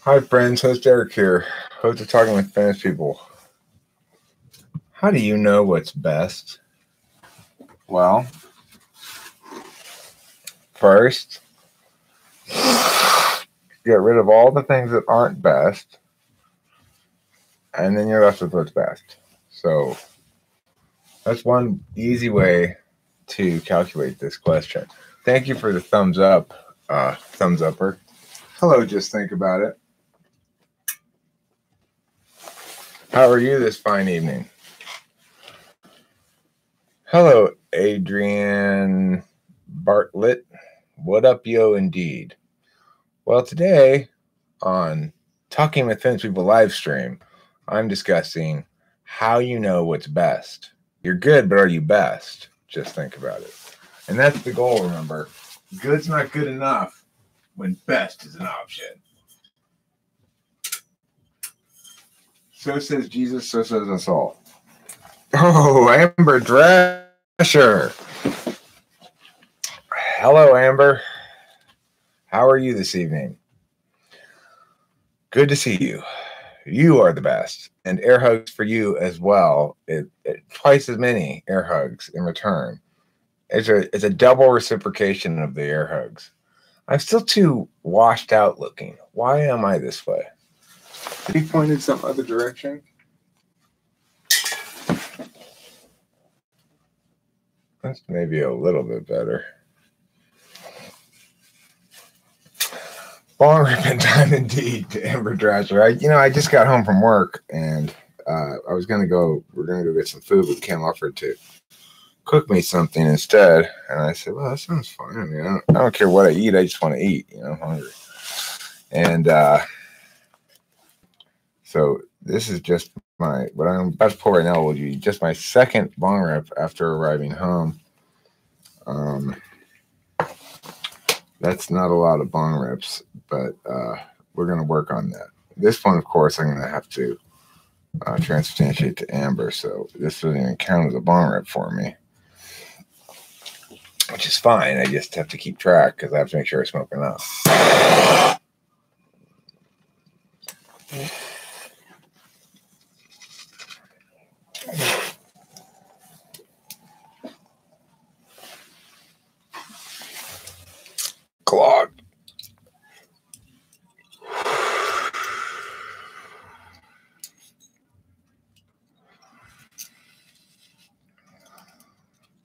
Hi friends, host Eric here, host of Talking with Famous People. How do you know what's best? Well, first, get rid of all the things that aren't best, and then you're left with what's best. So that's one easy way to calculate this question. Thank you for the thumbs up, thumbs upper. Hello, just think about it. How are you this fine evening? Hello, Adrian Bartlett. What up, yo, indeed? Well, today on Talking with Famous People live stream, I'm discussing how you know what's best. You're good, but are you best? Just think about it. And that's the goal, remember. Good's not good enough when best is an option. So says Jesus, so says us all. Oh, Amber Drescher. Hello, Amber. How are you this evening? Good to see you. You are the best. And air hugs for you as well. Twice as many air hugs in return. It's a double reciprocation of the air hugs. I'm still too washed out looking. Why am I this way? Did he point in some other direction? That's maybe a little bit better. Long ripping time indeed to Amber Drescher. I just got home from work and we're gonna go get some food, but Kim offered to cook me something instead. And I said, well, that sounds fine. I mean, I don't care what I eat. I just want to eat, I'm hungry. And so this is just what I'm about to pull right now will be just my second bong rip after arriving home. That's not a lot of bong rips, but we're going to work on that. This one, of course, I'm going to have to transubstantiate to Amber, so this doesn't even count as a bong rip for me, which is fine. I just have to keep track because I have to make sure I smoke enough. Clog.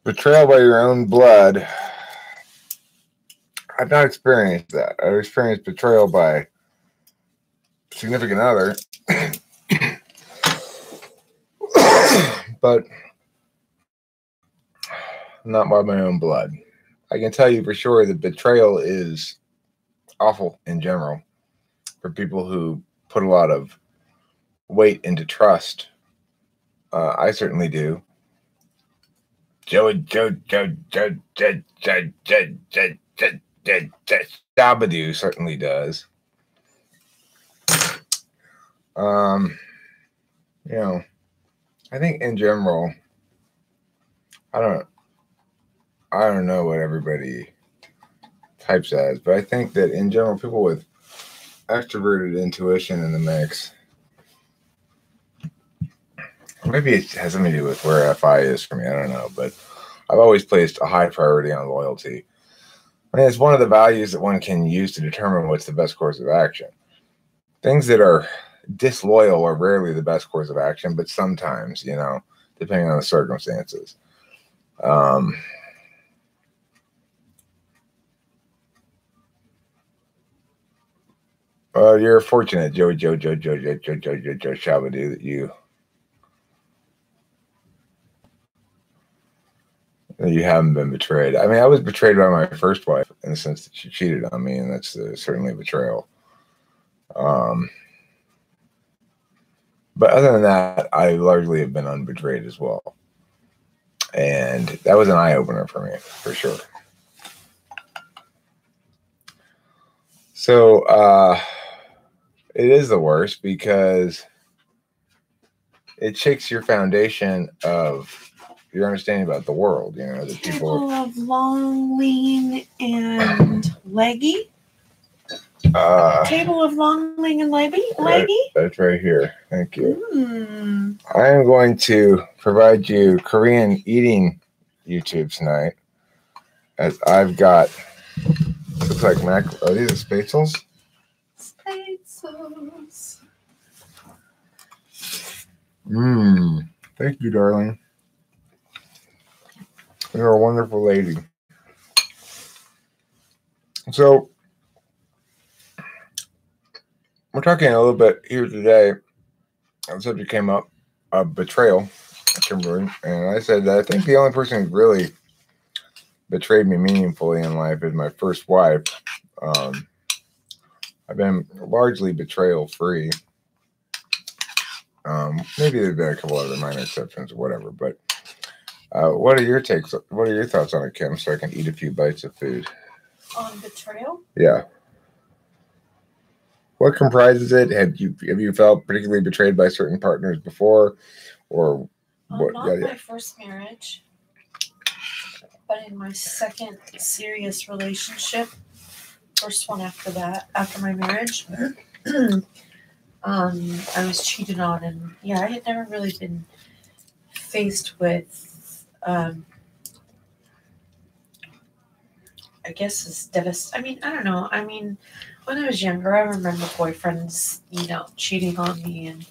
Betrayal by your own blood. I've not experienced that. I've experienced betrayal by a significant other, but not by my own blood. I can tell you for sure that betrayal is awful in general for people who put a lot of weight into trust. I certainly do. Shabadoo certainly does. I think in general, I don't know what everybody types as, but I think that in general, people with extroverted intuition in the mix, maybe it has something to do with where FI is for me. I don't know, but I've always placed a high priority on loyalty. I mean, it's one of the values that one can use to determine what's the best course of action. Things that are disloyal are rarely the best course of action, but sometimes, depending on the circumstances. Well, you're fortunate, Joe Shabadoo, that you haven't been betrayed. I mean, I was betrayed by my first wife in the sense that she cheated on me, and that's certainly a betrayal. But other than that, I largely have been unbetrayed as well. And that was an eye-opener for me, for sure. So it is the worst because it shakes your foundation of your understanding about the world. The people of long, lean, and leggy. Table of Longling and Leggy? That's right here. Thank you. I am going to provide you Korean eating YouTube tonight, as I've got, looks like are these spatzels? Spatzels. Thank you, darling. You're a wonderful lady. So, we're talking a little bit here today. The subject came up of betrayal, Kimberly, and I said that I think the only person who really betrayed me meaningfully in life is my first wife. I've been largely betrayal free. Maybe there's been a couple other minor exceptions or whatever, but what are your takes? What are your thoughts on it, Kim? So I can eat a few bites of food. On betrayal? Yeah. What comprises it? Have you felt particularly betrayed by certain partners before, or what? Not my first marriage, but in my second serious relationship, first one after my marriage, I was cheated on, and I had never really been faced with, I guess it's devastating. I don't know. When I was younger, I remember boyfriends, cheating on me and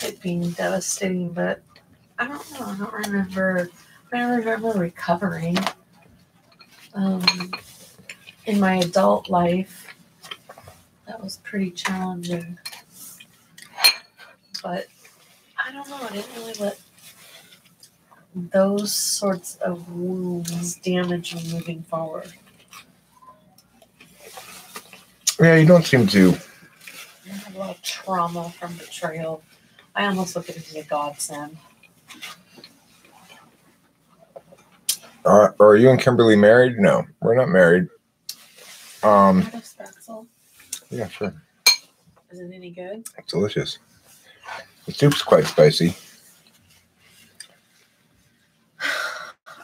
it being devastating, but I don't know. I don't remember recovering. In my adult life, that was pretty challenging. But I don't know. I didn't really let those sorts of wounds damage me moving forward. Yeah, you don't seem to. I have a lot of trauma from betrayal. I almost look at it as a godsend. Are you and Kimberly married? No, we're not married. Yeah, sure. Is it any good? It's delicious. The soup's quite spicy.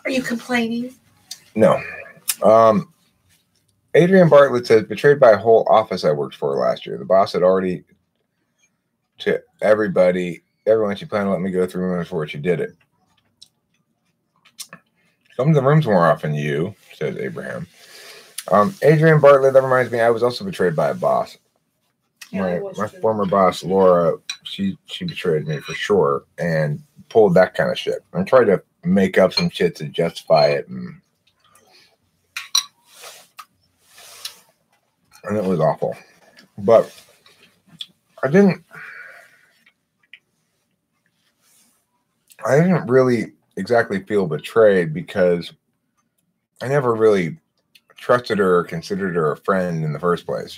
Are you complaining? No. Adrian Bartlett says, betrayed by a whole office I worked for last year. The boss had already, to everyone she planned to let me go through rooms before she did it. Come to the rooms more often, you, says Abraham. Adrian Bartlett, that reminds me, I was also betrayed by a boss. Yeah, my former boss, Laura, she betrayed me for sure and pulled that kind of shit. I tried to make up some shit to justify it, and it was awful. But I didn't really exactly feel betrayed because I never really trusted her or considered her a friend in the first place,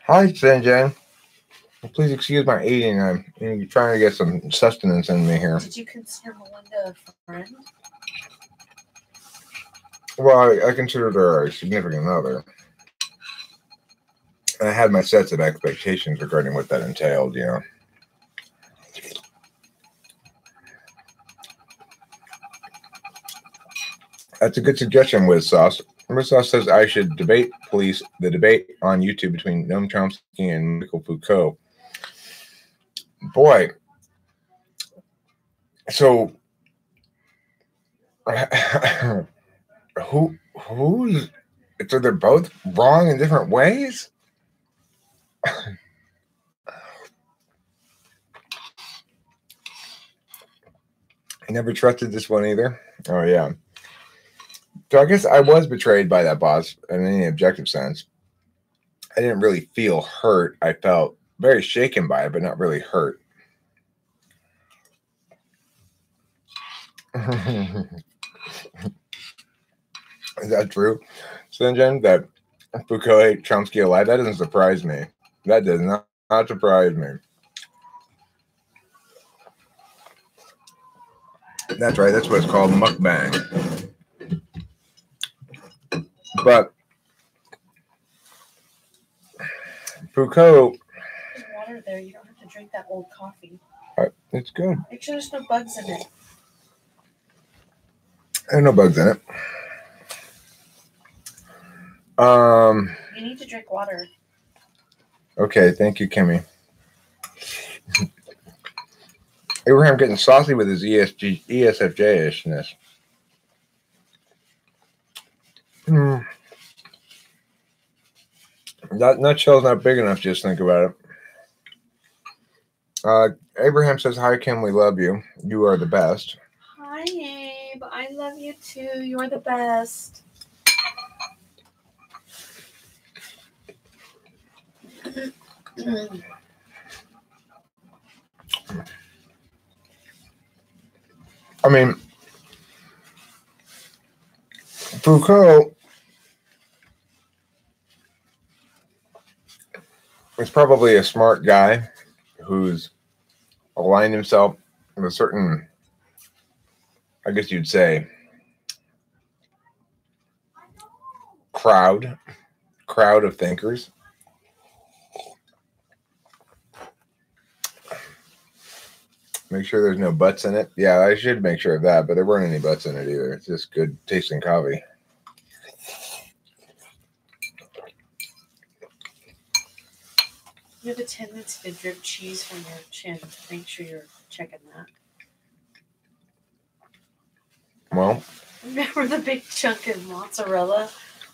Hi, Sanjan. Please excuse my eating. I'm trying to get some sustenance in me here. Did you consider Melinda a friend? Well, I considered her a significant other. And I had my sets of expectations regarding what that entailed, That's a good suggestion, Wiz Sauce. Wiz Sauce says I should debate police the debate on YouTube between Noam Chomsky and Michael Foucault. Boy. So who's so they're both wrong in different ways? I never trusted this one either. Oh yeah. So I guess I was betrayed by that boss in any objective sense. I didn't really feel hurt. I felt very shaken by it, but not really hurt. Is that true, Sinjin? That Foucault ate Chomsky alive? That doesn't surprise me. That does not surprise me. That's right. That's what it's called, mukbang. But Foucault. There's water there. You don't have to drink that old coffee. It's good. Make sure there's no bugs in it. There are no bugs in it. You need to drink water. Okay, thank you, Kimmy. Abraham getting saucy with his ESFJ-ishness. That nutshell's not big enough, just think about it. Abraham says, hi, Kim, we love you. You are the best. Hi, Abe. I love you too. You're the best. I mean, Foucault is probably a smart guy who's aligned himself with a certain, I guess you'd say, crowd of thinkers. Make sure there's no butts in it. Yeah, I should make sure of that, but there weren't any butts in it either. It's just good tasting coffee. You have a tendency to drip cheese from your chin. Make sure you're checking that. Well, remember the big chunk of mozzarella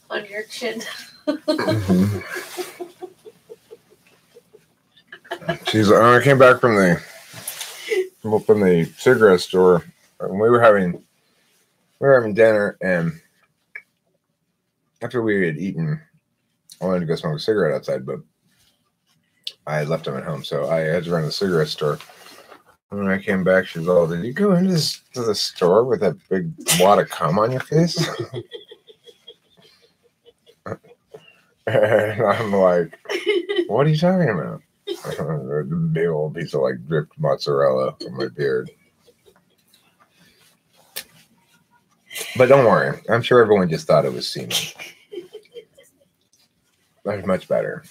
on your chin? mm-hmm. She's like, I came back from the cigarette store, and we were having dinner, and after we had eaten, I wanted to go smoke a cigarette outside, but I had left them at home, so I had to run to the cigarette store. And when I came back, she was all, did you go into the store with that big wad of cum on your face? And I'm like, what are you talking about? A big old piece of like dripped mozzarella from my beard. But don't worry, I'm sure everyone just thought it was semen. That's much better.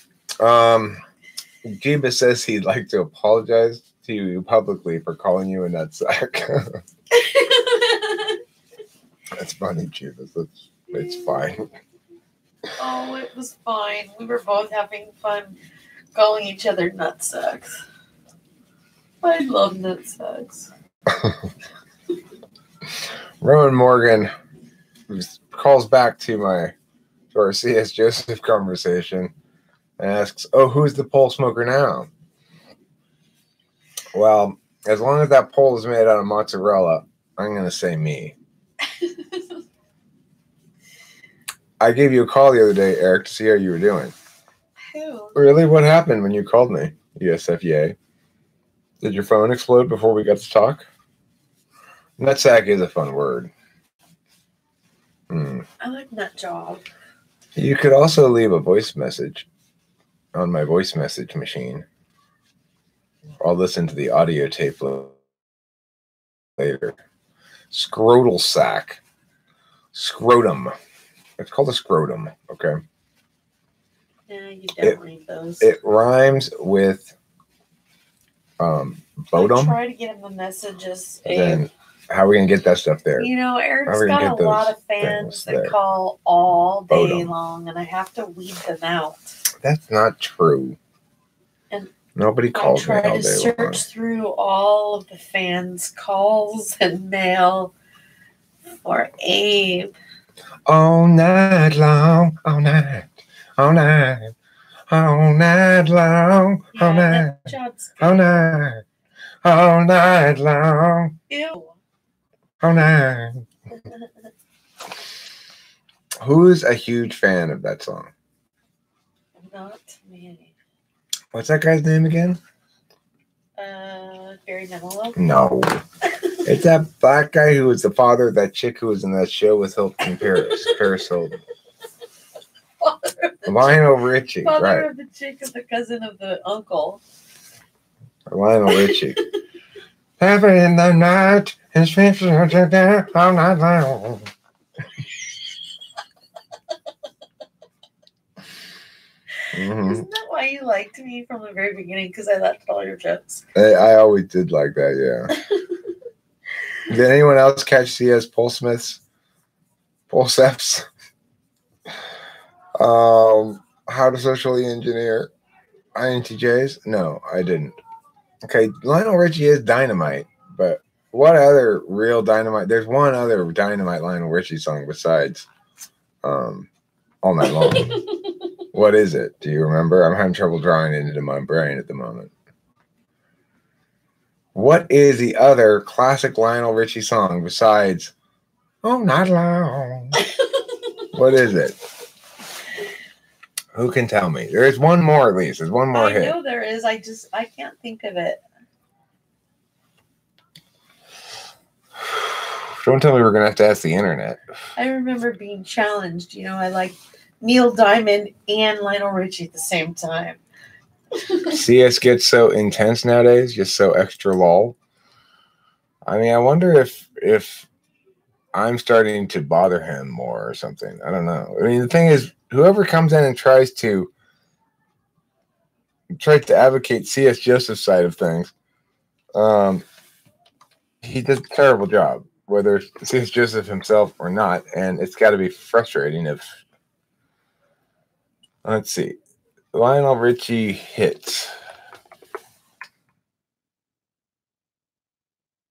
Jeebus says he'd like to apologize to you publicly for calling you a nutsack. That's funny, Jeebus. It's fine. Oh, it was fine. We were both having fun calling each other nutsacks. I love nutsacks. Rowan Morgan calls back to our C.S. Joseph conversation and asks, oh, who's the pole smoker now? Well, as long as that pole is made out of mozzarella, I'm going to say me. I gave you a call the other day, Eric, to see how you were doing. Who? Really? What happened when you called me? ESFJ. Did your phone explode before we got to talk? Nutsack is a fun word. I like nut job. You could also leave a voice message on my voice message machine. I'll listen to the audio tape later. Scrotal sack. Scrotum. It's called a scrotum, okay? Yeah, you don't read those. It rhymes with bodum. I try to get him the messages. Then how are we going to get that stuff there? You know, Eric's got a lot of fans that call all day long, and I have to weed them out. That's not true. And nobody calls me all day long. I try to search through all of the fans' calls and mail for Abe. All night long, all night, all night, all night long, all night, all night, all night long. Ew. All night. Who's a huge fan of that song? Not me. What's that guy's name again? Barry Manilow? No. It's that black guy who was the father of that chick who was in that show with Hilton Paris. Paris Hilton. Lionel Richie, father right. of the chick of the cousin of the uncle. Lionel Richie. Happy in the night, his face is all night long. Mm-hmm. Isn't that why you liked me from the very beginning? Because I laughed at all your jokes. I always did like that, yeah. Did anyone else catch C.S. Polesmith's? Polseps? How to Socially Engineer INTJs? No, I didn't. Okay, Lionel Richie is dynamite, but what other real dynamite? There's one other dynamite Lionel Richie song besides All Night Long. What is it? Do you remember? I'm having trouble drawing it into my brain at the moment. What is the other classic Lionel Richie song besides All Night Long? What is it? Who can tell me? There is one more, at least. There's one more hit. I know there is. I can't think of it. Don't tell me we're going to ask the internet. I remember being challenged. I like Neil Diamond and Lionel Richie at the same time. CS gets so intense nowadays, just so extra lol. I mean, I wonder if I'm starting to bother him more or something. I don't know. I mean, the thing is, whoever comes in and tries to advocate C.S. Joseph's side of things, he does a terrible job, whether it's C.S. Joseph himself or not, and it's got to be frustrating if... Let's see. Lionel Richie hits.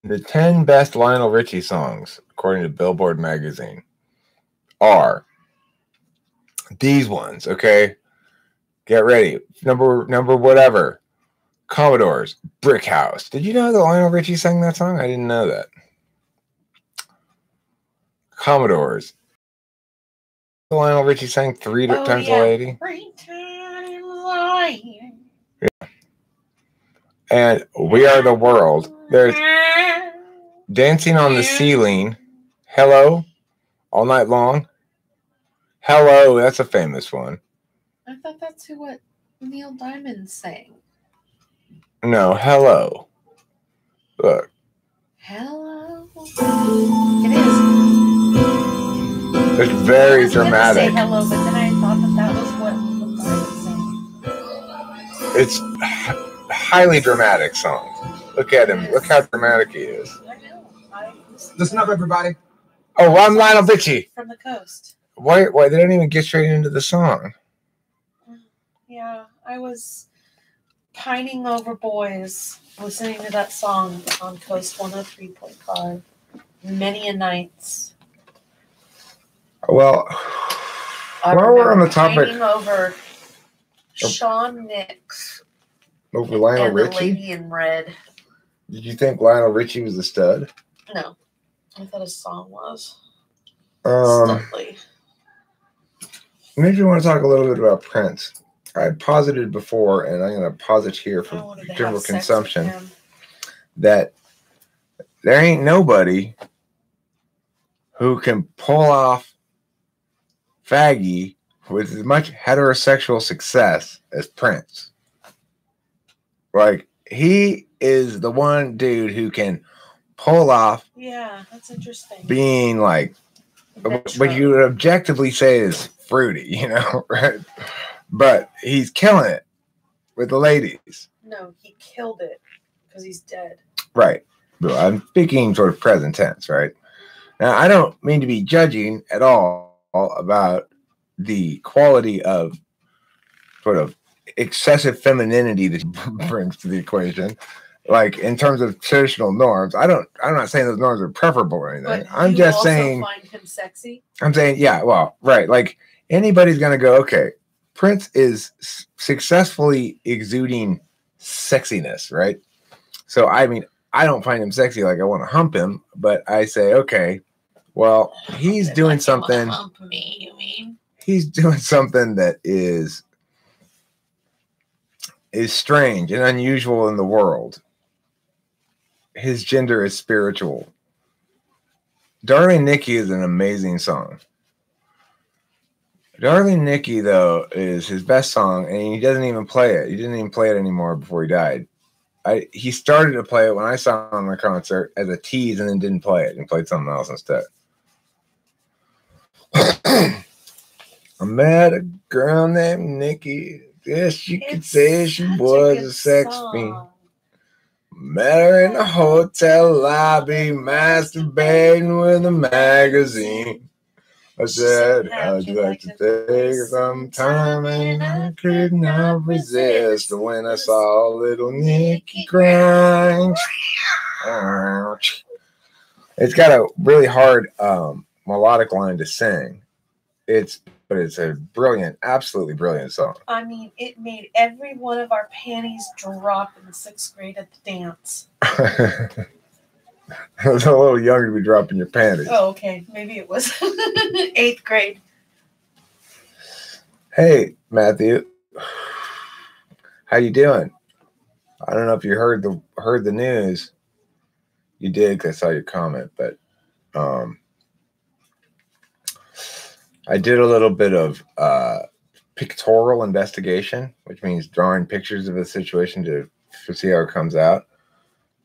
The 10 best Lionel Richie songs, according to Billboard magazine, are these ones, okay? Get ready. Number whatever. Commodores, Brick House. Did you know that Lionel Richie sang that song? I didn't know that. Commodores. Lionel Richie sang three times the lady. Yeah. And We Are the World. There's Dancing on the Ceiling. Hello. All Night Long. Hello. That's a famous one. I thought that's what Neil Diamond sang. No, Hello. Look. Hello. It is. It's very dramatic. I was gonna say hello, but then I thought that was what was saying. It's highly dramatic song. Look at him. Look how dramatic he is. I know. Listen up, everybody. Oh, I'm Lionel Richie. From the coast. Why they didn't even get straight into the song? Yeah, I was pining over boys listening to that song on Coast 103.5 many a nights. Well, while we're on the topic, pining over Sean Nix over Lionel and Richie, the Lady in Red. Did you think Lionel Richie was a stud? No, I thought his song was. Studly. Maybe you want to talk a little bit about Prince. I posited before, and I'm going to posit here for general consumption, that there ain't nobody who can pull off faggy with as much heterosexual success as Prince. Like, he is the one dude who can pull off. Yeah, that's interesting. Being like, what you would objectively say is fruity, right? But he's killing it with the ladies. No, he killed it because he's dead. Right. But I'm speaking sort of present tense, right? Now, I don't mean to be judging at all about the quality of sort of excessive femininity that he brings to the equation. Like, in terms of traditional norms, I'm not saying those norms are preferable or anything. But I'm just saying. Find him sexy? I'm saying, yeah, well, right. Like, anybody's going to go, okay, Prince is successfully exuding sexiness, right? So, I mean, I don't find him sexy like I want to hump him, but I say, okay, well, he's doing something. Hump me, you mean? He's doing something that is strange and unusual in the world. His gender is spiritual. Darling Nikki is an amazing song. Darling Nikki, though, is his best song, and he doesn't even play it. He didn't even play it anymore before he died. He started to play it when I saw him in a concert as a tease and then didn't play it and played something else instead. I met a girl named Nikki. Yes, you could say she was a sex fiend. Met her in the hotel lobby, masturbating with a magazine. I said, how'd you like to take some time? And I could not resist when I saw little Nicky grind. It's got a really hard melodic line to sing. But it's a brilliant, absolutely brilliant song. I mean, it made every one of our panties drop in the 6th grade at the dance. I was a little younger to be dropping your panties. Oh, okay. Maybe it was 8th grade. Hey, Matthew. How you doing? I don't know if you heard the news. You did because I saw your comment, but I did a little bit of pictorial investigation, which means drawing pictures of the situation to see how it comes out.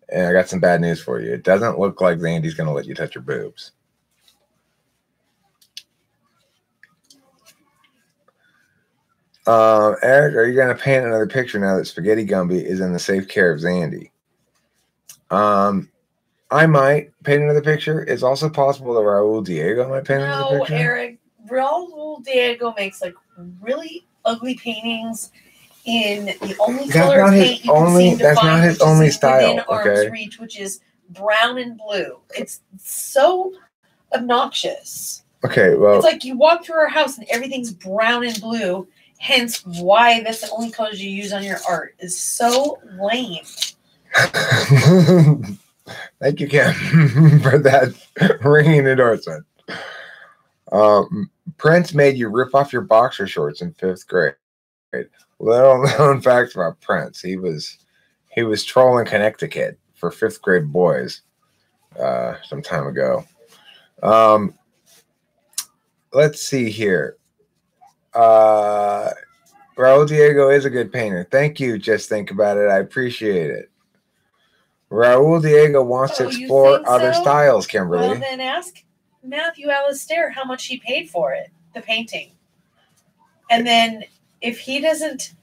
And I got some bad news for you. It doesn't look like Zandy's going to let you touch your boobs. Eric, are you going to paint another picture now that Spaghetti Gumby is in the safe care of Zandy? I might paint another picture. It's also possible that Raul Diego might paint another picture. No, Eric. Raul Diego makes like really ugly paintings in the only color of paint you can seem to find. That's not his only style. Within arm's reach, which is brown and blue. It's so obnoxious. Okay, well, it's like you walk through our house and everything's brown and blue. Hence, why that's the only colors you use on your art is so lame. Thank you, Kim, for that ringing endorsement. Prince made you rip off your boxer shorts in 5th grade. Little known fact about Prince: he was trolling Connecticut for 5th grade boys some time ago. Let's see here. Raul Diego is a good painter. Thank you. Just think about it. I appreciate it. Raul Diego wants to explore other styles, Kimberly. Well, then ask Matthew Alistair how much he paid for it, the painting. And then if he doesn't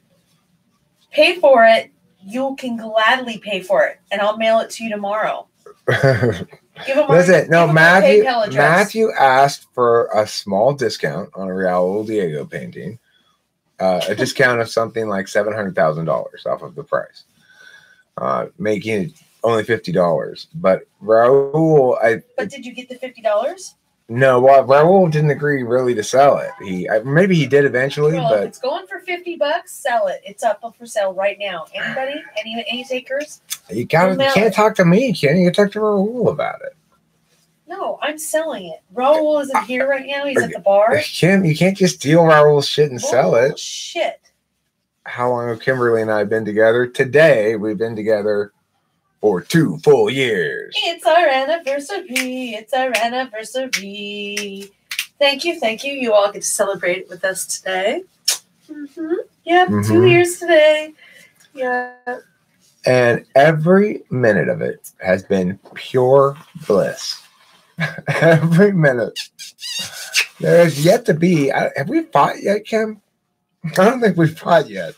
pay for it, you can gladly pay for it. And I'll mail it to you tomorrow. Give him Matthew asked for a small discount on a Raul Diego painting. A discount of something like $700,000 off of the price. Making it only $50, but Raul, But did you get the $50? No, well, Raul didn't agree really to sell it. Maybe he did eventually, but if it's going for $50, sell it. It's up for sale right now. Anybody? Any takers? You can't talk to me, Ken. You can talk to Raul about it. No, I'm selling it. Raul isn't here right now. He's at the bar. Kim, you can't just steal Raul's shit and sell it. Shit. How long have Kimberly and I been together? Today, we've been together for 2 full years. It's our anniversary. It's our anniversary. Thank you. Thank you. You all get to celebrate it with us today. Mm-hmm. Yep, 2 years today. Yeah. And every minute of it has been pure bliss. Every minute. There is yet to be. Have we fought yet, Kim? I don't think we've fought yet.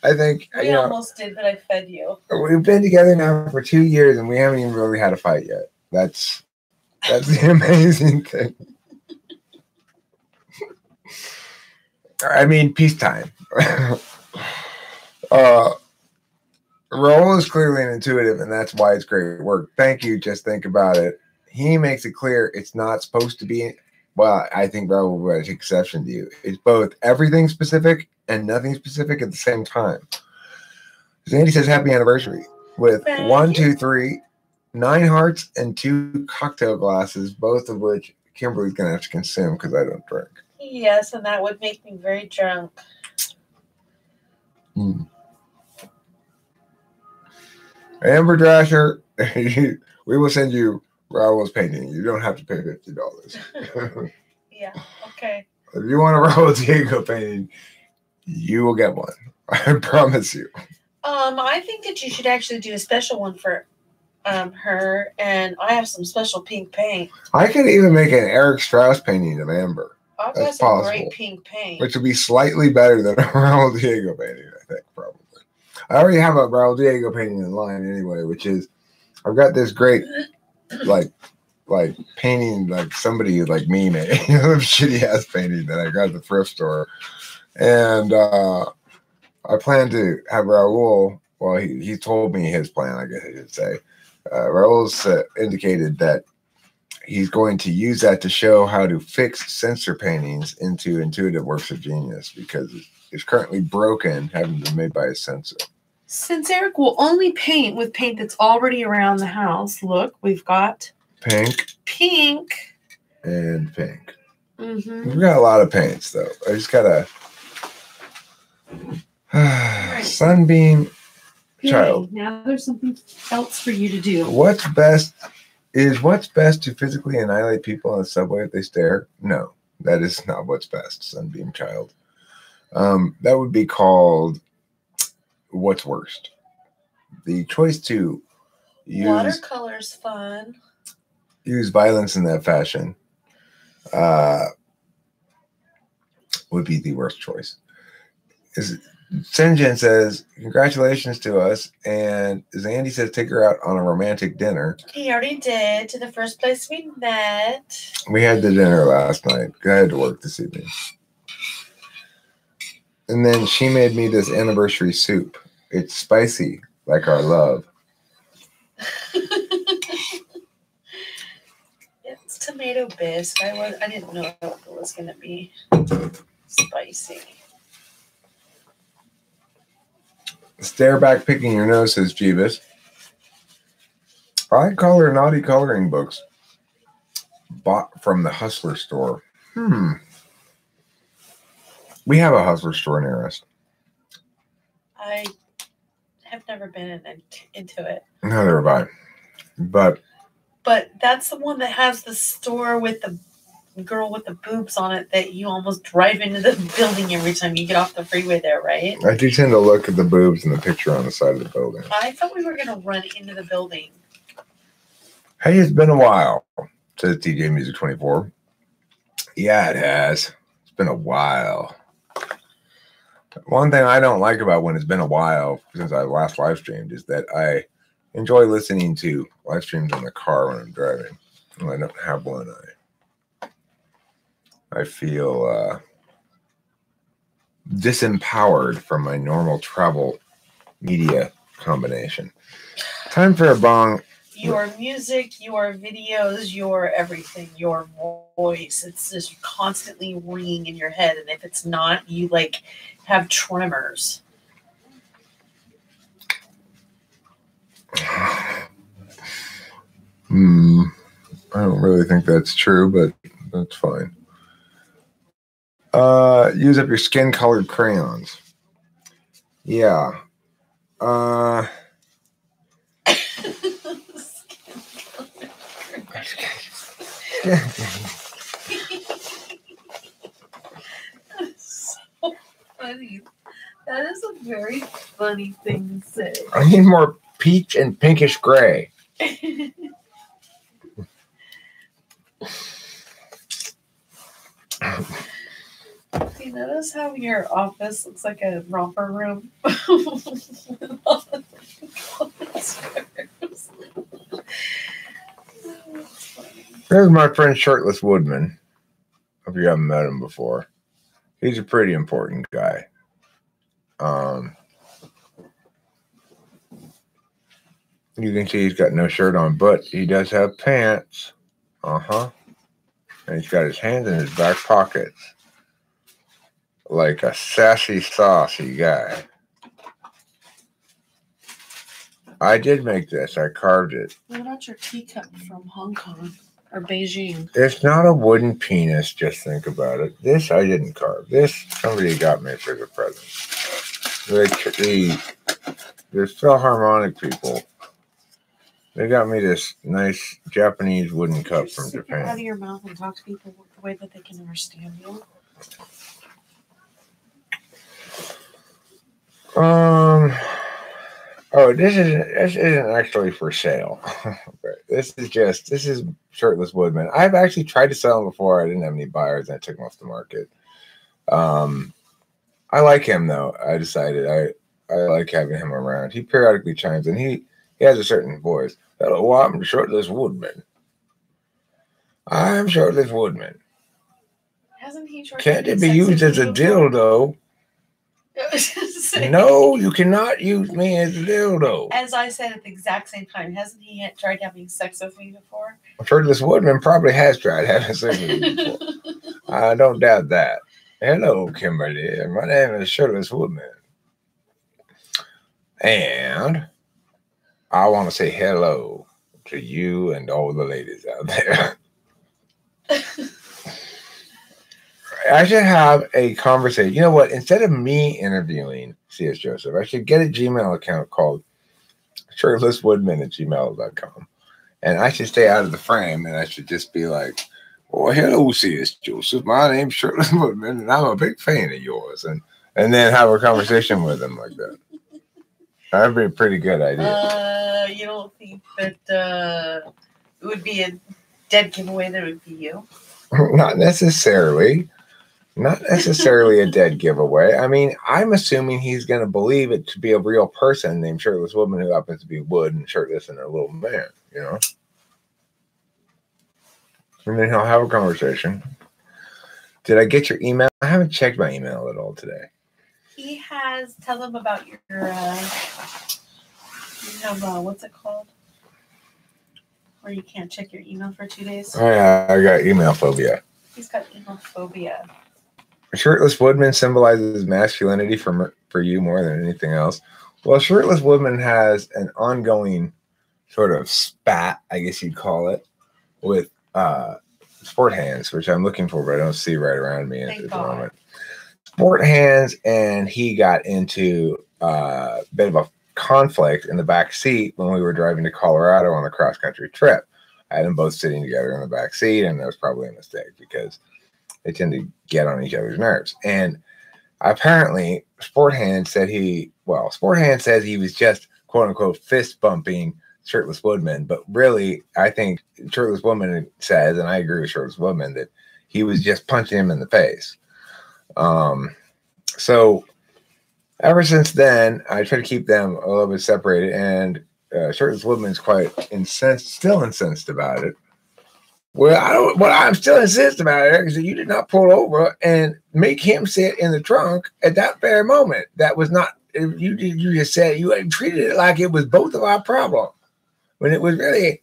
I think we almost did, but I fed you. We've been together now for 2 years, and we haven't even really had a fight yet. That's the amazing thing. I mean, peacetime. Raul is clearly an intuitive, and that's why it's great work. Thank you. Just think about it. He makes it clear it's not supposed to be. Well, I think Raul would take exception to you. It's both everything specific and nothing specific at the same time. Sandy says happy anniversary with 1, 2, 3, 9 hearts and 2 cocktail glasses, both of which Kimberly's going to have to consume because I don't drink. Yes, and that would make me very drunk. Amber Drasher, we will send you Raul's painting. You don't have to pay $50. Yeah, okay. If you want a Raul Diego painting, you will get one. I promise you. I think that you should actually do a special one for her, and I have some special pink paint. I could even make an Eric Strauss painting of Amber. I've got some great pink paint. Which would be slightly better than a Raul Diego painting, I think, probably. I already have a Raul Diego painting in line anyway, which is, I've got this great, like like painting like somebody like me made, shitty ass painting that I got at the thrift store. And I plan to have Raul, well, he told me his plan, I guess I should say. Raul's indicated that he's going to use that to show how to fix sensor paintings into intuitive works of genius because it's currently broken, having been made by a sensor. Since Eric will only paint with paint that's already around the house, look, we've got pink, and pink. Mm-hmm. We've got a lot of paints, though. I just gotta sunbeam child. Now there's something else for you to do. What's best to physically annihilate people on the subway if they stare? No, that is not what's best, sunbeam child. That would be called what's worst. The choice to use watercolor's fun. Use violence in that fashion would be the worst choice. Sinjin says, congratulations to us. And as Andy says, take her out on a romantic dinner. He already did, to the first place we met. We had the dinner last night. I had to work this evening. And then she made me this anniversary soup. It's spicy, like our love. It's tomato bisque. I didn't know it was going to be spicy. Stare back picking your nose, says Jeebus. I color naughty coloring books. Bought from the Hustler store. We have a Hustler store near us. I have never been into it. Neither have I. But that's the one that has the store with the girl with the boobs on it that you almost drive into the building every time you get off the freeway there, right? I do tend to look at the boobs in the picture on the side of the building. I thought we were going to run into the building. Hey, it's been a while, says TJ Music 24. Yeah, it has. It's been a while. One thing I don't like about when it's been a while since I last live streamed is that I enjoy listening to live streams in the car when I'm driving. When I don't have one, I feel disempowered from my normal travel media combination. Time for a bong. Your music, your videos, your everything, your voice. It's just constantly ringing in your head. And if it's not, you like have tremors. I don't really think that's true, but that's fine. Use up your skin-colored crayons. Yeah. That's so funny. That is a very funny thing to say. I need more peach and pinkish gray. Do you notice how your office looks like a romper room? There's my friend Shirtless Woodman. Hope you haven't met him before. He's a pretty important guy. You can see he's got no shirt on, but he does have pants. And he's got his hands in his back pockets. Like a sassy, saucy guy. I did make this. I carved it. What about your teacup from Hong Kong or Beijing? It's not a wooden penis. Just think about it. This I didn't carve. This somebody got me for the present. The Philharmonic people. They got me this nice Japanese wooden cup from Japan. Out of your mouth and talk to people the way that they can understand you. This isn't actually for sale. This is Shirtless Woodman. I've actually tried to sell him before. I didn't have any buyers, and I took him off the market. I like him though. I decided I like having him around. He periodically chimes in. He has a certain voice. Hello, I'm Shirtless Woodman. I'm Shirtless Woodman. Hasn't he tried Can't having it be sex used with as a you before? dildo? No, you cannot use me as a dildo. As I said at the exact same time, hasn't he tried having sex with me before? Shirtless Woodman probably has tried having sex with you before. I don't doubt that. Hello, Kimberly. My name is Shirtless Woodman. And I want to say hello to you and all the ladies out there. I should have a conversation. You know what? Instead of me interviewing C.S. Joseph, I should get a Gmail account called shirtlesswoodman@gmail.com. And I should stay out of the frame, and I should just be like, well, hello, C.S. Joseph. My name's Shirtless Woodman, and I'm a big fan of yours. And then have a conversation with him like that. That'd be a pretty good idea. You don't think that it would be a dead giveaway that it would be you? Not necessarily. Not necessarily a dead giveaway. I mean, I'm assuming he's going to believe it to be a real person named Shirtless Woman who happens to be wood and shirtless and a little man, you know? And then he'll have a conversation. Did I get your email? I haven't checked my email at all today. He has, tell them about your, you have, what's it called? Where you can't check your email for 2 days? Oh, yeah, I got email phobia. He's got email phobia. Shirtless Woodman symbolizes masculinity for you more than anything else. Well, Shirtless Woodman has an ongoing sort of spat, I guess you'd call it, with Sport Hands, which I'm looking for, but I don't see right around me at the moment. Sport Hands and he got into a bit of a conflict in the back seat when we were driving to Colorado on a cross-country trip. I had them both sitting together in the back seat, and that was probably a mistake because they tend to get on each other's nerves. And apparently, Sport Hands says he was just, quote-unquote, fist-bumping Shirtless Woodman, but really, I think Shirtless Woman says, and I agree with Shirtless Woman, that he was just punching him in the face. So ever since then, I try to keep them a little bit separated, and Shirtless Woodman's quite still incensed about it. Well, I'm still incensed about it is that you did not pull over and make him sit in the trunk at that very moment. That was not, you just said you had treated it like it was both of our problem when it was really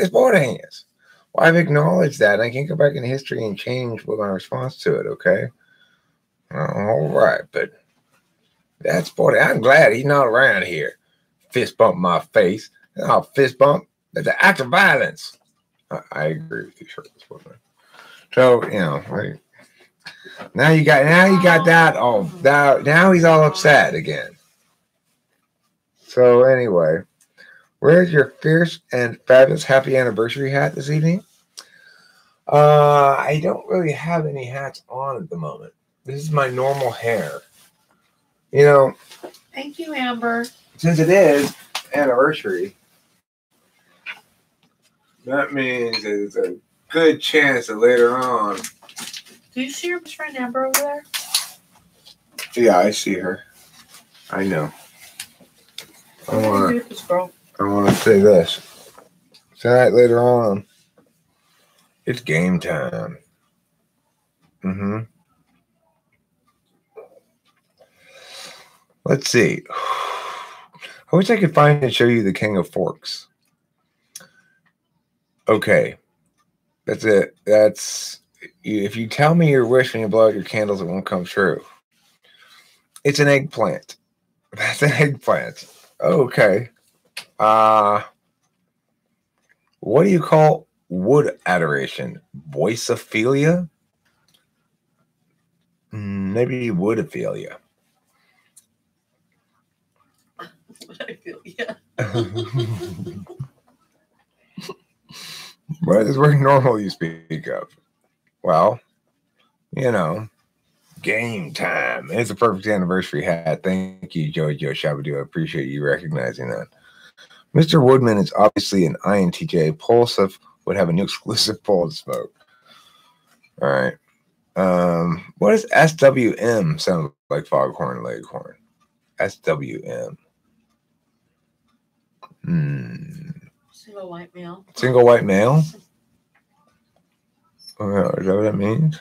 Sport Hands. Well, I've acknowledged that, and I can't go back in history and change what my response to it, okay? All right, but that's Sport Hands. I'm glad he's not around here. Fist bump my face. No, fist bump. That's an act of violence. I agree with you, Shirtless Woman. So, you know, right? Now you got that all. Now he's all upset again. So anyway, where's your fierce and fabulous happy anniversary hat this evening? I don't really have any hats on at the moment. This is my normal hair. You know. Thank you, Amber. Since it is anniversary, that means there's a good chance that later on. Do you see your best friend Amber over there? Yeah, I see her. I know. I want to say this. Tonight, later on, it's game time. Let's see. I wish I could find and show you the King of Forks. Okay. That's it. If you tell me your wish when you blow out your candles, it won't come true. It's an eggplant. That's an eggplant. Okay. What do you call wood adoration? Voiceophilia? Maybe woodophilia. Woodophilia. What is the word normal you speak of? Well, you know, game time. It's a perfect anniversary hat. Thank you, Jojo Shabadoo. I appreciate you recognizing that. Mr. Woodman is obviously an INTJ. Pulsive would have a new exclusive poll to smoke. All right. What does SWM sound like? Foghorn Leghorn. SWM. Single white male. Single white male? Is that what that means?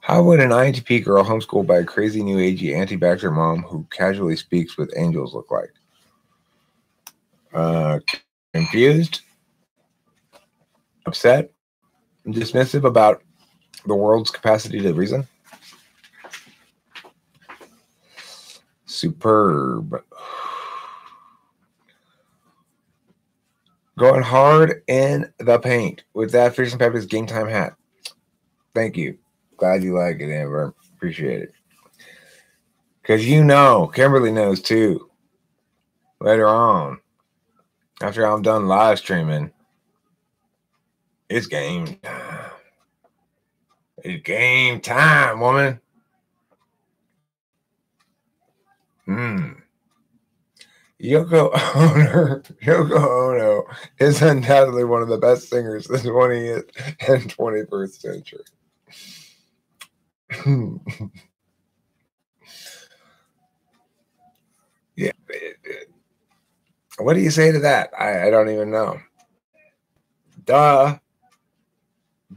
How would an INTP girl homeschooled by a crazy new agey anti-vaxxer mom who casually speaks with angels look like? Confused, upset, dismissive about the world's capacity to reason. Superb. Going hard in the paint with that Fierce and Pepper's game time hat. Thank you. Glad you like it, Amber. Appreciate it. Because you know, Kimberly knows too. Later on, after I'm done live streaming, it's game time. It's game time, woman. Yoko Ono is undoubtedly one of the best singers in the 20th and 21st century. Yeah. What do you say to that? I don't even know. Duh.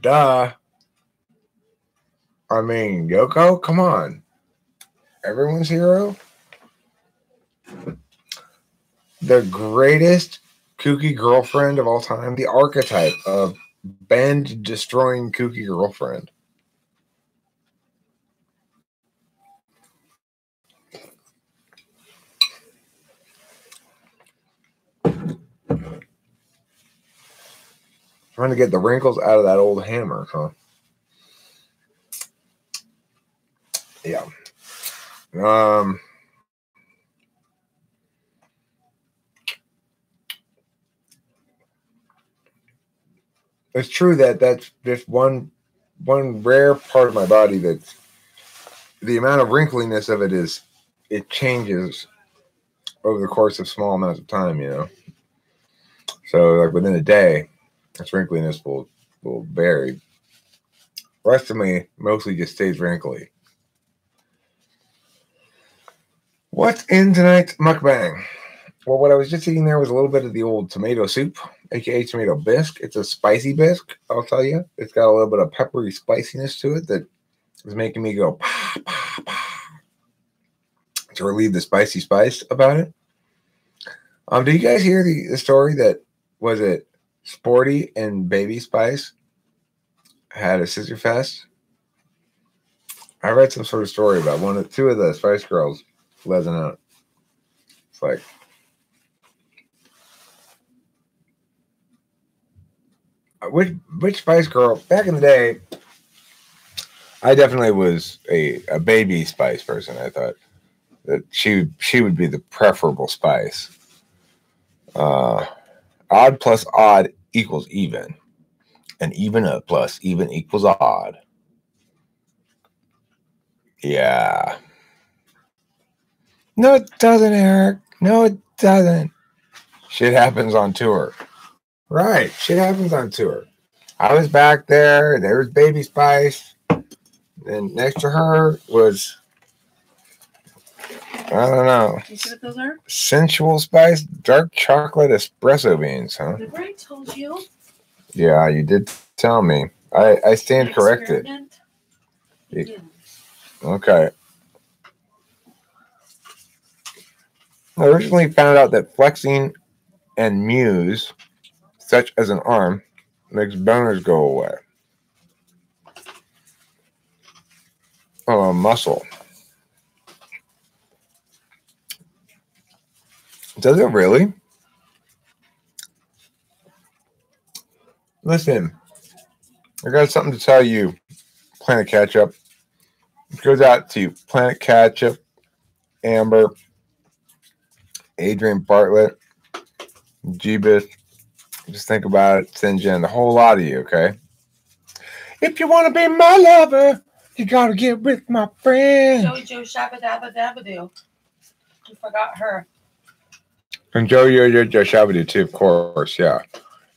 I mean, Yoko, come on. Everyone's hero. The greatest kooky girlfriend of all time. The archetype of band-destroying kooky girlfriend. Trying to get the wrinkles out of that old hammer, huh? Yeah. It's true that that's just one rare part of my body that the amount of wrinkliness of it changes over the course of small amounts of time, you know. So like within a day, its wrinkliness will vary. The rest of me mostly just stays wrinkly. What's in tonight's mukbang? Well, what I was just eating there was a little bit of the old tomato soup, aka tomato bisque. It's a spicy bisque, I'll tell you. It's got a little bit of peppery spiciness to it that is making me go pa, pa, pa, to relieve the spicy spice about it. Did you guys hear the story that, was it Sporty and Baby Spice had a scissor fest? I read some sort of story about two of the Spice Girls lezzing out. It's like, which Spice Girl back in the day? I definitely was a Baby Spice person. I thought that she would be the preferable Spice. Odd plus odd equals even, and even plus even equals odd. Yeah. No, it doesn't, Eric. No, it doesn't. Shit happens on tour. Right. Shit happens on tour. I was back there. There was Baby Spice. And next to her was, I don't know. You see what those are? Sensual Spice, dark chocolate espresso beans, huh? Remember I told you? Yeah, you did tell me. I stand corrected. Okay. I originally found out that flexing and muse, such as an arm, makes boners go away. Oh, a muscle. Does it really? Listen, I got something to tell you, Planet Ketchup. It goes out to Planet Ketchup, Amber, Adrian Bartlett, Jeebus. Just think about it, Sinjin, the whole lot of you, okay? If you want to be my lover, you got to get with my friend. Jojo Shabba Dabba Dabba Doo. You forgot her. And Jojo Shabba Doo too, of course, yeah.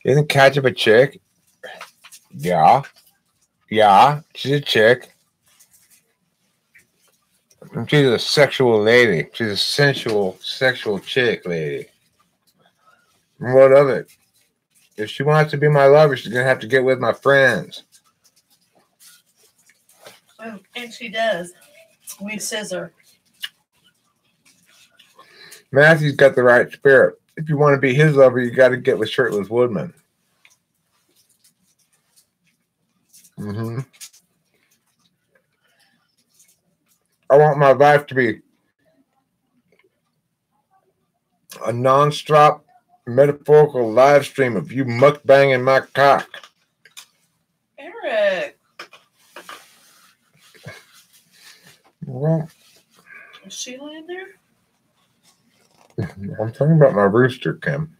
Isn't Ketchup a chick? Yeah. Yeah, she's a chick. She's a sexual lady. She's a sensual, sexual chick lady. What of it? If she wants to be my lover, she's going to have to get with my friends. Oh, and she does. We scissor. Matthew's got the right spirit. If you want to be his lover, you got to get with Shirtless Woodman. Mm-hmm. I want my life to be a non-stop metaphorical live stream of you mukbanging my cock. Eric. Well, Is Sheila in there? I'm talking about my rooster, Kim.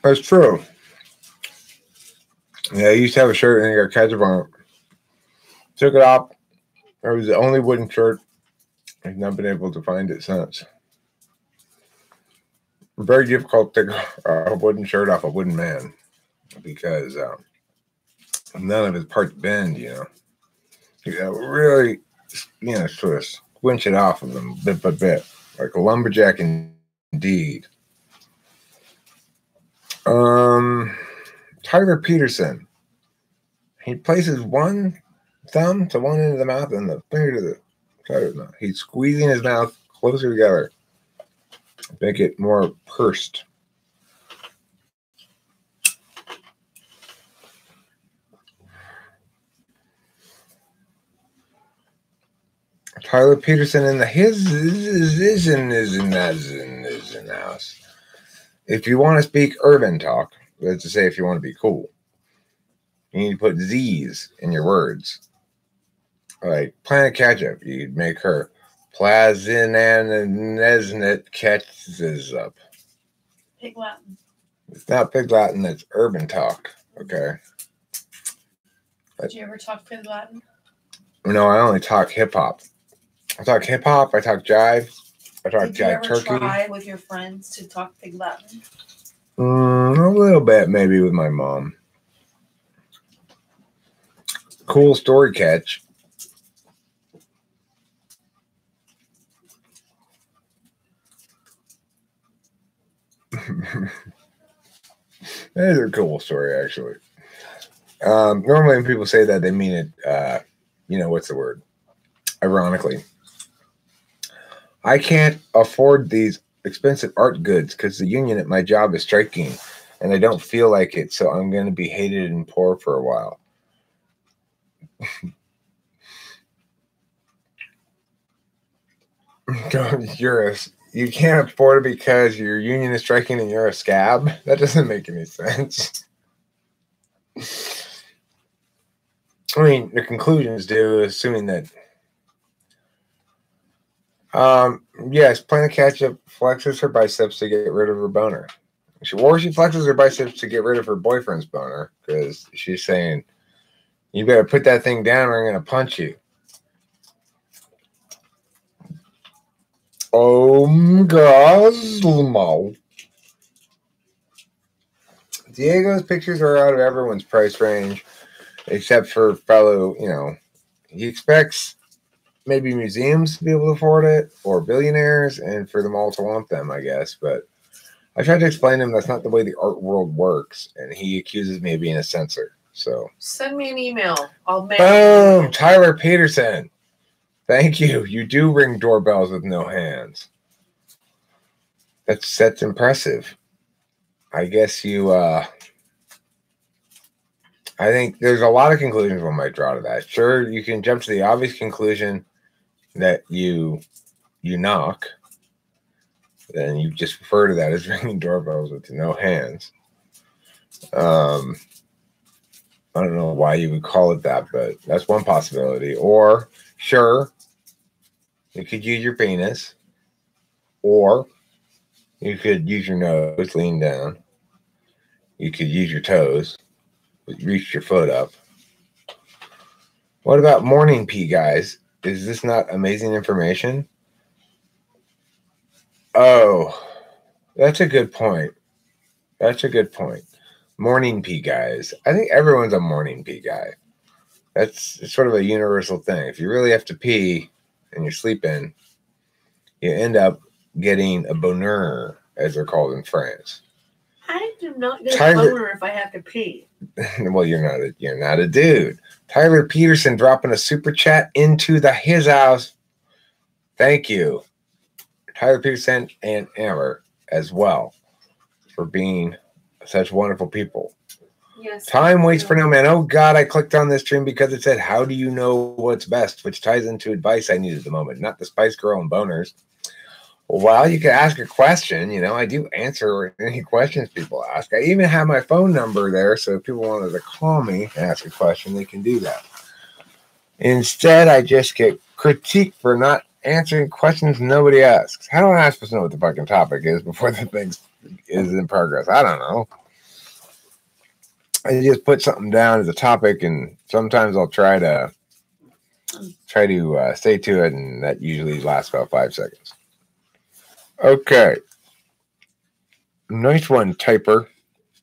That's true. Yeah, I used to have a shirt and it got ketchup on it. Took it off. It was the only wooden shirt. I've not been able to find it since. Very difficult to take a wooden shirt off a wooden man because none of his parts bend, you know. You got really, sort of squinch it off of them bit by bit, like a lumberjack indeed. Tyler Peterson. He places one thumb to one end of the mouth and the finger to the side of the mouth. He's squeezing his mouth closer together. Make it more pursed. Tyler Peterson in the his is in the house. If you want to speak urban talk, let's just say if you want to be cool, you need to put Z's in your words. Like Planet Ketchup, you'd make her Plazinesnet catches up. Pig Latin. It's not Pig Latin, it's urban talk. Okay. Did you ever talk Pig Latin? No, I only talk hip hop. I talk hip hop, I talk jive, I talk Did you jive ever turkey. try with your friends to talk Pig Latin? A little bit, maybe with my mom. Cool story catch. That is a cool story, actually. Normally when people say that, they mean it, what's the word? Ironically. I can't afford these expensive art goods because the union at my job is striking and I don't feel like it, so I'm going to be hated and poor for a while. You can't afford it because your union is striking and you're a scab? That doesn't make any sense. I mean, the conclusions do, assuming that yes, Planet Ketchup flexes her biceps to get rid of her boner. She flexes her biceps to get rid of her boyfriend's boner because she's saying, you better put that thing down or I'm going to punch you. Gosmo. Diego's pictures are out of everyone's price range except for fellow, he expects maybe museums to be able to afford it or billionaires and for them all to want them, I guess. But I tried to explain to him that's not the way the art world works, and he accuses me of being a censor. So send me an email. I'll make boom, Tyler Peterson. Thank you. You do ring doorbells with no hands. That's impressive. I guess I think there's a lot of conclusions one might draw to that. Sure, you can jump to the obvious conclusion that you knock. Then you just refer to that as ringing doorbells with no hands. I don't know why you would call it that, but that's one possibility. Or, sure, you could use your penis. Or you could use your nose, lean down. You could use your toes, reach your foot up. What about morning pee, guys? Is this not amazing information? Oh, that's a good point. Morning pee guys. I think everyone's a morning pee guy. It's sort of a universal thing. If you really have to pee and you're sleeping, you end up getting a bonheur, as they're called in France. I I do not get a boner if I have to pee. Well, you're not a dude. Tyler Peterson dropping a super chat into his house. Thank you, Tyler Peterson and Amber as well for being such wonderful people. Yes. Time waits for no man. Oh God, I clicked on this stream because it said, "How do you know what's best?" Which ties into advice I need at the moment, not the Spice Girl and boners. Well, you can ask a question. You know, I do answer any questions people ask. I even have my phone number there, so if people wanted to call me and ask a question, they can do that. Instead, I just get critiqued for not answering questions nobody asks. How am I supposed to know what the fucking topic is before the thing is in progress? I don't know. I just put something down as a topic, and sometimes I'll try to stay to it, and that usually lasts about 5 seconds. Okay. Nice one, Typer.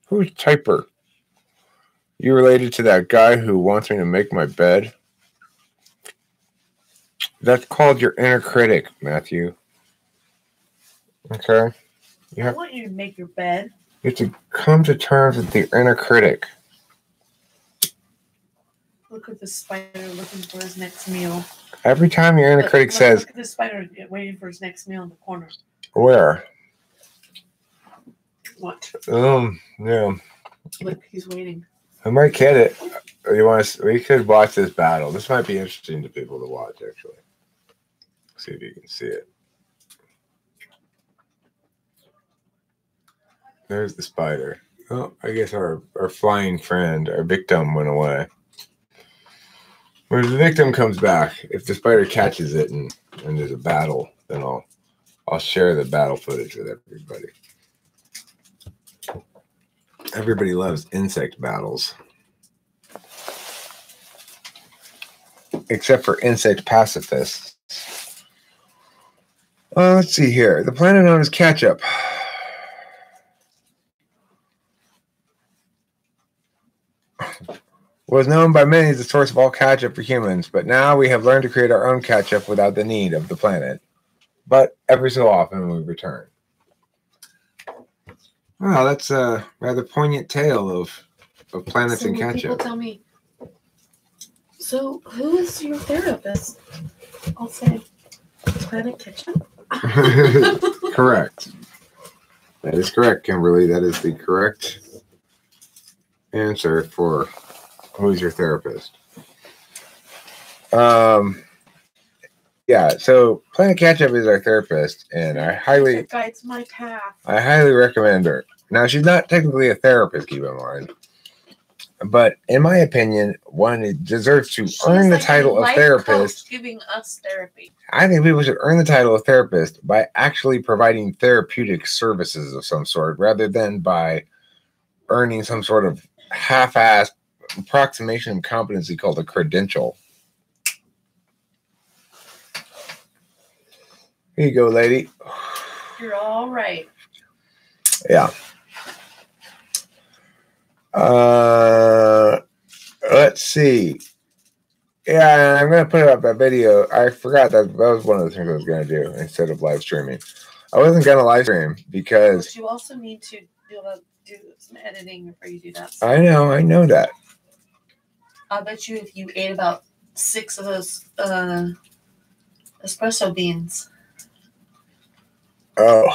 Who's Typer? You related to that guy who wants me to make my bed? That's called your inner critic, Matthew. Okay? I want you to make your bed. You have to come to terms with the inner critic. Look at the spider looking for his next meal. Every time your inner critic says... Look at the spider waiting for his next meal in the corner. Where? What? Yeah. Look, he's waiting. I might get it. We could watch this battle. This might be interesting to people to watch, actually. See if you can see it. There's the spider. Oh, I guess our flying friend, our victim, went away. When the victim comes back, if the spider catches it and there's a battle, then I'll share the battle footage with everybody. Everybody loves insect battles. Except for insect pacifists. Let's see here. The planet known as Ketchup. Was known by many as the source of all ketchup for humans, but now we have learned to create our own ketchup without the need of the planet. But every so often we return. Wow, that's a rather poignant tale of planets and ketchup. People tell me, so who is your therapist? I'll say, Planet Ketchup. Correct. That is correct, Kimberly. That is the correct answer for who's your therapist. Yeah, so Planet Ketchup is our therapist, and It guides my path. I highly recommend her. Now, she's not technically a therapist, keep in mind. But in my opinion, one deserves to earn the title of therapist. Giving us therapy. I think people should earn the title of therapist by actually providing therapeutic services of some sort, rather than by earning some sort of half-assed approximation of competency called a credential. Here you go, lady. You're all right. Yeah. Let's see. Yeah, I'm going to put up a video. I forgot that was one of the things I was going to do instead of live streaming. I wasn't going to live stream because... But you also need to do some editing before you do that. I know that. I bet you if you ate about 6 of those espresso beans. Oh,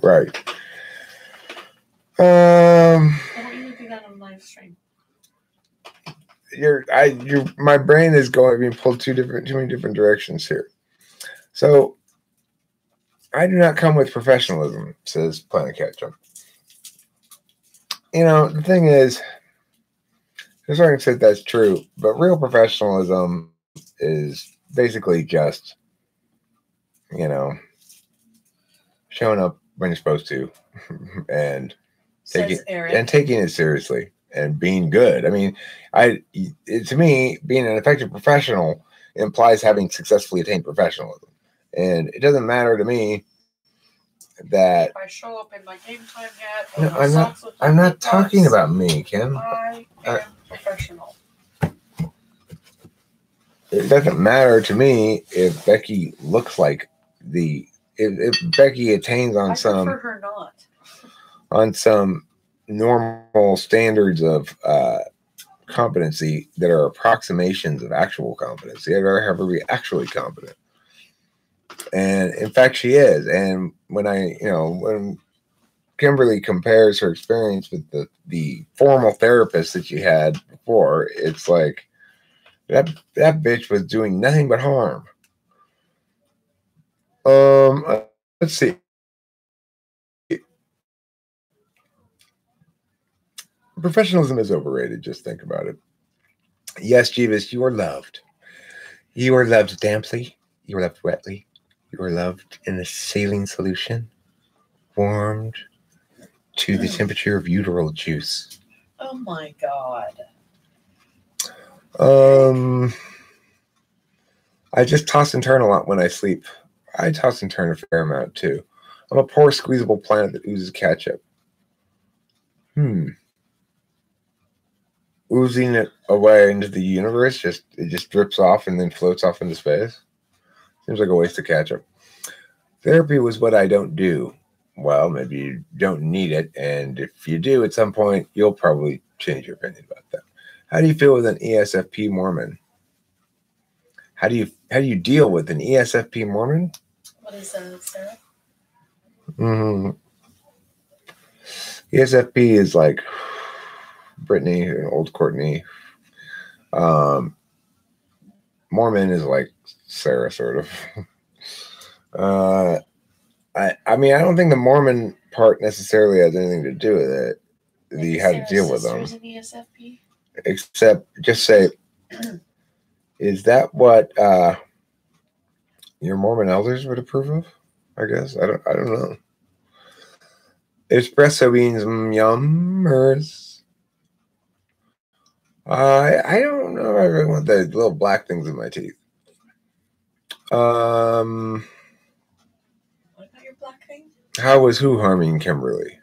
right. Why don't you do that on live stream? My brain is being pulled too many different directions here. So, I do not come with professionalism, says Planet Ketchup. You know, the thing is, there's something that says that's true, but real professionalism is basically just, you know, showing up when you're supposed to and taking it seriously and being good. I mean, to me, being an effective professional implies having successfully attained professionalism. And it doesn't matter to me that if I show up in my game time hat, no, I'm not talking about me, Kim. I am professional. It doesn't matter to me if Becky looks like if Becky attains on some normal standards of competency that are approximations of actual competency. I'd rather have her be actually competent. And in fact, she is. And when when Kimberly compares her experience with the formal therapist that she had before, it's like that bitch was doing nothing but harm. Let's see. Professionalism is overrated. Just think about it. Yes, Jeeves, you are loved. You are loved damply. You are loved wetly. You are loved in a saline solution, warmed to the temperature of uteral juice. Oh my God. I just toss and turn a lot when I sleep. I toss and turn a fair amount too. I'm a poor squeezable planet that oozes ketchup. Oozing it away into the universe, it just drips off and then floats off into space. Seems like a waste of ketchup. Therapy was what I don't do. Well, maybe you don't need it, and if you do at some point, you'll probably change your opinion about that. How do you feel with an ESFP Mormon? How do you deal with an ESFP Mormon? What is that, Sarah? ESFP is like Brittany and old Courtney. Mormon is like Sarah, sort of. I mean, I don't think the Mormon part necessarily has anything to do with it. How to deal with them. An ESFP? Except, just say, is that what your Mormon elders would approve of? I guess I don't know. Espresso beans, yummers. I don't know if I really want the little black things in my teeth. What about your black thing? How was who harming Kimberly?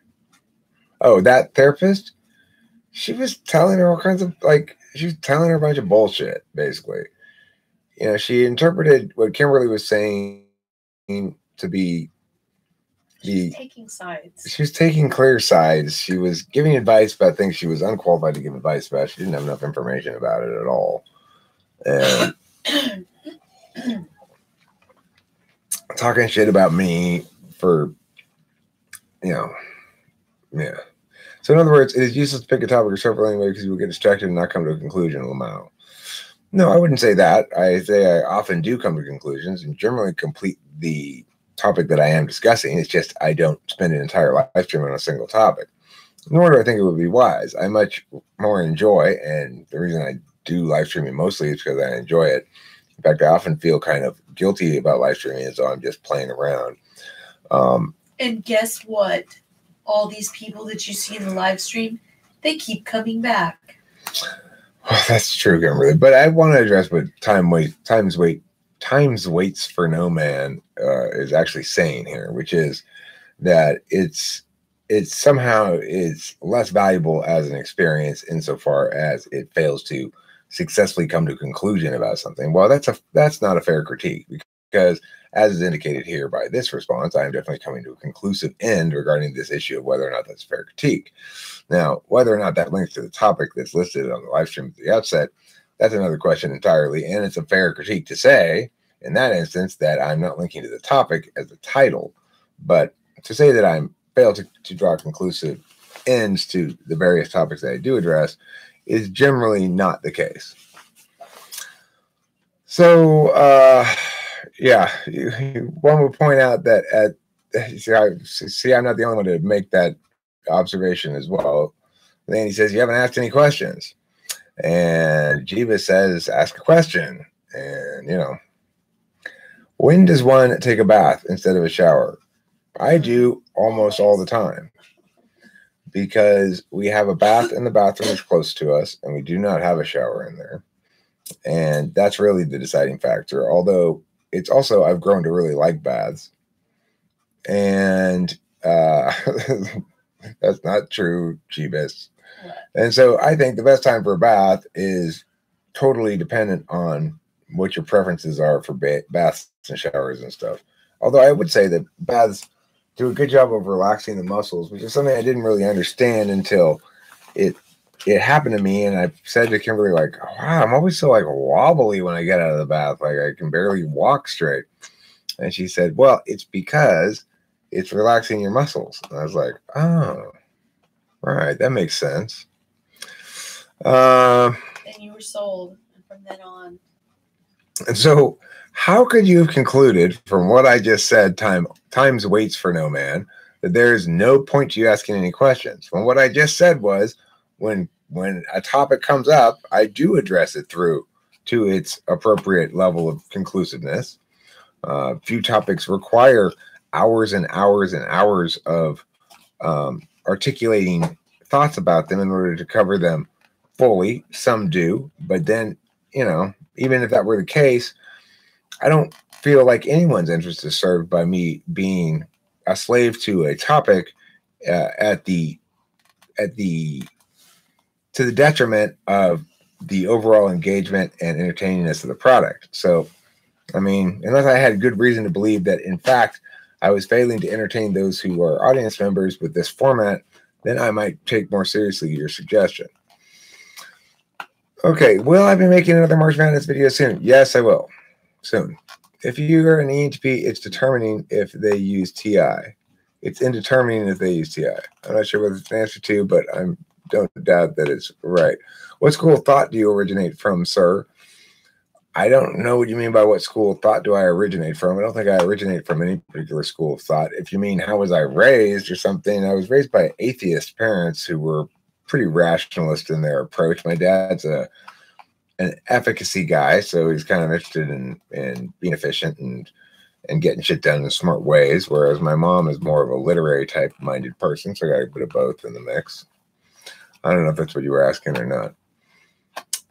Oh, that therapist? She was telling her all kinds of, she was telling her a bunch of bullshit, basically. She interpreted what Kimberly was saying to be She's taking sides. She was taking clear sides. She was giving advice about things she was unqualified to give advice about. She didn't have enough information about it at all. And talking shit about me for, yeah. So in other words, it is useless to pick a topic or several anyway because you will get distracted and not come to a conclusion, Lamau. No, I wouldn't say that. I say I often do come to conclusions and generally complete the topic that I am discussing. It's just I don't spend an entire live stream on a single topic. Nor do I think it would be wise. I much more enjoy, and the reason I do live streaming mostly is because I enjoy it. In fact, I often feel kind of guilty about live streaming as though I'm just playing around. And guess what? All these people that you see in the live stream, they keep coming back. Well, that's true, Kimberly. But I want to address what times waits for no man is actually saying here, which is that it's somehow is less valuable as an experience insofar as it fails to successfully come to a conclusion about something. Well, that's not a fair critique, because as is indicated here by this response, I am definitely coming to a conclusive end regarding this issue of whether or not that's a fair critique. Now, whether or not that links to the topic that's listed on the live stream at the outset, that's another question entirely, and it's a fair critique to say, in that instance, that I'm not linking to the topic as the title, but to say that I'm failed to draw conclusive ends to the various topics that I do address is generally not the case. So, yeah, one would point out that see, I'm not the only one to make that observation as well. And then he says, you haven't asked any questions. And Jiva says, ask a question. And, when does one take a bath instead of a shower? I do almost all the time, because we have a bath in the bathroom that's close to us, and we do not have a shower in there. And that's really the deciding factor. Although it's also, I've grown to really like baths. And that's not true, Jeebus. And so I think the best time for a bath is totally dependent on what your preferences are for baths and showers and stuff. Although I would say that baths do a good job of relaxing the muscles, which is something I didn't really understand until it happened to me. And I said to Kimberly, like, wow, I'm always so like wobbly when I get out of the bath. Like I can barely walk straight. And she said, well, it's because it's relaxing your muscles. And I was like, oh, right. That makes sense. And you were sold from then on. And so how could you have concluded from what I just said, times waits for no man, that there is no point to you asking any questions? When what I just said was when a topic comes up, I do address it through to its appropriate level of conclusiveness. Few topics require hours and hours and hours of articulating thoughts about them in order to cover them fully. Some do, but then, you know, even if that were the case, I don't feel like anyone's interest is served by me being a slave to a topic to the detriment of the overall engagement and entertainingness of the product. So, I mean, unless I had good reason to believe that, in fact, I was failing to entertain those who are audience members with this format, then I might take more seriously your suggestion. Okay, will I be making another March Madness video soon? Yes, I will. Soon. If you are an ENTP, it's determining if they use TI. It's indetermining if they use TI. I'm not sure what it's an answer to, but I don't doubt that it's right. What school of thought do you originate from, sir? I don't know what you mean by what school of thought do I originate from. I don't think I originate from any particular school of thought. If you mean how was I raised or something, I was raised by atheist parents who were pretty rationalist in their approach. My dad's an efficacy guy, so he's kind of interested in being efficient and getting shit done in smart ways, whereas my mom is more of a literary type minded person, so I got a bit of both in the mix. I don't know if that's what you were asking or not.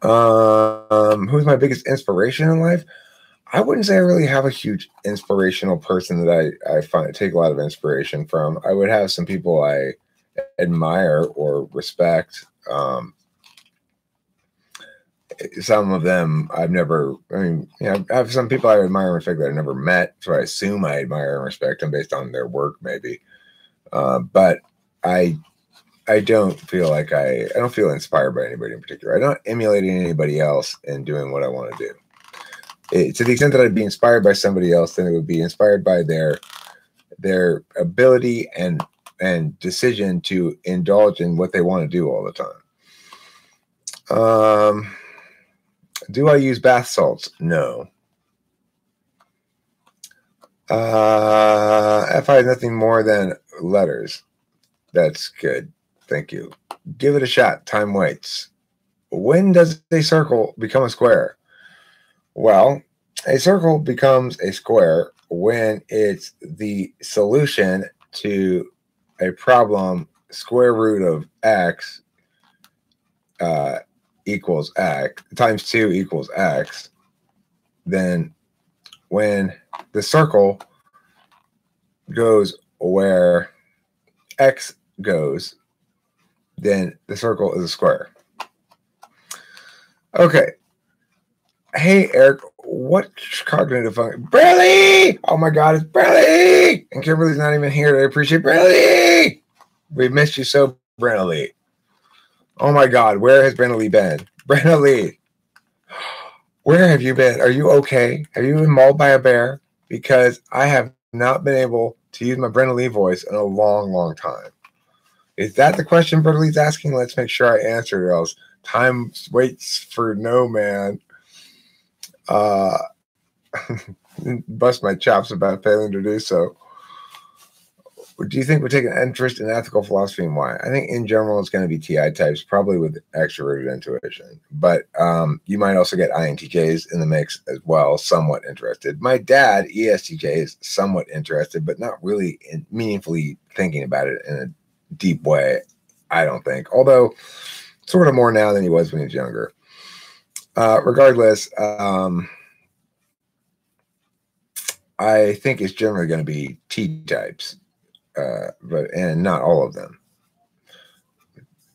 Who's my biggest inspiration in life? I wouldn't say I really have a huge inspirational person that I take a lot of inspiration from. I would have some people I admire or respect. Some of them I've never, I have some people I admire and respect that I've never met, so I assume I admire and respect them based on their work, maybe. But I don't feel like I don't feel inspired by anybody in particular. I'm not emulating anybody else in doing what I want to do. To the extent that I'd be inspired by somebody else, then it would be inspired by their ability and decision to indulge in what they want to do all the time. Do I use bath salts? No. FI is nothing more than letters. That's good. Thank you. Give it a shot. Time waits. When does a circle become a square? Well, a circle becomes a square when it's the solution to a problem square root of x equals x times 2 equals x. Then when the circle goes where x goes, then the circle is a square. Okay. Hey, Eric, what cognitive function? Bradley! Oh my God, it's Bradley! And Kimberly's not even here. I appreciate Bradley! We missed you so, Bradley. Oh my God, where has Bradley been? Bradley, where have you been? Are you okay? Have you been mauled by a bear? Because I have not been able to use my Bradley voice in a long, long time. Is that the question Bradley's asking? Let's make sure I answer it, or else time waits for no man. Bust my chops about failing to do so. Do you think we're taking an interest in ethical philosophy and why? I think in general it's going to be TI types, probably with extroverted intuition. But you might also get INTJs in the mix as well, somewhat interested. My dad, ESTJ, is somewhat interested, but not really meaningfully thinking about it in a deep way, I don't think. Although sort of more now than he was when he was younger. Regardless, I think it's generally going to be T types. And not all of them.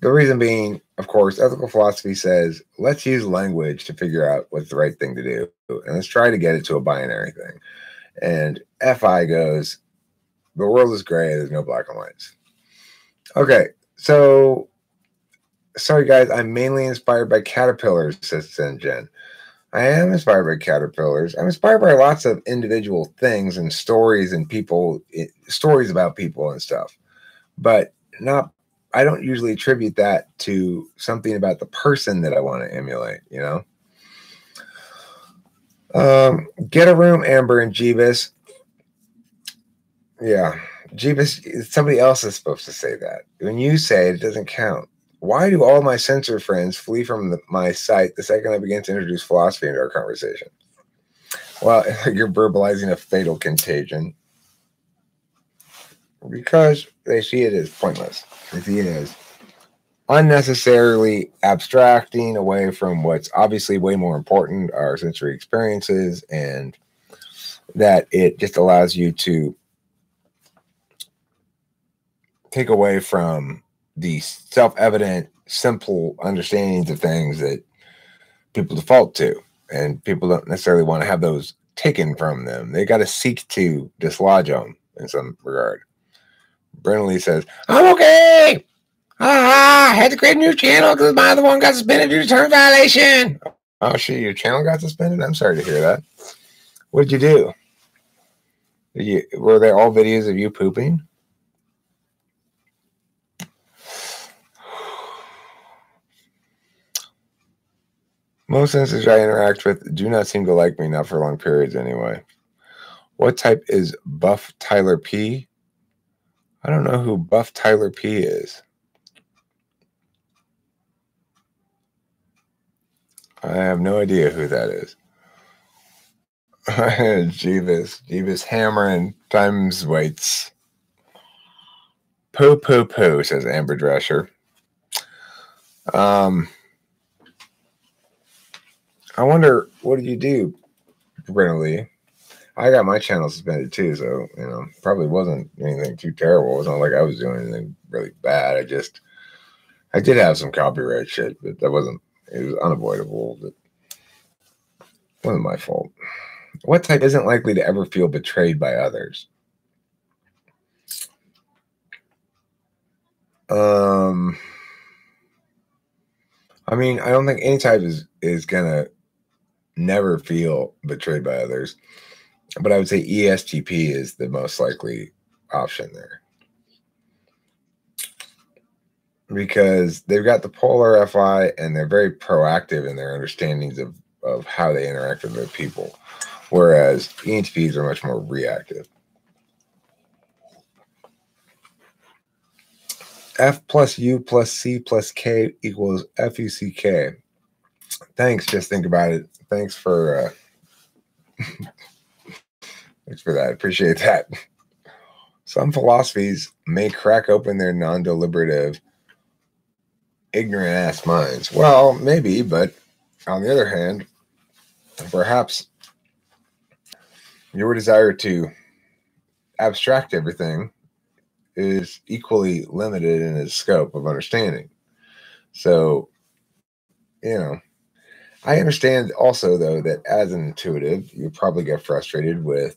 The reason being, of course, ethical philosophy says, let's use language to figure out what's the right thing to do. And let's try to get it to a binary thing. And FI goes, The world is gray. There's no black and whites. Okay, so sorry guys, I'm mainly inspired by caterpillars, says Senjen. I am inspired by caterpillars. I'm inspired by lots of individual things and stories and people, stories about people and stuff. But not, I don't usually attribute that to something about the person that I want to emulate, you know? Get a room, Amber and Jeebus. Yeah, Jeebus, somebody else is supposed to say that. When you say it, it doesn't count. Why do all my censor friends flee from my site the second I begin to introduce philosophy into our conversation? Well, you're verbalizing a fatal contagion because they see it as pointless. They see it as unnecessarily abstracting away from what's obviously way more important, our sensory experiences, and that it just allows you to take away from the self-evident, simple understandings of things that people default to, and people don't necessarily want to have those taken from them. They got to seek to dislodge them in some regard. Brennelly says, I'm okay. I had to create a new channel because my other one got suspended due to term violation. Oh, shit, your channel got suspended? I'm sorry to hear that. What did you do? Were they all videos of you pooping? Most censors I interact with do not seem to like me, not for long periods anyway. What type is Buff Tyler P? I don't know who Buff Tyler P is. I have no idea who that is. Jeebus hammering times weights. Poo poo poo, says Amber Drescher. I wonder, what did you do, Brennelly? I got my channel suspended too, so, you know, probably wasn't anything too terrible. It wasn't like I was doing anything really bad. I did have some copyright shit, but it was unavoidable. But it wasn't my fault. What type isn't likely to ever feel betrayed by others? I mean, I don't think any type is gonna never feel betrayed by others, but I would say ESTP is the most likely option there, because they've got the polar FI and they're very proactive in their understandings of how they interact with other people, whereas ENTPs are much more reactive. F plus U plus C plus K equals FUCK. Thanks. Just think about it. Thanks for thanks for that. Appreciate that. Some philosophies may crack open their non-deliberative, ignorant-ass minds. Well, maybe, but on the other hand, perhaps your desire to abstract everything is equally limited in its scope of understanding. So, you know, I understand also, though, that as an intuitive, you probably get frustrated with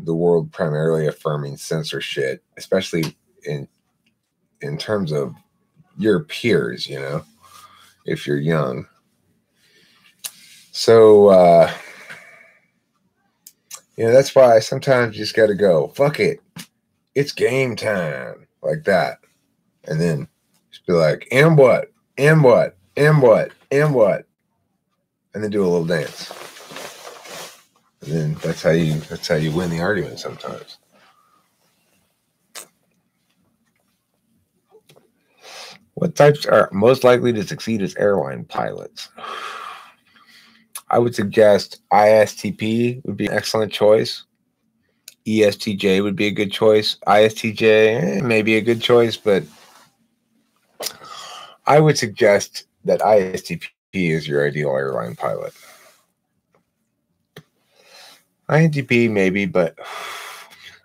the world primarily affirming censor shit, especially in terms of your peers, you know, if you're young. So, you know, that's why sometimes you just got to go, fuck it. It's game time, like that. And then just be like, and what? And what? And what? And what? And then do a little dance. And then that's how you win the argument sometimes. What types are most likely to succeed as airline pilots? I would suggest ISTP would be an excellent choice. ESTJ would be a good choice. ISTJ may be a good choice, but I would suggest that ISTP is your ideal airline pilot. INTP maybe, but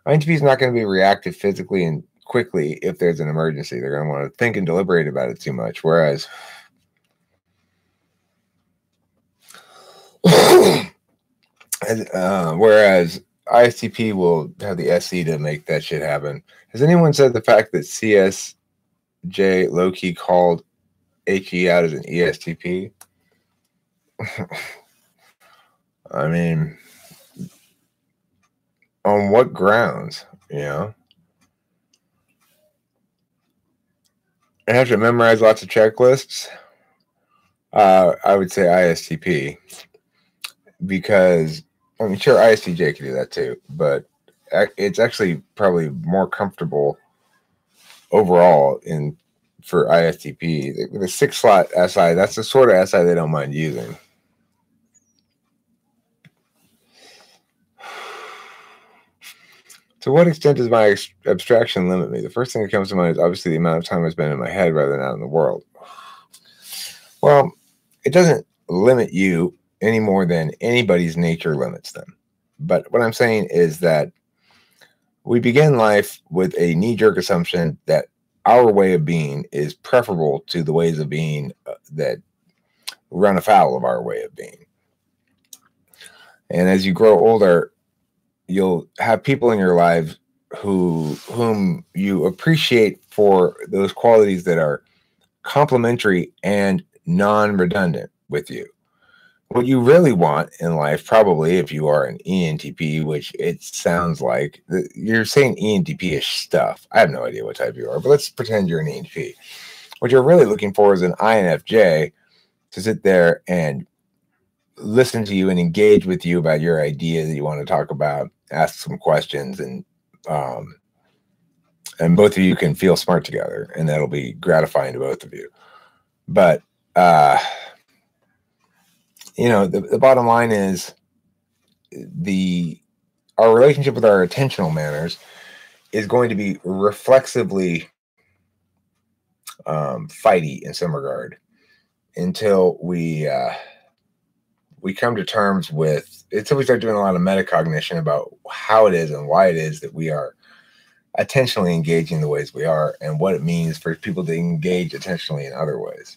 INTP is not going to be reactive physically and quickly if there's an emergency. They're going to want to think and deliberate about it too much. Whereas ISTP will have the SE to make that shit happen. Has anyone said the fact that CSJ low-key called HE out as an ESTP? I mean, on what grounds, you know? I have to memorize lots of checklists. I would say ISTP, because, I mean, sure, ISTJ can do that too, but it's actually probably more comfortable overall for ISTP. The 6-slot SI, that's the sort of SI they don't mind using. To what extent does my abstraction limit me? The first thing that comes to mind is obviously the amount of time I spend in my head rather than out in the world. Well, it doesn't limit you any more than anybody's nature limits them. But what I'm saying is that we begin life with a knee-jerk assumption that our way of being is preferable to the ways of being that run afoul of our way of being. And as you grow older, you'll have people in your lives whom you appreciate for those qualities that are complementary and non-redundant with you. What you really want in life, probably if you are an ENTP, which it sounds like you're saying ENTP-ish stuff. I have no idea what type you are, but let's pretend you're an ENTP. What you're really looking for is an INFJ to sit there and listen to you and engage with you about your idea that you want to talk about, ask some questions, and both of you can feel smart together, and that'll be gratifying to both of you. But you know, the bottom line is our relationship with our attentional manners is going to be reflexively fighty in some regard until we come to terms with, until we start doing a lot of metacognition about how it is and why it is that we are attentionally engaging the ways we are, and what it means for people to engage attentionally in other ways.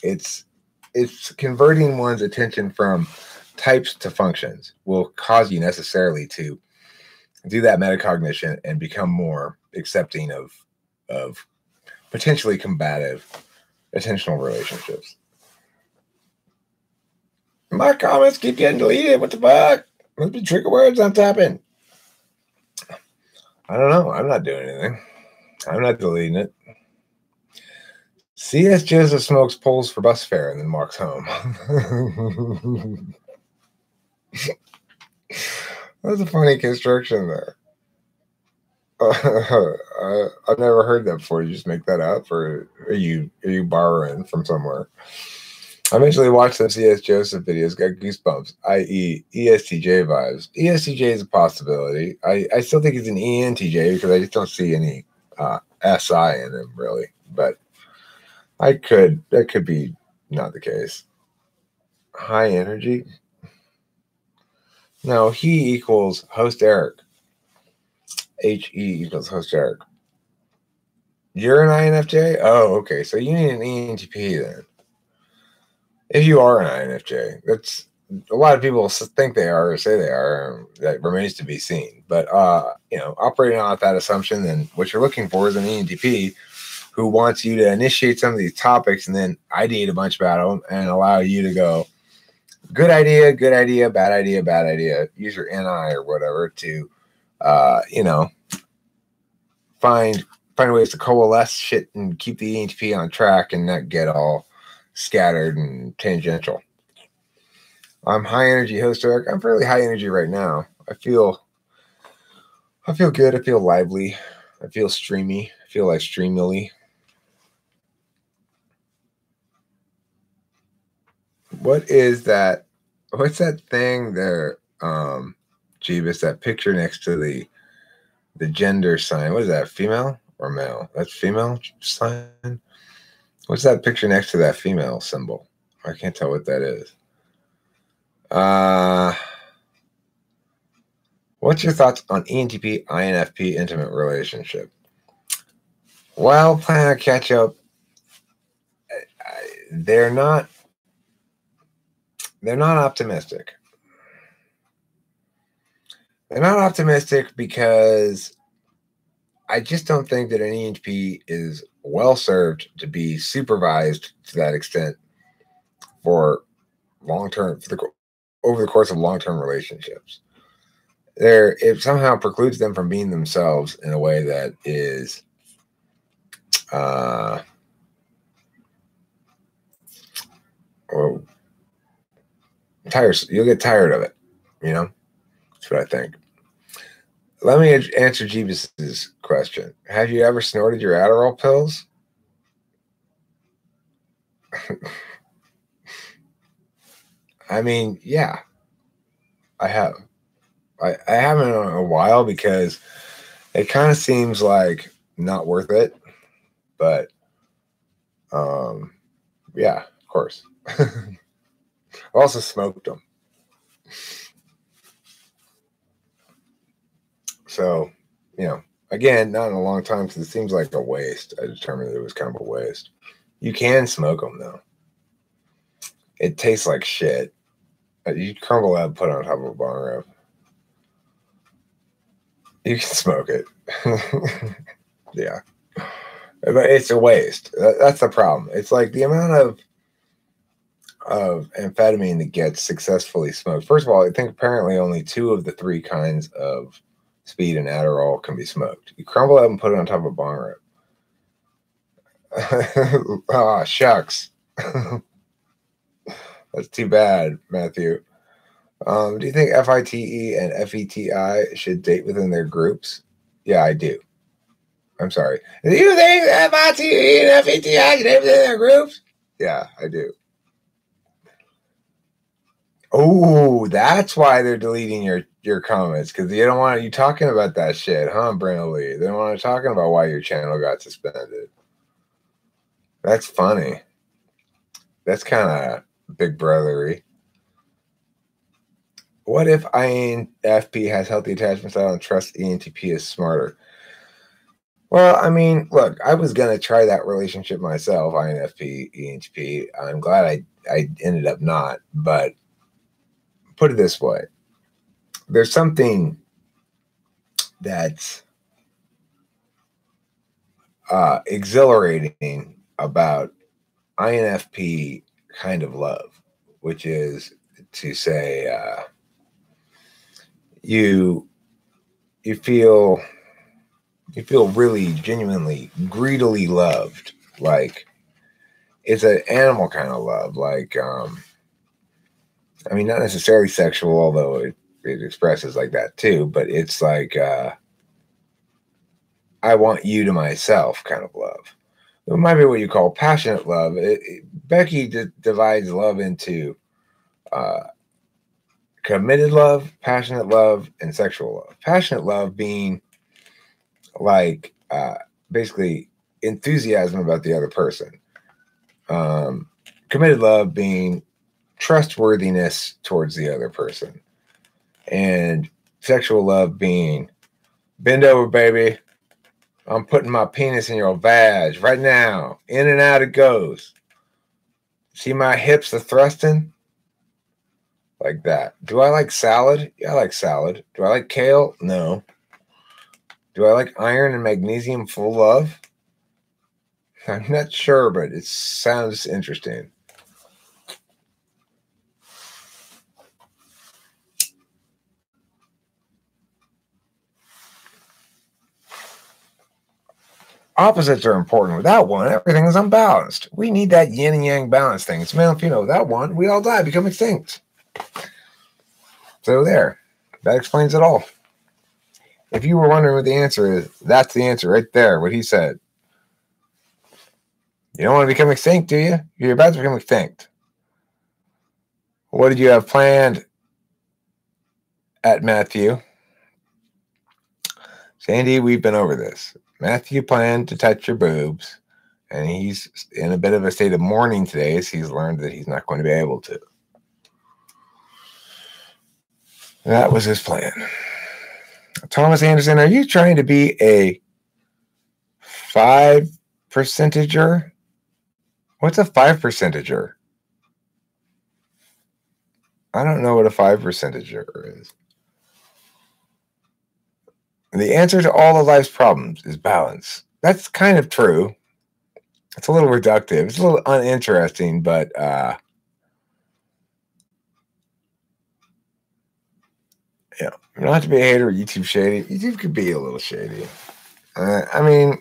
It's converting one's attention from types to functions will cause you necessarily to do that metacognition and become more accepting of potentially combative attentional relationships. My comments keep getting deleted. What the fuck? Must be trigger words I'm tapping. I don't know. I'm not doing anything. I'm not deleting it. CS Joseph smokes poles for bus fare and then walks home. That's a funny construction there. I've never heard that before. You just make that up, or are you borrowing from somewhere? I eventually watched some CS Joseph videos, got goosebumps, i.e. ESTJ vibes. ESTJ is a possibility. I still think he's an ENTJ because I just don't see any SI in him, really. But that could be not the case. High energy? No, he equals host Eric. HE equals host Eric. You're an INFJ? Oh, okay. So you need an ENTP then. If you are an INFJ, that's a lot of people think they are or say they are. That remains to be seen. But you know, operating on that assumption, then what you're looking for is an ENTP who wants you to initiate some of these topics and then ideate a bunch about them and allow you to go, good idea, bad idea. Use your NI or whatever to, you know, find ways to coalesce shit and keep the ENTP on track and not get all scattered and tangential. I'm high energy host Eric. I'm fairly high energy right now. I feel good. I feel lively. I feel streamy. I feel like streamily. What is that? What's that thing there, Jeebus? That picture next to the gender sign. What is that? Female or male? That's female sign. What's that picture next to that female symbol? I can't tell what that is. What's your thoughts on ENTP INFP intimate relationship? Well, plan to catch up. They're not optimistic. I'm not optimistic because I just don't think that an ENTP is well served to be supervised to that extent for long-term, over the course of long-term relationships. It somehow precludes them from being themselves in a way that is well, you'll get tired of it, That's what I think. Let me answer Jeebus's question. Have you ever snorted your Adderall pills? I mean, yeah, I have. I haven't in a while because it kind of seems like not worth it. But, yeah, of course. I also smoked them. So, again, not in a long time because it seems like a waste. I determined that it was kind of a waste. You can smoke them, though. It tastes like shit. You crumble that and put it on top of a bong rip. You can smoke it. Yeah. But it's a waste. That's the problem. It's like the amount of amphetamine that gets successfully smoked. First of all, I think apparently only 2 of the 3 kinds of speed and Adderall can be smoked. You crumble it and put it on top of a bong rip. Oh, shucks. That's too bad, Matthew. Do you think FITE and FETI should date within their groups? Yeah, I do. I'm sorry. Do you think FITE and FETI should date within their groups? Yeah, I do. Oh, that's why they're deleting your comments, because they don't want you talking about that shit, huh, Brandon Lee? They don't want you talking about why your channel got suspended. That's funny. That's kind of big brothery. What if INFP has healthy attachment style and trusts ENTP is smarter? Well, I mean, look, I was going to try that relationship myself, INFP, ENTP. I'm glad I ended up not, but put it this way. There's something that's exhilarating about INFP kind of love, which is to say you feel really genuinely greedily loved, like it's an animal kind of love, like I mean, not necessarily sexual, although it expresses like that too, but it's like I want you to myself kind of love. It might be what you call passionate love. Becky divides love into committed love, passionate love, and sexual love. Passionate love being like basically enthusiasm about the other person. Committed love being trustworthiness towards the other person. And sexual love being bend over, baby. I'm putting my penis in your vag right now. In and out it goes. See my hips are thrusting? Like that. Do I like salad? Yeah, I like salad. Do I like kale? No. Do I like iron and magnesium full of? I'm not sure, but it sounds interesting. Opposites are important. Without one, everything is unbalanced. We need that yin and yang balance thing. It's male and female. Without one, we all die, become extinct. So there. That explains it all. If you were wondering what the answer is, that's the answer right there, what he said. You don't want to become extinct, do you? You're about to become extinct. What did you have planned at Matthew? Sandy, we've been over this. Matthew planned to touch your boobs, and he's in a bit of a state of mourning today as he's learned that he's not going to be able to. That was his plan. Thomas Anderson, are you trying to be a 5%er? What's a 5%er? I don't know what a 5%er is. The answer to all of life's problems is balance. That's kind of true. It's a little reductive. It's a little uninteresting, but yeah, not to be a hater of YouTube shady. YouTube could be a little shady. I mean,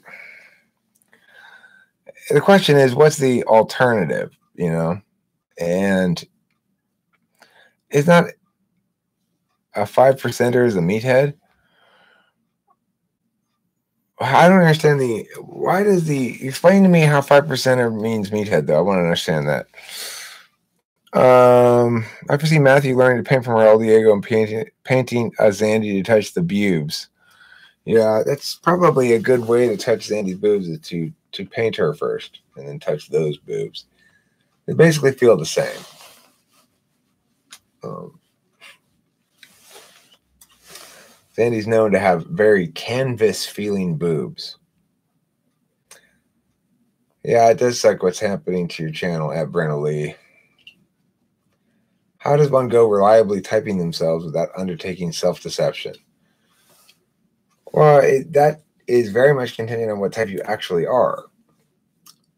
the question is, what's the alternative? You know, and it's not a 5%er is a meathead. I don't understand why does explain to me how 5%er means meathead though. I want to understand that. I foresee Matthew learning to paint from Raul Diego and painting Zandy to touch the boobs. Yeah, that's probably a good way to touch Zandy's boobs is to paint her first and then touch those boobs. They basically feel the same. Zandy's known to have very canvas-feeling boobs. Yeah, it does suck what's happening to your channel at Brenna Lee. How does one go reliably typing themselves without undertaking self-deception? Well, that is very much contingent on what type you actually are.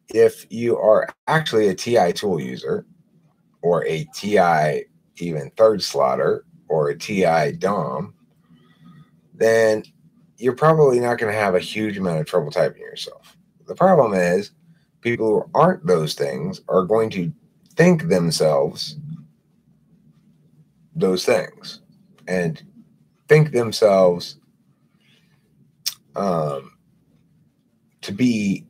If you are actually a TI tool user, or a TI even third slotter, or a TI DOM, then you're probably not going to have a huge amount of trouble typing yourself. The problem is people who aren't those things are going to think themselves those things and think themselves to be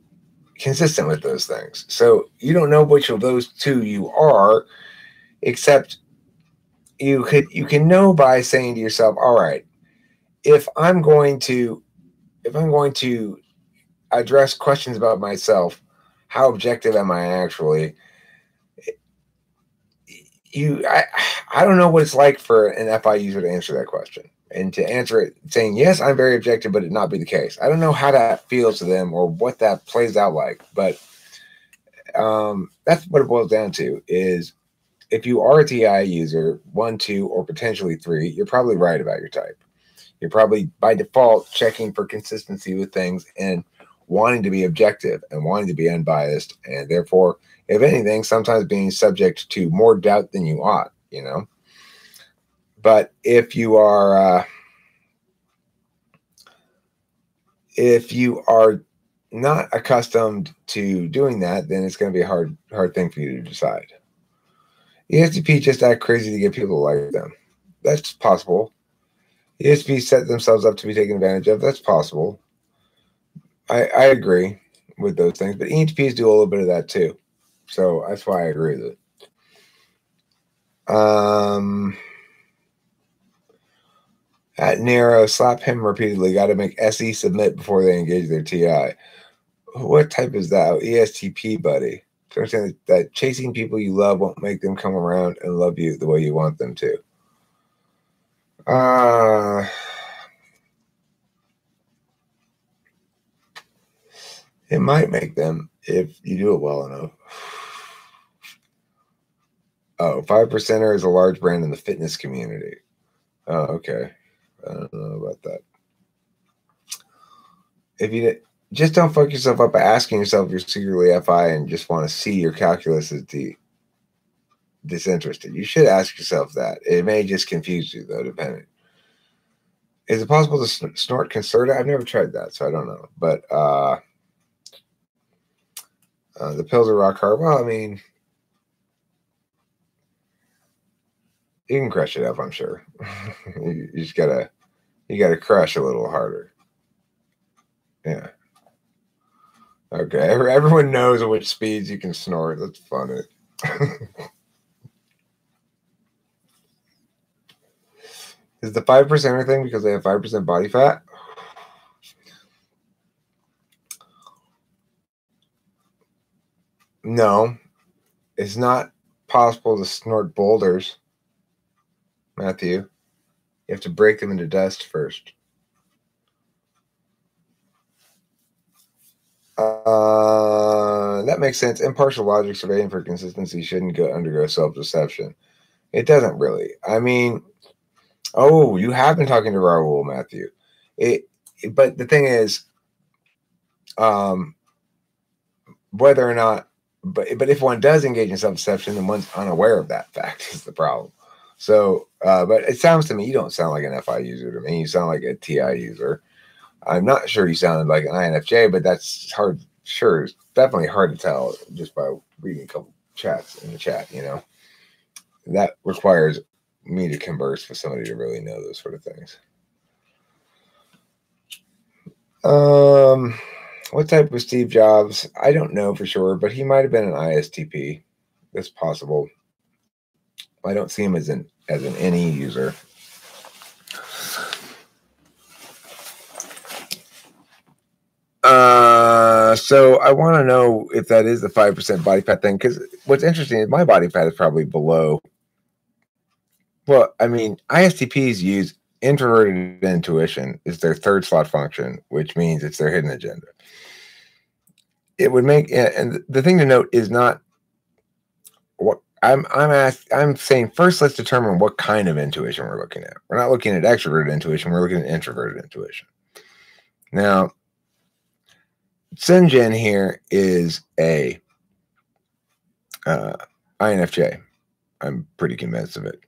consistent with those things. So you don't know which of those two you are, except you can know by saying to yourself, all right, if I'm going to address questions about myself, how objective am I actually? I don't know what it's like for an FI user to answer that question and to answer it saying, yes, I'm very objective, but it not be the case. I don't know how that feels to them or what that plays out like, but that's what it boils down to is if you are a TI user, 1, 2, or potentially 3, you're probably right about your type. You're probably by default checking for consistency with things and wanting to be objective and wanting to be unbiased, and therefore, if anything, sometimes being subject to more doubt than you ought, you know. But if you are not accustomed to doing that, then it's going to be a hard thing for you to decide. ESTP just act crazy to get people to like them. That's possible. ESP set themselves up to be taken advantage of. That's possible. I agree with those things, but ENTPs do a little bit of that too. So that's why I agree with it. At Nero, slap him repeatedly. Got to make SE submit before they engage their TI. What type is that? Oh, ESTP, buddy. To understand that chasing people you love won't make them come around and love you the way you want them to. It might make them if you do it well enough. Oh, 5%er is a large brand in the fitness community. Oh, okay. I don't know about that. If you just don't fuck yourself up by asking yourself if you're secretly FI and just want to see your calculus as disinterested. You should ask yourself that. It may just confuse you, though, depending. Is it possible to snort Concerta? I've never tried that, so I don't know. But the pills are rock hard. Well, I mean, you can crush it up, I'm sure. you just gotta crush a little harder. Yeah. Okay. Everyone knows at which speeds you can snort. That's funny. Is the 5%er thing because they have 5% body fat? No, it's not possible to snort boulders, Matthew. You have to break them into dust first. That makes sense. Impartial logic surveying for consistency shouldn't undergo self-deception. It doesn't really. I mean, oh, you have been talking to Raul, Matthew. but the thing is, whether or not, but if one does engage in self-deception, then one's unaware of that fact is the problem. So, but it sounds to me, you don't sound like an FI user to me. You sound like a TI user. I'm not sure you sounded like an INFJ, but that's hard. Sure, it's definitely hard to tell just by reading a couple chats in the chat. You know, that requires me to converse with somebody to really know those sort of things. What type was Steve Jobs? I don't know for sure, but he might have been an ISTP. That's possible. I don't see him as an NE user. So I want to know if that is the 5% body fat thing, because what's interesting is my body fat is probably below. Well, I mean, ISTPs use introverted intuition is their third slot function, which means it's their hidden agenda. It would make, and the thing to note is not what I'm saying. First, let's determine what kind of intuition we're looking at. We're not looking at extroverted intuition. We're looking at introverted intuition. Now, Senjin here is a INFJ. I'm pretty convinced of it.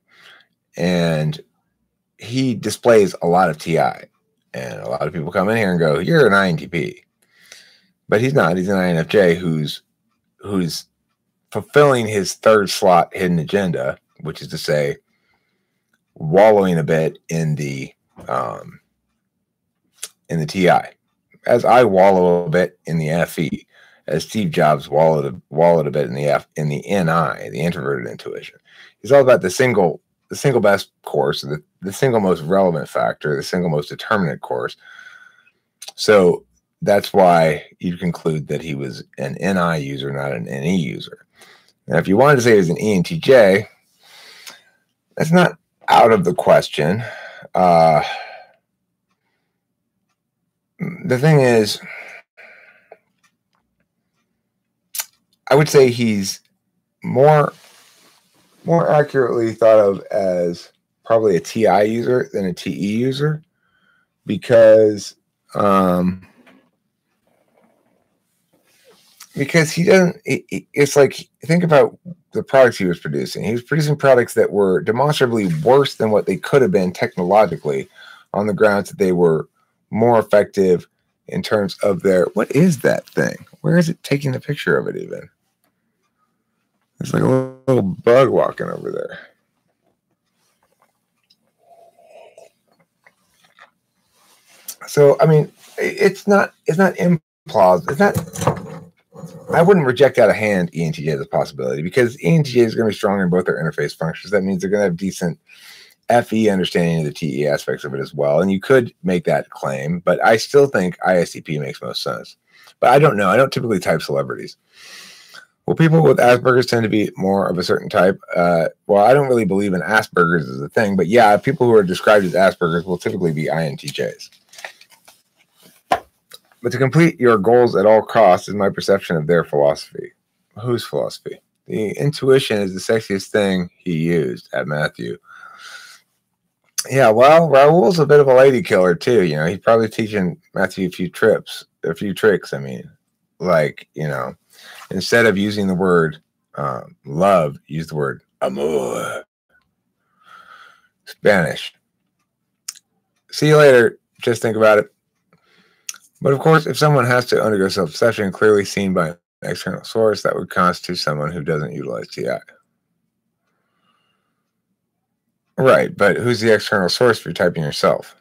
And he displays a lot of TI. And a lot of people come in here and go, you're an INTP. But he's not. He's an INFJ who's fulfilling his third slot hidden agenda, which is to say, wallowing a bit in the TI. As I wallow a bit in the FE, as Steve Jobs wallowed a bit in the NI, the introverted intuition. He's all about the single best course, the single most relevant factor, the single most determinate course. So that's why you conclude that he was an NI user, not an NE user. Now, if you wanted to say he was an ENTJ, that's not out of the question. The thing is, I would say he's more accurately thought of as probably a TI user than a TE user, because he doesn't. It's like, think about the products he was producing. He was producing products that were demonstrably worse than what they could have been technologically, on the grounds that they were more effective in terms of their. What is that thing? Where is it taking the picture of it even? There's like a little bug walking over there. So, I mean, it's not implausible. It's not. I wouldn't reject out of hand ENTJ as a possibility, because ENTJ is going to be stronger in both their interface functions. That means they're going to have decent FE understanding of the TE aspects of it as well. And you could make that claim, but I still think ISTP makes most sense. But I don't know. I don't typically type celebrities. Well, people with Asperger's tend to be more of a certain type. Well, I don't really believe in Asperger's as a thing, but yeah, people who are described as Asperger's will typically be INTJs. But to complete your goals at all costs is my perception of their philosophy. Whose philosophy? The intuition is the sexiest thing he used at Matthew. Yeah, well, Raoul's a bit of a lady killer too. You know, he's probably teaching Matthew a few tricks. I mean, like, you know, instead of using the word love, use the word amor. Spanish. See you later. Just think about it. But of course, if someone has to undergo self-deception clearly seen by an external source, that would constitute someone who doesn't utilize TI. Right, but who's the external source for typing yourself?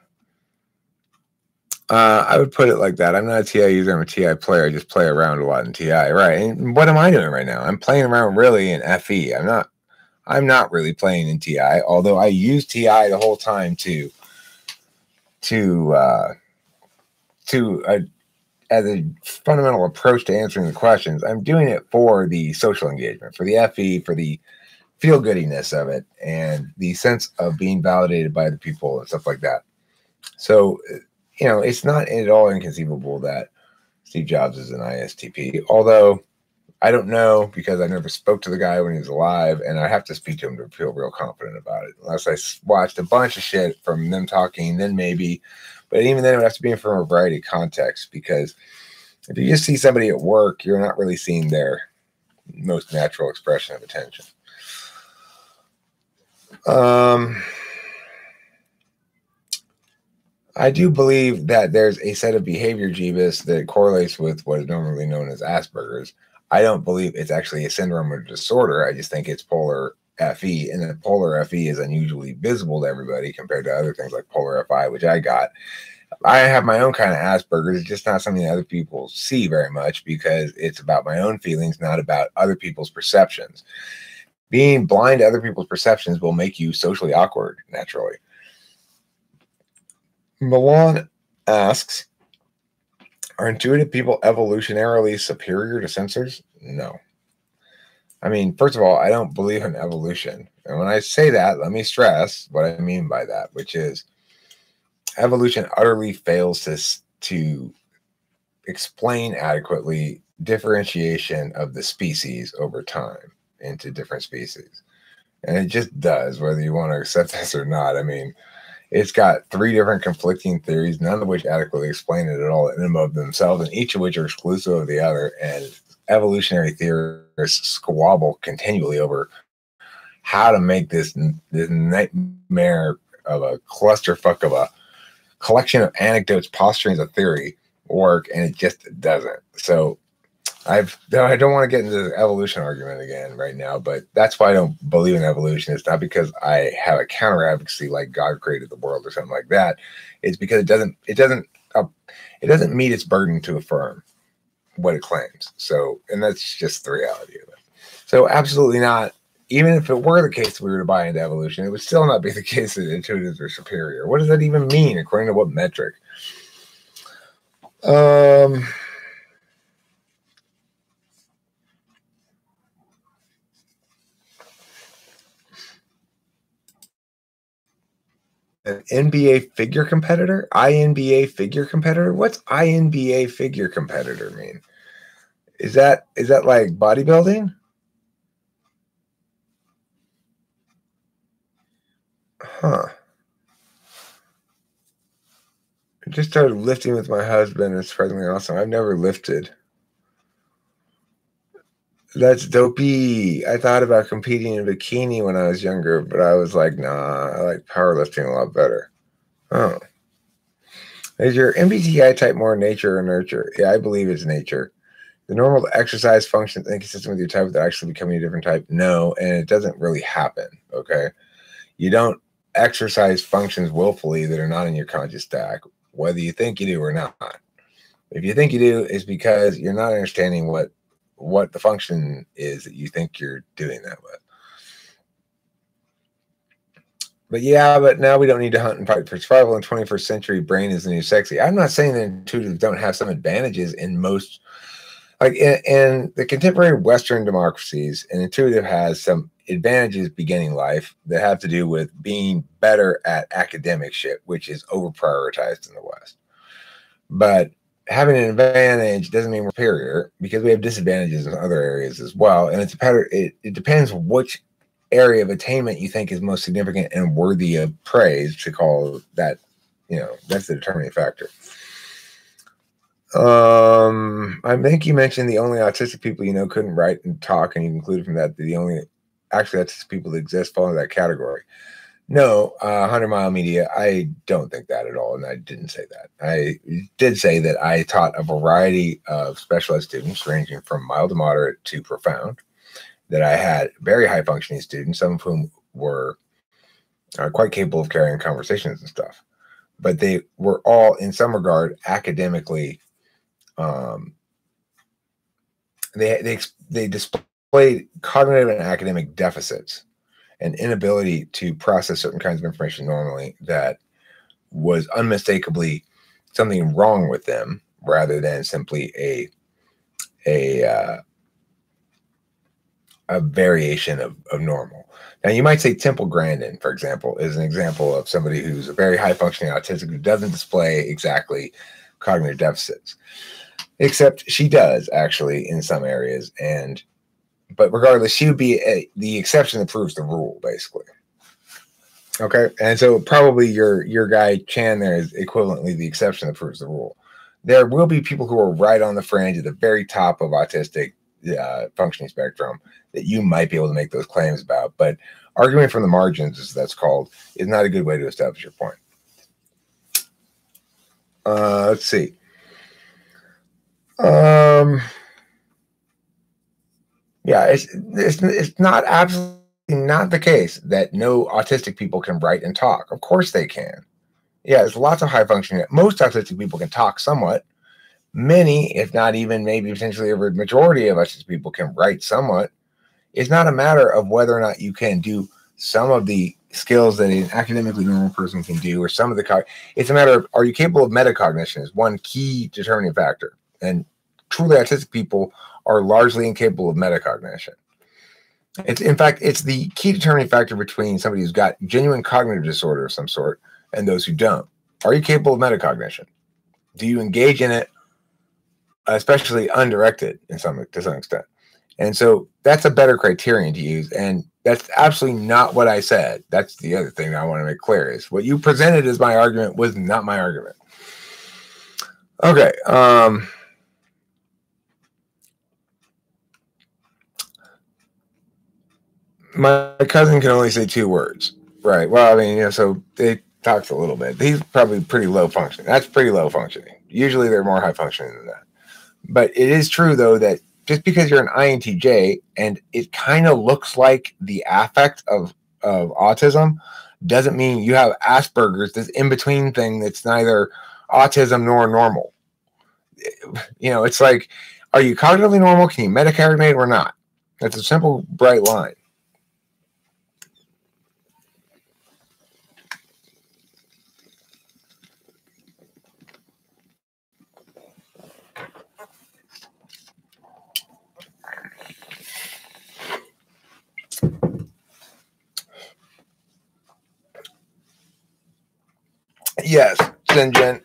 I would put it like that. I'm not a TI user. I'm a TI player. I just play around a lot in TI. Right. And what am I doing right now? I'm playing around really in FE. I'm not really playing in TI, although I use TI the whole time as a fundamental approach to answering the questions. I'm doing it for the social engagement, for the FE, for the feel-goodiness of it, and the sense of being validated by the people and stuff like that. So, you know, it's not at all inconceivable that Steve Jobs is an ISTP, although I don't know, because I never spoke to the guy when he was alive, and I have to speak to him to feel real confident about it. Unless I watched a bunch of shit from them talking, then maybe. But even then, it would have to be from a variety of contexts, because if you just see somebody at work, you're not really seeing their most natural expression of attention. I do believe that there's a set of behavior, Jeebus, that correlates with what is normally known as Asperger's. I don't believe it's actually a syndrome or disorder. I just think it's polar FE, and that polar FE is unusually visible to everybody compared to other things like polar FI, which I got. I have my own kind of Asperger's. It's just not something that other people see very much, because it's about my own feelings, not about other people's perceptions. Being blind to other people's perceptions will make you socially awkward, naturally. Milan asks, are intuitive people evolutionarily superior to sensors? No. I mean, first of all, I don't believe in evolution. And when I say that, let me stress what I mean by that, which is evolution utterly fails to explain adequately differentiation of the species over time into different species. And it just does, whether you want to accept this or not. I mean, it's got 3 different conflicting theories, none of which adequately explain it at all in and of themselves, and each of which are exclusive of the other. And evolutionary theorists squabble continually over how to make this nightmare of a clusterfuck of a collection of anecdotes, posturings of theory work, and it just doesn't. So I don't want to get into the evolution argument again right now, but that's why I don't believe in evolution. It's not because I have a counter advocacy like God created the world or something like that. It's because it doesn't meet its burden to affirm what it claims. So, and that's just the reality of it. So absolutely not. Even if it were the case we were to buy into evolution, it would still not be the case that intuitives are superior. What does that even mean? According to what metric? An NBA figure competitor? INBA figure competitor? What's INBA figure competitor mean? Is that like bodybuilding? Huh. I just started lifting with my husband. It's surprisingly awesome. I've never lifted. That's dopey. I thought about competing in bikini when I was younger, but I was like, nah, I like powerlifting a lot better. Oh. Is your MBTI type more nature or nurture? Yeah, I believe it's nature. The normal exercise functions inconsistent with your type without actually becoming a different type? No, and it doesn't really happen, okay? You don't exercise functions willfully that are not in your conscious stack, whether you think you do or not. If you think you do, it's because you're not understanding what the function is that you think you're doing that with. But yeah, but now we don't need to hunt and fight for survival in 21st century. Brain is the new sexy. I'm not saying that intuitives don't have some advantages in most, like in the contemporary Western democracies, an intuitive has some advantages beginning life that have to do with being better at academic shit, which is over prioritized in the West. But having an advantage doesn't mean we're superior, because we have disadvantages in other areas as well. And it's a pattern. It depends which area of attainment you think is most significant and worthy of praise to call that, that's the determining factor. I think you mentioned the only autistic people you know couldn't write and talk, and you concluded from that the only actually autistic people that exist fall into that category. No, 100 Mile Media, I don't think that at all, and I didn't say that. I did say that I taught a variety of special ed students ranging from mild to moderate to profound, that I had very high-functioning students, some of whom were quite capable of carrying conversations and stuff. But they were all, in some regard, academically, they displayed cognitive and academic deficits, an inability to process certain kinds of information normally that was unmistakably something wrong with them, rather than simply a variation of normal. Now, you might say Temple Grandin, for example, is an example of somebody who's a very high-functioning autistic who doesn't display exactly cognitive deficits, except she does, actually, in some areas. But regardless, she would be the exception that proves the rule, basically. Okay, and so probably your guy Chan there is equivalently the exception that proves the rule. There will be people who are right on the fringe at the very top of autistic functioning spectrum that you might be able to make those claims about, but arguing from the margins, as that's called, is not a good way to establish your point. Let's see. Yeah, it's not absolutely not the case that no autistic people can write and talk. Of course they can. Yeah, there's lots of high functioning. Most autistic people can talk somewhat. Many, if not even maybe potentially a majority of autistic people can write somewhat. It's not a matter of whether or not you can do some of the skills that an academically normal person can do, or some of the. It's a matter of, are you capable of metacognition is one key determining factor. And truly autistic people are largely incapable of metacognition. In fact, it's the key determining factor between somebody who's got genuine cognitive disorder of some sort and those who don't. Are you capable of metacognition? Do you engage in it, especially undirected to some extent? And so that's a better criterion to use. And that's absolutely not what I said. That's the other thing I want to make clear is what you presented as my argument was not my argument. Okay. My cousin can only say 2 words. Right. Well, I mean, so they talks a little bit. He's probably pretty low functioning. That's pretty low functioning. Usually they're more high functioning than that. But it is true, though, that just because you're an INTJ and it kind of looks like the affect of autism doesn't mean you have Asperger's, this in-between thing that's neither autism nor normal. It's like, are you cognitively normal? Can you metacognate or not? That's a simple, bright line. Yes, Sinjin,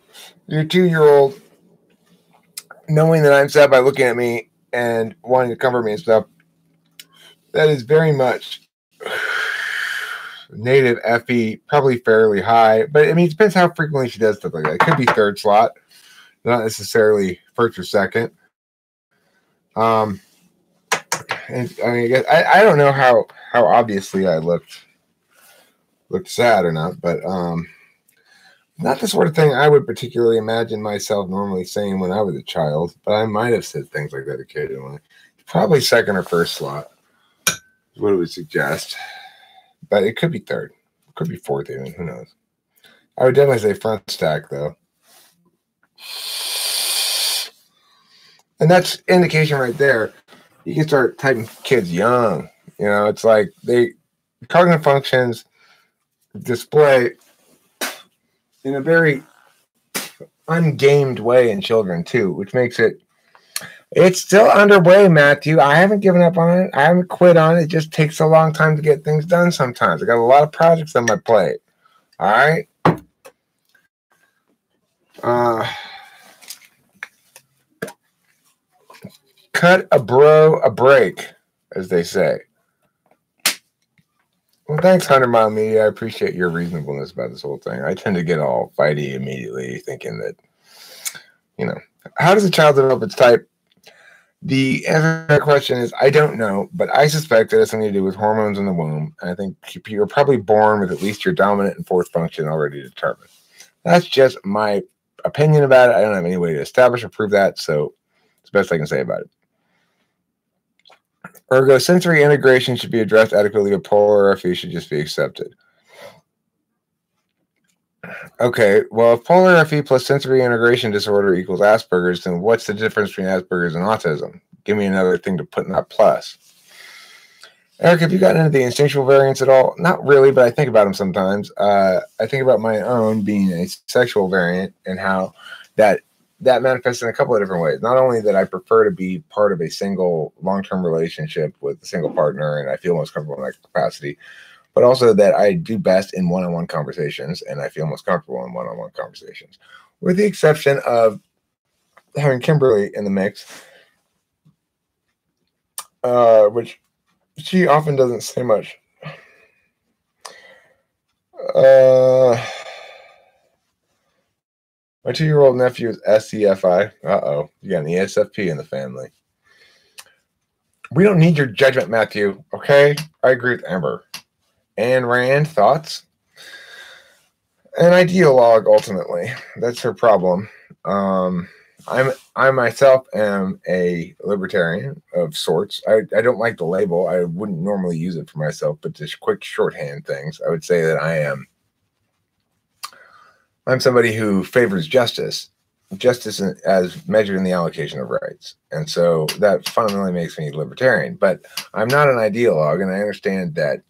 your 2-year-old, knowing that I'm sad by looking at me and wanting to comfort me and stuff, that is very much native FE, probably fairly high. But I mean, it depends how frequently she does stuff like that. It could be 3rd slot, not necessarily 1st or 2nd. And I mean, I don't know how obviously I looked sad or not, but not the sort of thing I would particularly imagine myself normally saying when I was a child, but I might have said things like that occasionally. Probably 2nd or 1st slot is what it would suggest. But it could be 3rd. It could be 4th even. Who knows? I would definitely say front stack, though. And that's indication right there. You can start typing kids young. It's like cognitive functions display in a very ungamed way in children too, which makes it's still underway, Matthew. I haven't given up on it. I haven't quit on it. It just takes a long time to get things done sometimes. I got a lot of projects on my plate. All right. Cut a bro a break, as they say. Well, thanks, 100 Mile Media. I appreciate your reasonableness about this whole thing. I tend to get all fighty immediately, thinking that, how does a child develop its type? The answer to that question is I don't know, but I suspect it has something to do with hormones in the womb. And I think you're probably born with at least your dominant and 4th function already determined. That's just my opinion about it. I don't have any way to establish or prove that, so it's the best I can say about it. Ergo, sensory integration should be addressed adequately, but polar RFE should just be accepted. Okay, well, if polar RFE plus sensory integration disorder equals Asperger's, then what's the difference between Asperger's and autism? Give me another thing to put in that plus. Eric, have you gotten into the instinctual variants at all? Not really, but I think about them sometimes. I think about my own being a sexual variant and how that manifests in a couple of different ways. Not only that I prefer to be part of a single long-term relationship with a single partner and I feel most comfortable in that capacity, but also that I do best in one-on-one conversations and I feel most comfortable in one-on-one conversations, with the exception of having Kimberly in the mix, which she often doesn't say much. My 2-year-old nephew is SCFI. Uh-oh. You got an ESFP in the family. We don't need your judgment, Matthew. Okay? I agree with Amber. Anne Rand, thoughts? An ideologue, ultimately. That's her problem. I myself am a libertarian of sorts. I don't like the label. I wouldn't normally use it for myself, but just quick shorthand things. I would say that I'm somebody who favors justice as measured in the allocation of rights. And so that fundamentally makes me libertarian. But I'm not an ideologue, and I understand that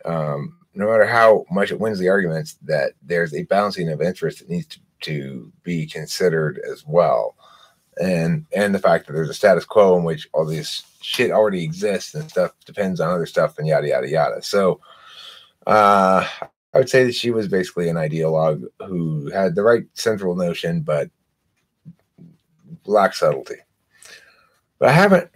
no matter how much it wins the arguments, that there's a balancing of interest that needs to be considered as well. And the fact that there's a status quo in which all this shit already exists and stuff depends on other stuff and yada, yada, yada. So I would say that she was basically an ideologue who had the right central notion, but lacked subtlety. But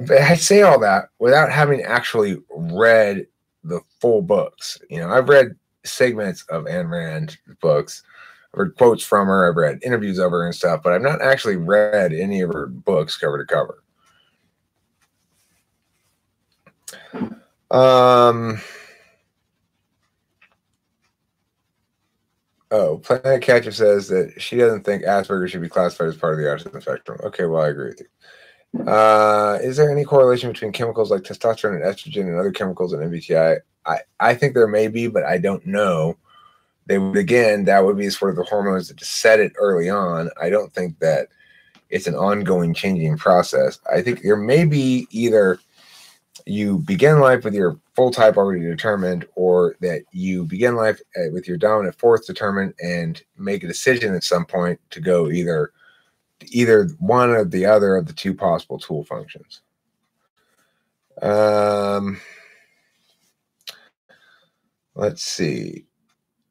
I say all that without having actually read the full books. You know, I've read segments of Ayn Rand books. I've read quotes from her. I've read interviews of her and stuff, but I've not actually read any of her books cover to cover. Planet Catcher says that she doesn't think Asperger's should be classified as part of the autism spectrum. Okay, well, I agree with you. Is there any correlation between chemicals like testosterone and estrogen and other chemicals in MBTI? I think there may be, but I don't know. They would, again, that would be sort of the hormones that just set it early on. I don't think that it's an ongoing changing process. I think there may be either you begin life with your full type already determined, or that you begin life with your dominant fourth determined and make a decision at some point to go either one or the other of the two possible tool functions. Let's see.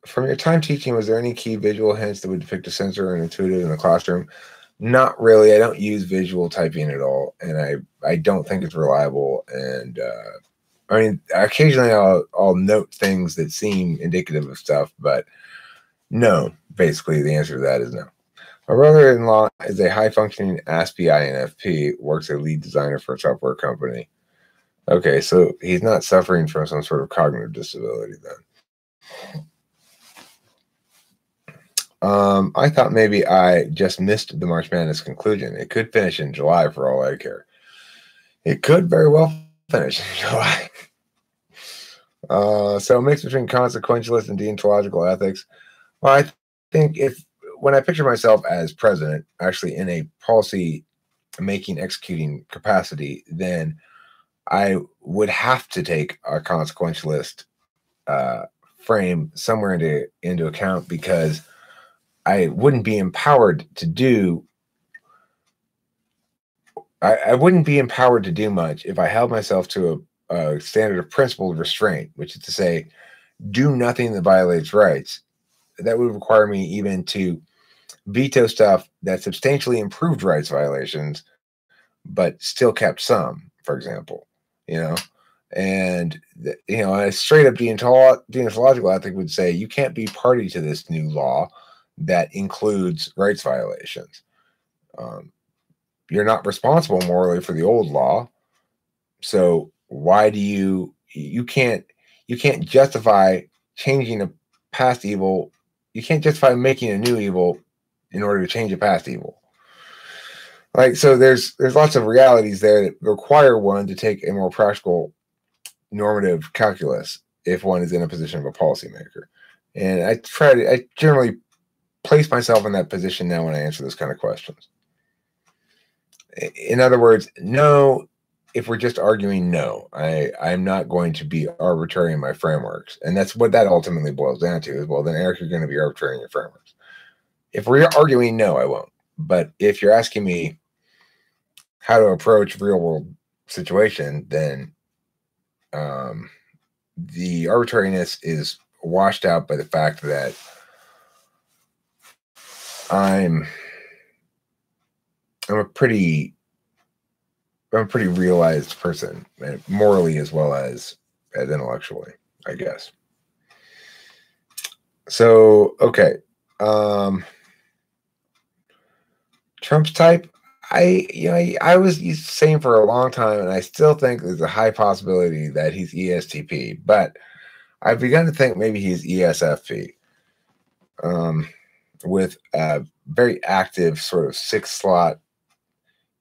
From your time teaching, was there any key visual hints that would depict a sensor and intuitive in the classroom? Not really. I don't use visual typing at all, and I don't think it's reliable. And I mean, occasionally I'll note things that seem indicative of stuff, but no. Basically, the answer to that is no. My brother-in-law is a high-functioning ASPI INFP, works as lead designer for a software company. Okay, so he's not suffering from some sort of cognitive disability then. I thought maybe I just missed the March Madness conclusion. It could finish in July for all I care. It could very well finish in July. So a mix between consequentialist and deontological ethics. Well, I think when I picture myself as president, actually in a policy making, executing capacity, then I would have to take a consequentialist frame somewhere into account, because I wouldn't be empowered to do. I wouldn't be empowered to do much if I held myself to a standard of principled restraint, which is to say, do nothing that violates rights. That would require me even to veto stuff that substantially improved rights violations, but still kept some, for example, you know. And a straight up deontological ethic would say you can't be party to this new law that includes rights violations. You're not responsible morally for the old law, so why do you can't justify changing a past evil? You can't justify making a new evil in order to change a past evil. Like, so there's lots of realities there that require one to take a more practical normative calculus if one is in a position of a policymaker. And I generally place myself in that position now when I answer those kind of questions. In other words, no, if we're just arguing, no, I'm not going to be arbitrary in my frameworks. And that's what that ultimately boils down to is, well, then Eric, you're going to be arbitrary in your frameworks. If we're arguing, no, I won't. But if you're asking me how to approach real world situation, then the arbitrariness is washed out by the fact that I'm a pretty realized person, morally as well as intellectually, I guess. So, okay. Trump's type, I was saying for a long time, and I still think there's a high possibility that he's ESTP, but I've begun to think maybe he's ESFP, with a very active sort of 6 slot.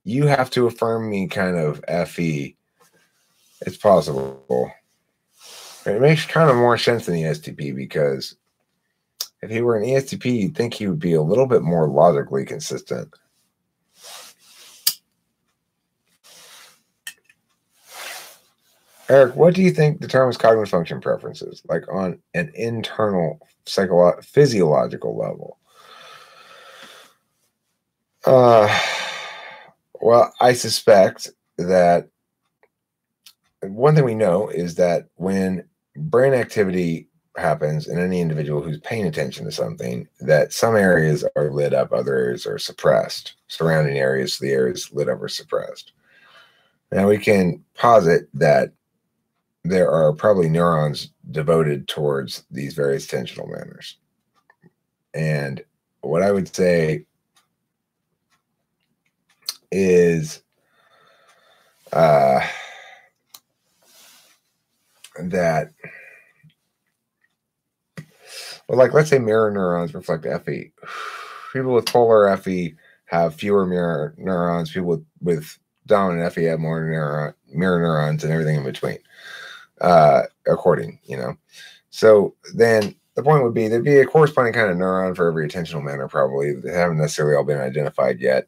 You have to affirm me kind of FE. It's possible. It makes kind of more sense than ESTP, because if he were an ESTP, you'd think he would be a little bit more logically consistent. Eric, what do you think determines cognitive function preferences, like on an internal physiological level? Well, I suspect that one thing we know is that when brain activity happens in any individual who's paying attention to something, that some areas are lit up, other areas are suppressed. Surrounding areas, the areas lit up or suppressed. Now we can posit that there are probably neurons devoted towards these various attentional manners. And what I would say is that, well, like, let's say mirror neurons reflect FE. People with polar FE have fewer mirror neurons. People with dominant FE have more mirror neurons, and everything in between. According, So then the point would be there'd be a corresponding kind of neuron for every attentional manner, probably. They haven't necessarily all been identified yet.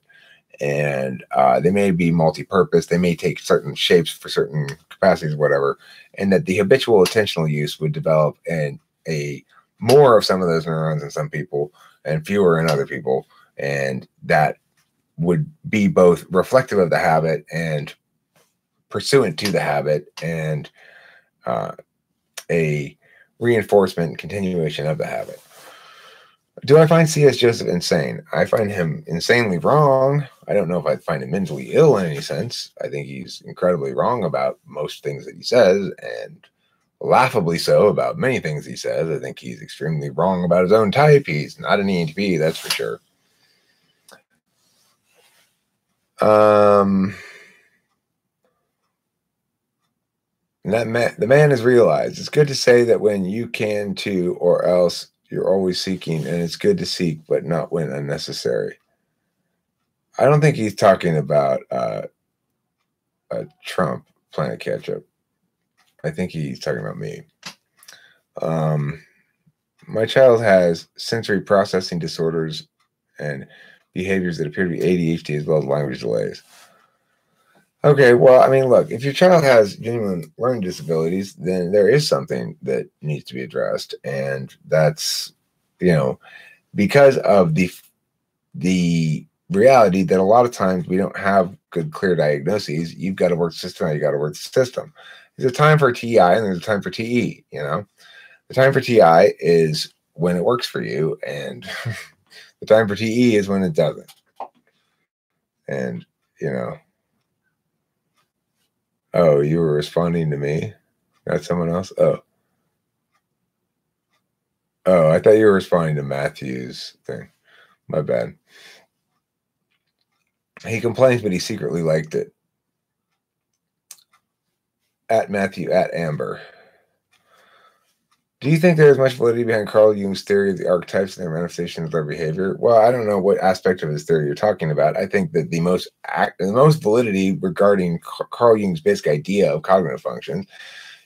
And they may be multi-purpose. They may take certain shapes for certain capacities, whatever. And that the habitual attentional use would develop a more of some of those neurons in some people and fewer in other people. And that would be both reflective of the habit and pursuant to the habit, and a reinforcement and continuation of the habit. Do I find C.S. Joseph insane? I find him insanely wrong. I don't know if I find him mentally ill in any sense. I think he's incredibly wrong about most things that he says, and laughably so about many things he says. I think he's extremely wrong about his own type. He's not an ENTP, that's for sure. The man has realized it's good to say that when you can too, or else you're always seeking, and it's good to seek, but not when unnecessary. I don't think he's talking about Trump, Planet Ketchup. I think he's talking about me. My child has sensory processing disorders and behaviors that appear to be ADHD, as well as language delays. Okay, well, I mean, look, if your child has genuine learning disabilities, then there is something that needs to be addressed. And that's, because of the reality that a lot of times we don't have good, clear diagnoses. You've got to work the system, you got to work the system. There's a time for TI and there's a time for TE, The time for TI is when it works for you, and the time for TE is when it doesn't. And, oh, you were responding to me, not someone else? Oh, I thought you were responding to Matthew's thing. My bad. He complains, but he secretly liked it. At Matthew, at Amber. Do you think there is much validity behind Carl Jung's theory of the archetypes and their manifestations of their behavior? Well, I don't know what aspect of his theory you're talking about. I think that the most validity regarding Carl Jung's basic idea of cognitive functions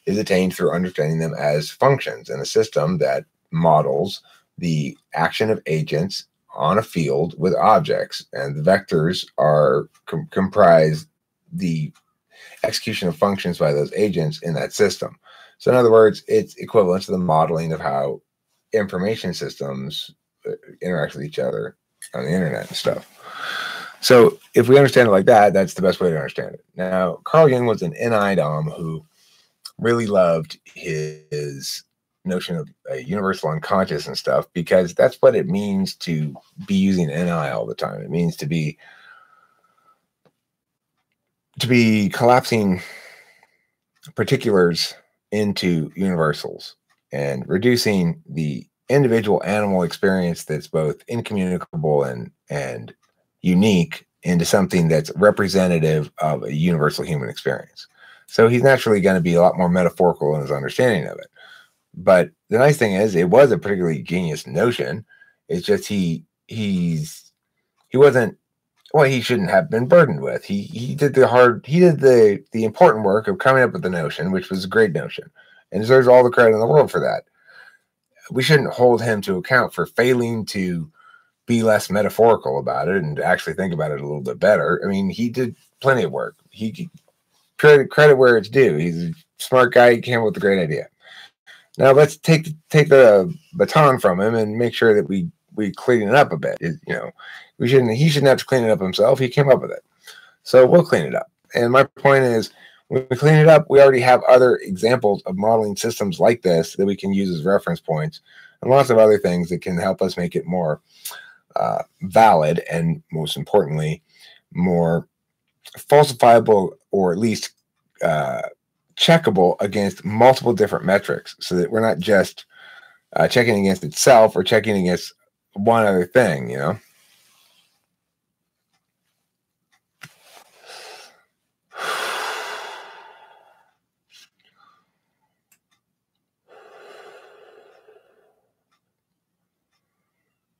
is attained through understanding them as functions in a system that models the action of agents on a field with objects, and the vectors are comprise the execution of functions by those agents in that system. So in other words, it's equivalent to the modeling of how information systems interact with each other on the internet and stuff. So if we understand it like that, that's the best way to understand it. Now, Carl Jung was an NI-DOM who really loved his notion of a universal unconscious and stuff, because that's what it means to be using NI all the time. It means to be collapsing particulars into universals and reducing the individual animal experience that's both incommunicable and unique into something that's representative of a universal human experience. So he's naturally going to be a lot more metaphorical in his understanding of it. But the nice thing is, it was a particularly genius notion. It's just he wasn't what he shouldn't have been burdened with. He did the important work of coming up with the notion, which was a great notion, and deserves all the credit in the world for that. We shouldn't hold him to account for failing to be less metaphorical about it and actually think about it a little bit better. I mean, he did plenty of work. He credit where it's due. He's a smart guy. He came up with a great idea. Now let's take the baton from him and make sure that we clean it up a bit. He shouldn't have to clean it up himself. He came up with it. So we'll clean it up. And my point is, when we clean it up, we already have other examples of modeling systems like this that we can use as reference points, and lots of other things that can help us make it more valid and, most importantly, more falsifiable, or at least checkable against multiple different metrics, so that we're not just checking against itself or checking against one other thing,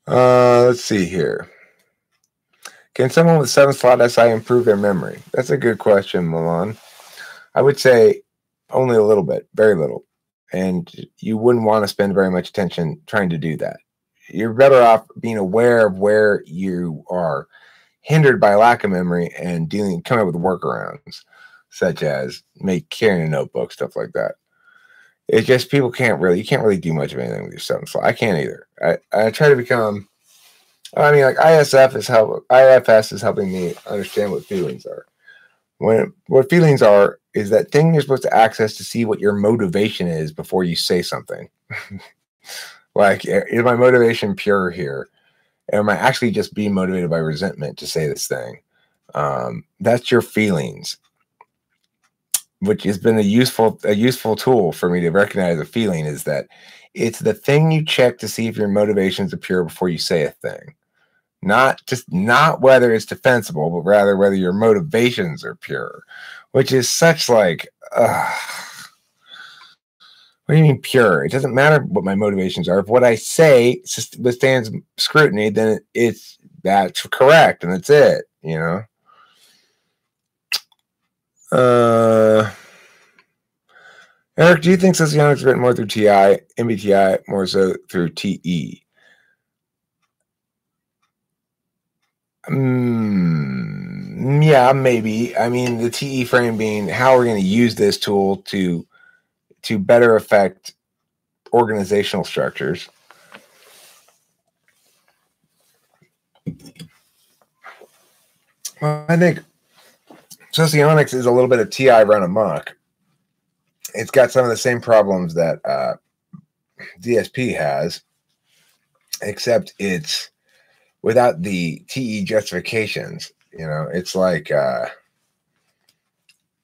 Let's see here. Can someone with 7-slot SI improve their memory? That's a good question, Milan. I would say only a little bit, very little. And you wouldn't want to spend very much attention trying to do that. You're better off being aware of where you are hindered by lack of memory and coming up with workarounds, such as carrying a notebook, stuff like that. It's just you can't really do much of anything with your 7-slot. I can't either. I try to become, like IFS is helping me understand what feelings are. What feelings are is that thing you're supposed to access to see what your motivation is before you say something. Like, is my motivation pure here? Am I actually just being motivated by resentment to say this thing? That's your feelings, which has been a useful tool for me to recognize a feeling, is that it's the thing you check to see if your motivations are pure before you say a thing. Not whether it's defensible, but rather whether your motivations are pure, which is such like, what do you mean pure? It doesn't matter what my motivations are. If what I say withstands scrutiny, then that's correct, and that's it, Eric, do you think socionics is written more through TI, MBTI, more so through TE? Yeah, maybe. I mean, the TE frame being how we're going to use this tool to better affect organizational structures. Well, I think socionics is a little bit of TI run amok. It's got some of the same problems that DSP has, except it's without the TE justifications. It's like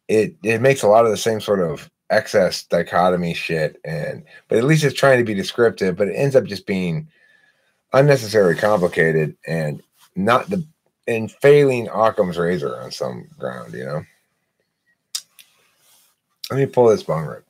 it makes a lot of the same sort of excess dichotomy shit, but at least it's trying to be descriptive, but it ends up just being unnecessarily complicated and failing Occam's razor on some ground, Let me pull this bong rip.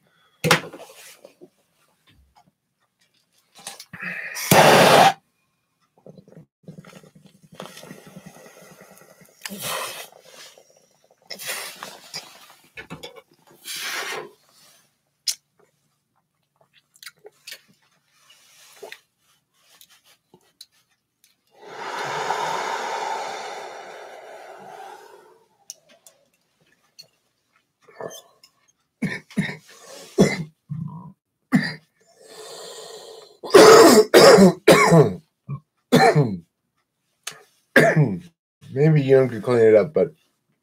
Maybe Young could clean it up, but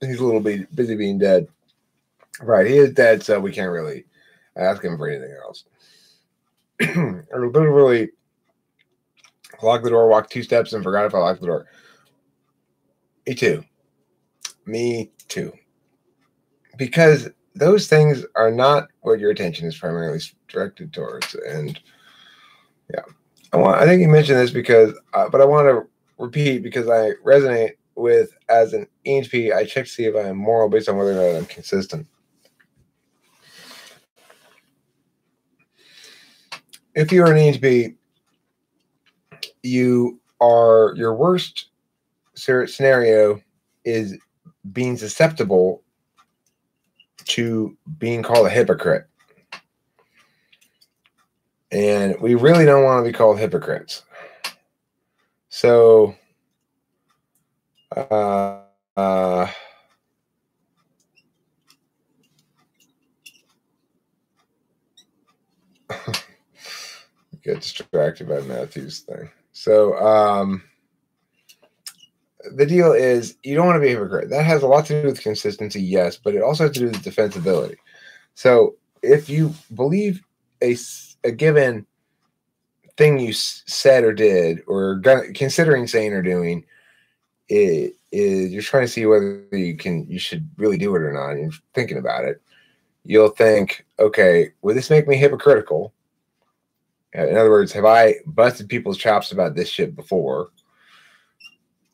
he's a little bit busy being dead. Right, he is dead, so we can't really ask him for anything else. I literally locked the door, walked 2 steps, and forgot if I locked the door. Me too. Because those things are not what your attention is primarily directed towards. And yeah. I think you mentioned this because, but I want to repeat because I resonate with, as an ENTP, I check to see if I am moral based on whether or not I'm consistent. If you're an ENTP, your worst scenario is being susceptible to being called a hypocrite. And we really don't want to be called hypocrites. So, get distracted by Matthew's thing. So, the deal is you don't want to be a hypocrite. That has a lot to do with consistency, yes, but it also has to do with defensibility. So if you believe a given thing you said or did or considering saying or doing, you're trying to see whether you should really do it or not, and you're thinking about it, you'll think, okay, will this make me hypocritical? In other words, have I busted people's chops about this shit before,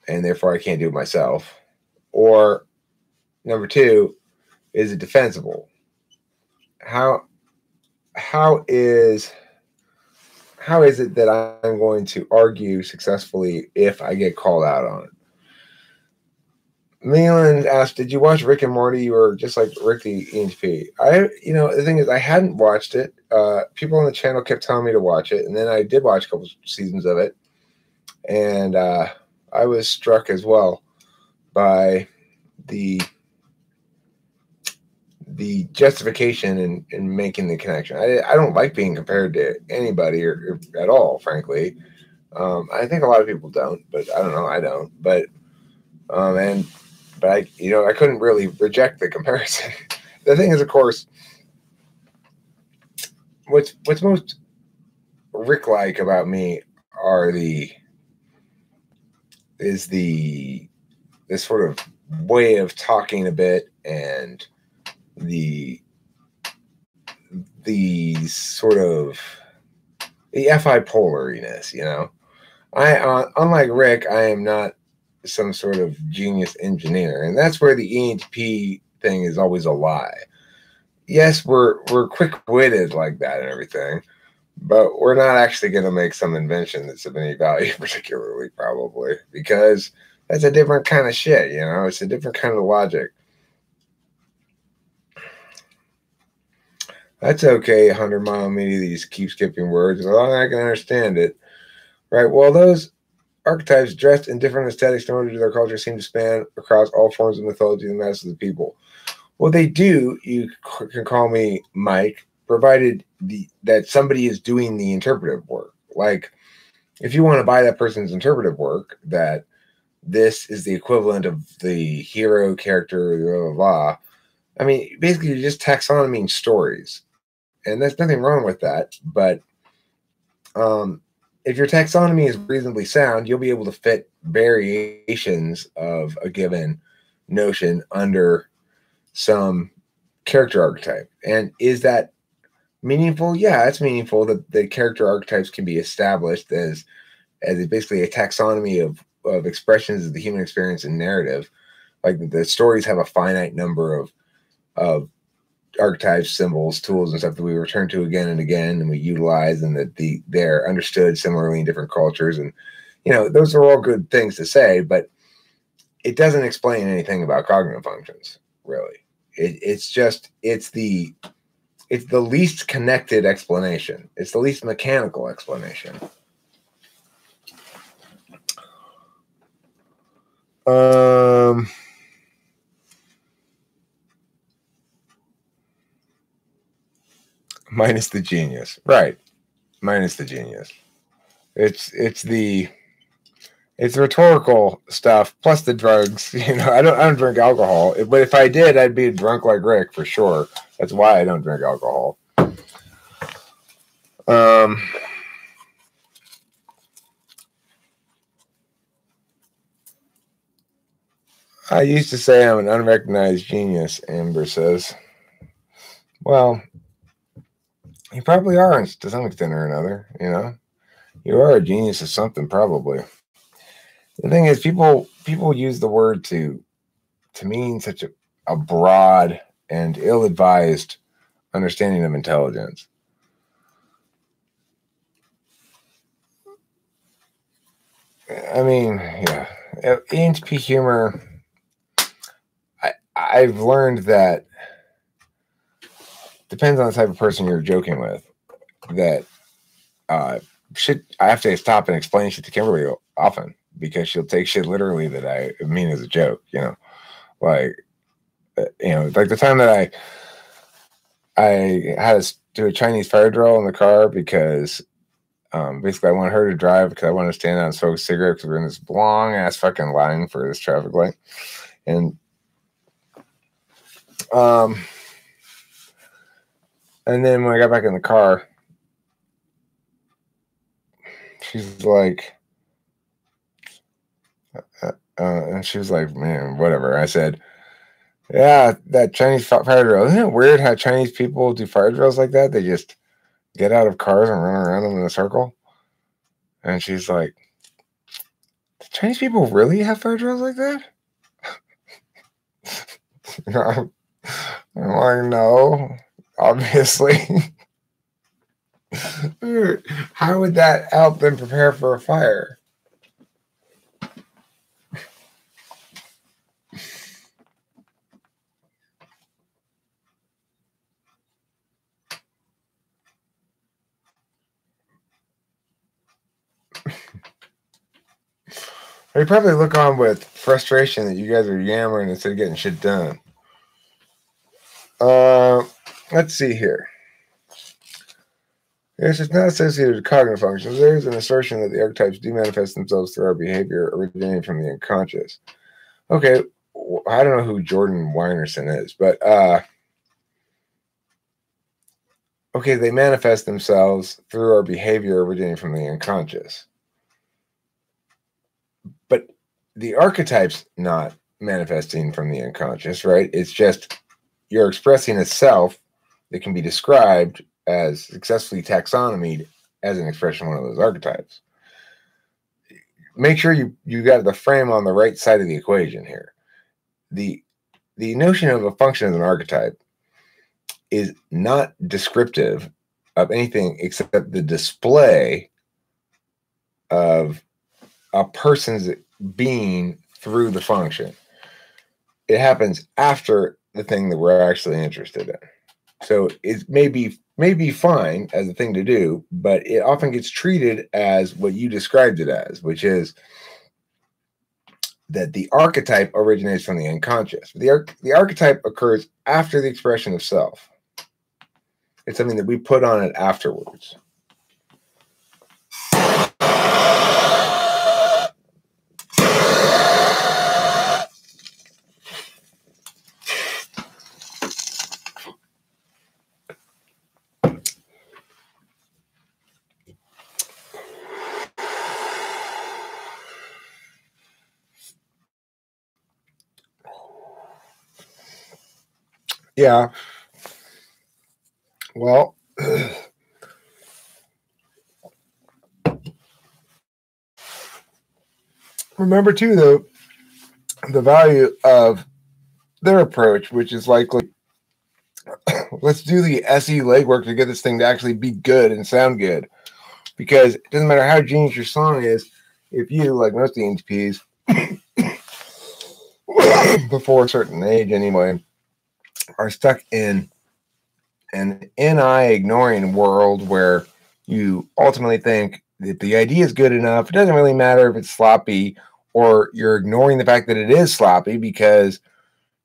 and therefore I can't do it myself? Or number two, is it defensible? How is it that I'm going to argue successfully if I get called out on it? Leland asked, did you watch Rick and Morty? You were just like Rick the ENTP. The thing is, I hadn't watched it. People on the channel kept telling me to watch it, and then I did watch a couple seasons of it, and I was struck as well by the justification in making the connection. I don't like being compared to anybody or at all, frankly. I think a lot of people don't, but I don't know. I don't. But I couldn't really reject the comparison. The thing is, of course, what's most Rick-like about me is this sort of way of talking a bit, and the sort of the FI polariness, I unlike Rick, I am not some sort of genius engineer, and that's where the ENTP thing is always a lie. Yes, we're quick-witted like that and everything, but we're not actually going to make some invention that's of any value particularly, probably, because that's a different kind of shit, it's a different kind of logic. That's okay, 100-mile these keep skipping words, as long as I can understand it. Right, well, those archetypes dressed in different aesthetics in order to their culture seem to span across all forms of mythology and masses of the people. Well, they do. You can call me Mike, provided that somebody is doing the interpretive work. Like, if you want to buy that person's interpretive work, that this is the equivalent of the hero character, blah, blah, blah. I mean, basically, you're just taxonomying stories. And there's nothing wrong with that. But if your taxonomy is reasonably sound, you'll be able to fit variations of a given notion under some character archetype. And is that meaningful? Yeah, it's meaningful that the character archetypes can be established as basically a taxonomy of expressions of the human experience and narrative. Like the stories have a finite number of archetypes, symbols, tools, and stuff that we return to again and again, and we utilize, and that they're understood similarly in different cultures. And those are all good things to say, but it doesn't explain anything about cognitive functions, really. It's the least connected explanation. It's the least mechanical explanation. Minus the genius, right? Minus the genius. It's the rhetorical stuff plus the drugs. I don't drink alcohol, but if I did, I'd be drunk like Rick for sure. That's why I don't drink alcohol. I used to say I'm an unrecognized genius, Amber says. Well, you probably are to some extent or another, You are a genius of something, probably. The thing is, people use the word to mean such a broad and ill-advised understanding of intelligence. I mean, yeah, ENTP humor. I've learned that depends on the type of person you're joking with. That shit, I have to stop and explain shit to Kimberly often because she'll take shit literally that I mean as a joke. Like the time that I had to do a Chinese fire drill in the car because basically I wanted her to drive because I wanted to stand out and smoke a cigarette because we're in this long ass fucking line for this traffic light. And then when I got back in the car, she's like, and she was like, man, whatever. I said, yeah, that Chinese fire drill. Isn't it weird how Chinese people do fire drills like that? They just get out of cars and run around them in a circle. And she's like, do Chinese people really have fire drills like that? I'm like, no, obviously. How would that help them prepare for a fire? They probably look on with frustration that you guys are yammering instead of getting shit done. Let's see here. Yes, it's not associated with cognitive functions. There is an assertion that the archetypes do manifest themselves through our behavior originating from the unconscious. Okay, I don't know who Jordan Weinerson is, but okay, they manifest themselves through our behavior originating from the unconscious. But the archetype's not manifesting from the unconscious, right? It's just you're expressing a self that can be described as successfully taxonomied as an expression of one of those archetypes. Make sure you got the frame on the right side of the equation here. The notion of a function as an archetype is not descriptive of anything except the display of a person's being through the function. It happens after the thing that we're actually interested in. So it may be fine as a thing to do, but it often gets treated as what you described it as, which is that the archetype originates from the unconscious. The archetype occurs after the expression of self. It's something that we put on it afterwards. Yeah. Well, remember too, though, the value of their approach, which is likely, let's do the SE legwork to get this thing to actually be good and sound good. Because it doesn't matter how genius your song is, if you, like most of the NTPs, before a certain age anyway, are stuck in an NI ignoring world where you ultimately think that the idea is good enough. It doesn't really matter if it's sloppy, or you're ignoring the fact that it is sloppy because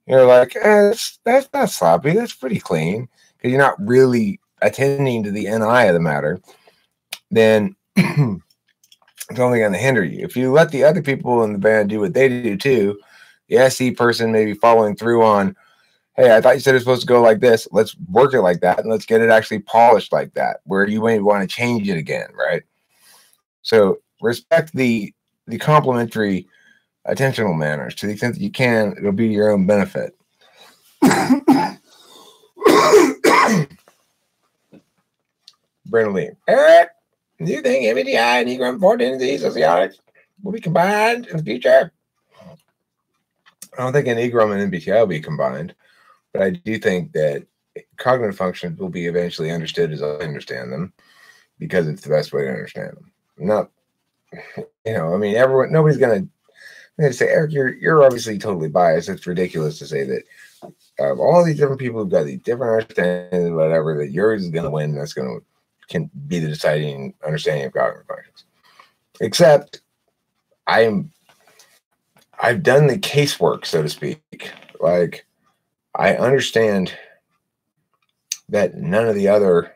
you're like, that's not sloppy. That's pretty clean, because you're not really attending to the NI of the matter. Then it's only going to hinder you. If you let the other people in the band do what they do too, the SE person may be following through on, hey, I thought you said it's supposed to go like this. Let's work it like that, and let's get it actually polished like that, where you may want to change it again, right? So respect the complementary attentional manners to the extent that you can. It'll be your own benefit. Brandon Lee. Eric? Do you think MBTI and Enneagram 14Z sociology will be combined in the future? I don't think Enneagram and MBTI will be combined, but I do think that cognitive functions will be eventually understood as I understand them, because it's the best way to understand them. Not, I mean, nobody's gonna say, Eric, you're obviously totally biased. It's ridiculous to say that all these different people who've got these different understandings, whatever, that yours is gonna win. That's can be the deciding understanding of cognitive functions. Except I've done the casework, so to speak. Like, I understand that none of the other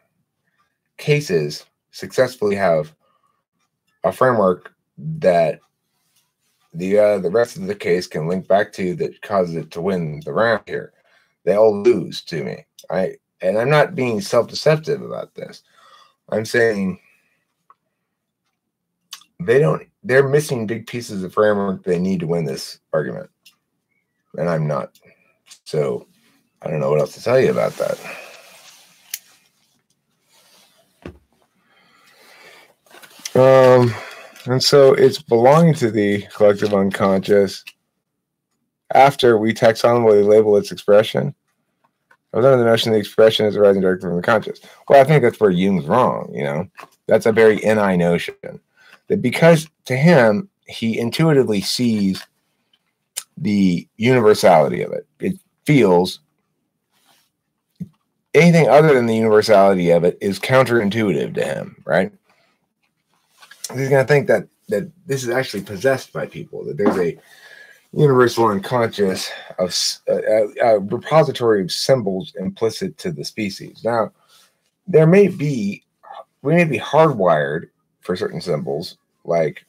cases successfully have a framework that the rest of the case can link back to that causes it to win the round here. They all lose to me. And I'm not being self-deceptive about this. I'm saying they're missing big pieces of framework they need to win this argument. And I'm not. So I don't know what else to tell you about that. And so it's belonging to the collective unconscious after we taxonomically label its expression. I was under the notion the expression is arising directly from the conscious. Well, I think that's where Jung's wrong, That's a very NI notion. That because to him, he intuitively sees the universality of it. It feels anything other than the universality of it is counterintuitive to him, right? He's going to think that this is actually possessed by people, that there's a universal unconscious of a repository of symbols implicit to the species. Now, we may be hardwired for certain symbols, like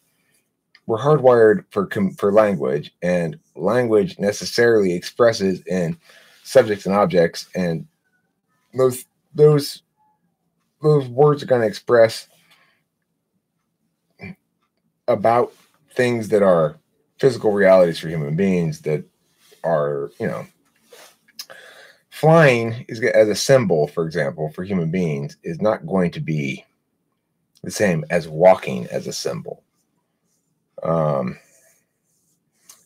we're hardwired for language, and language necessarily expresses in subjects and objects, and those words are going to express about things that are physical realities for human beings that are, flying is as a symbol, for example, for human beings is not going to be the same as walking as a symbol.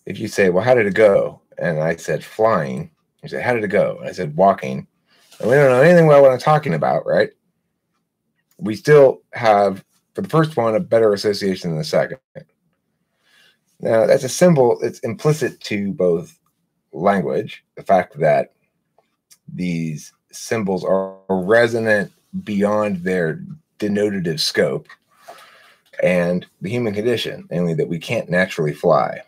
If you say, well, how did it go? And I said flying, you say, how did it go? And I said walking. And we don't know anything about what I'm talking about, right? We still have, for the first one, a better association than the second. Now, that's a symbol that's implicit to both language, the fact that these symbols are resonant beyond their denotative scope, and the human condition, namely that we can't naturally fly.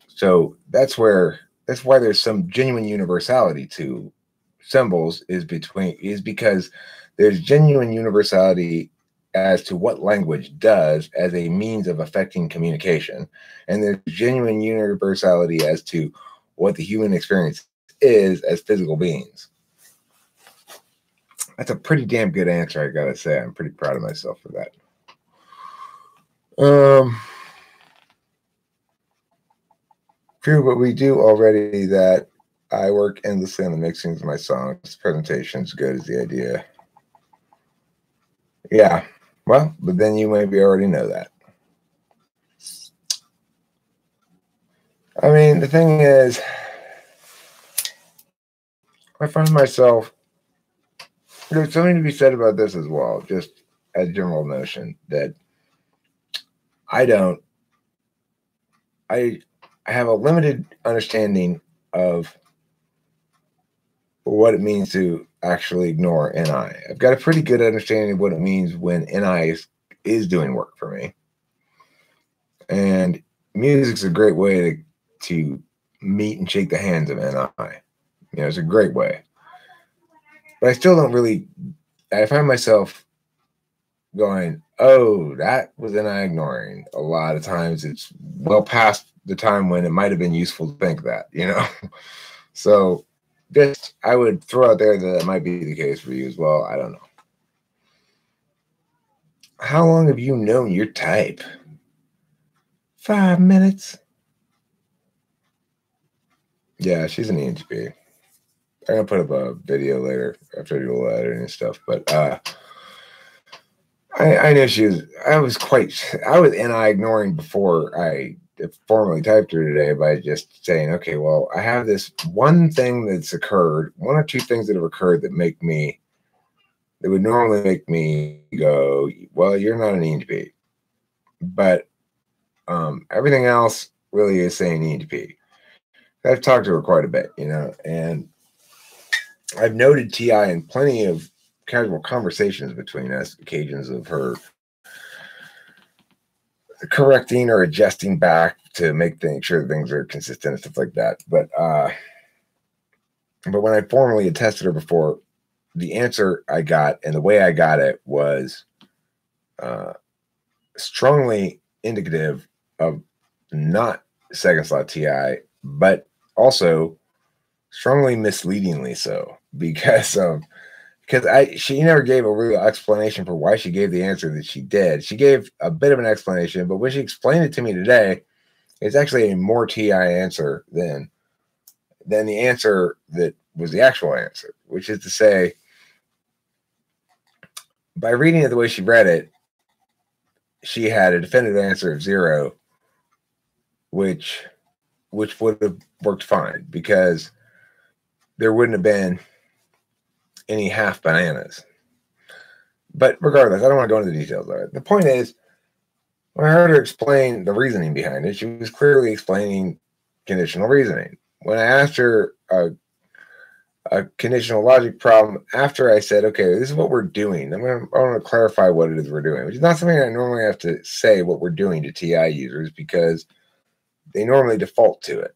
So that's why there's some genuine universality to symbols is because there's genuine universality as to what language does as a means of affecting communication. And there's genuine universality as to what the human experience is as physical beings. That's a pretty damn good answer, I gotta say. I'm pretty proud of myself for that. True, but we do already that I work endlessly on the mixings of my songs. This presentation's good is the idea. Yeah. Well, but then you maybe already know that. I mean, the thing is, I find myself, there's something to be said about this as well, just as a general notion that I have a limited understanding of what it means to actually ignore NI. I've got a pretty good understanding of what it means when NI is doing work for me. And music's a great way to meet and shake the hands of NI. It's a great way. But I still don't really, I find myself going, oh, that was NI ignoring. A lot of times it's well past the time when it might have been useful to think that, So this, I would throw out there that might be the case for you as well. I don't know. How long have you known your type? 5 minutes. Yeah, she's an ENTP. I'm going to put up a video later after I do all the editing and stuff. But I know she was. I was ignoring before I formally typed her today by just saying, okay, well, I have this one thing that's occurred, one or two things that have occurred that would normally make me go, well, you're not an ENTP. But everything else really is saying ENTP. I've talked to her quite a bit, and I've noted TI in plenty of casual conversations between us, occasions of her correcting or adjusting back to make sure that things are consistent and stuff like that. But when I formally had tested her before, the answer I got and the way I got it was strongly indicative of not second slot TI, but also strongly misleadingly so, because she never gave a real explanation for why she gave the answer that she did. She gave a bit of an explanation, but when she explained it to me today, it's actually a more TI answer than the answer that was the actual answer, which is to say, by reading it the way she read it, she had a definitive answer of 0, which would have worked fine because there wouldn't have been any half bananas. But regardless, I don't want to go into the details of it. The point is, when I heard her explain the reasoning behind it, she was clearly explaining conditional reasoning. When I asked her a conditional logic problem, after I said, okay, this is what we're doing, I want to clarify what it is we're doing, which is not something I normally have to say what we're doing to TI users because they normally default to it.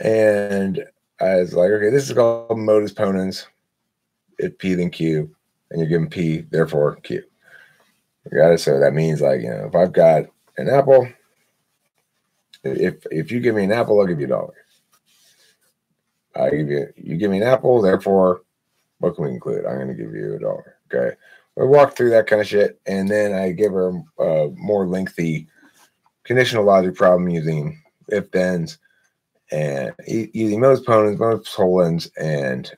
And I was like, okay, this is called modus ponens. If P then Q, and you're given P, therefore Q. You got it. So that means, like, if I've got an apple, if you give me an apple, I'll give you $1. You give me an apple, therefore, what can we include? I'm going to give you $1. Okay. We walk through that kind of shit, and then I give her a more lengthy conditional logic problem using if-thens and using modus ponens, modus tollens, and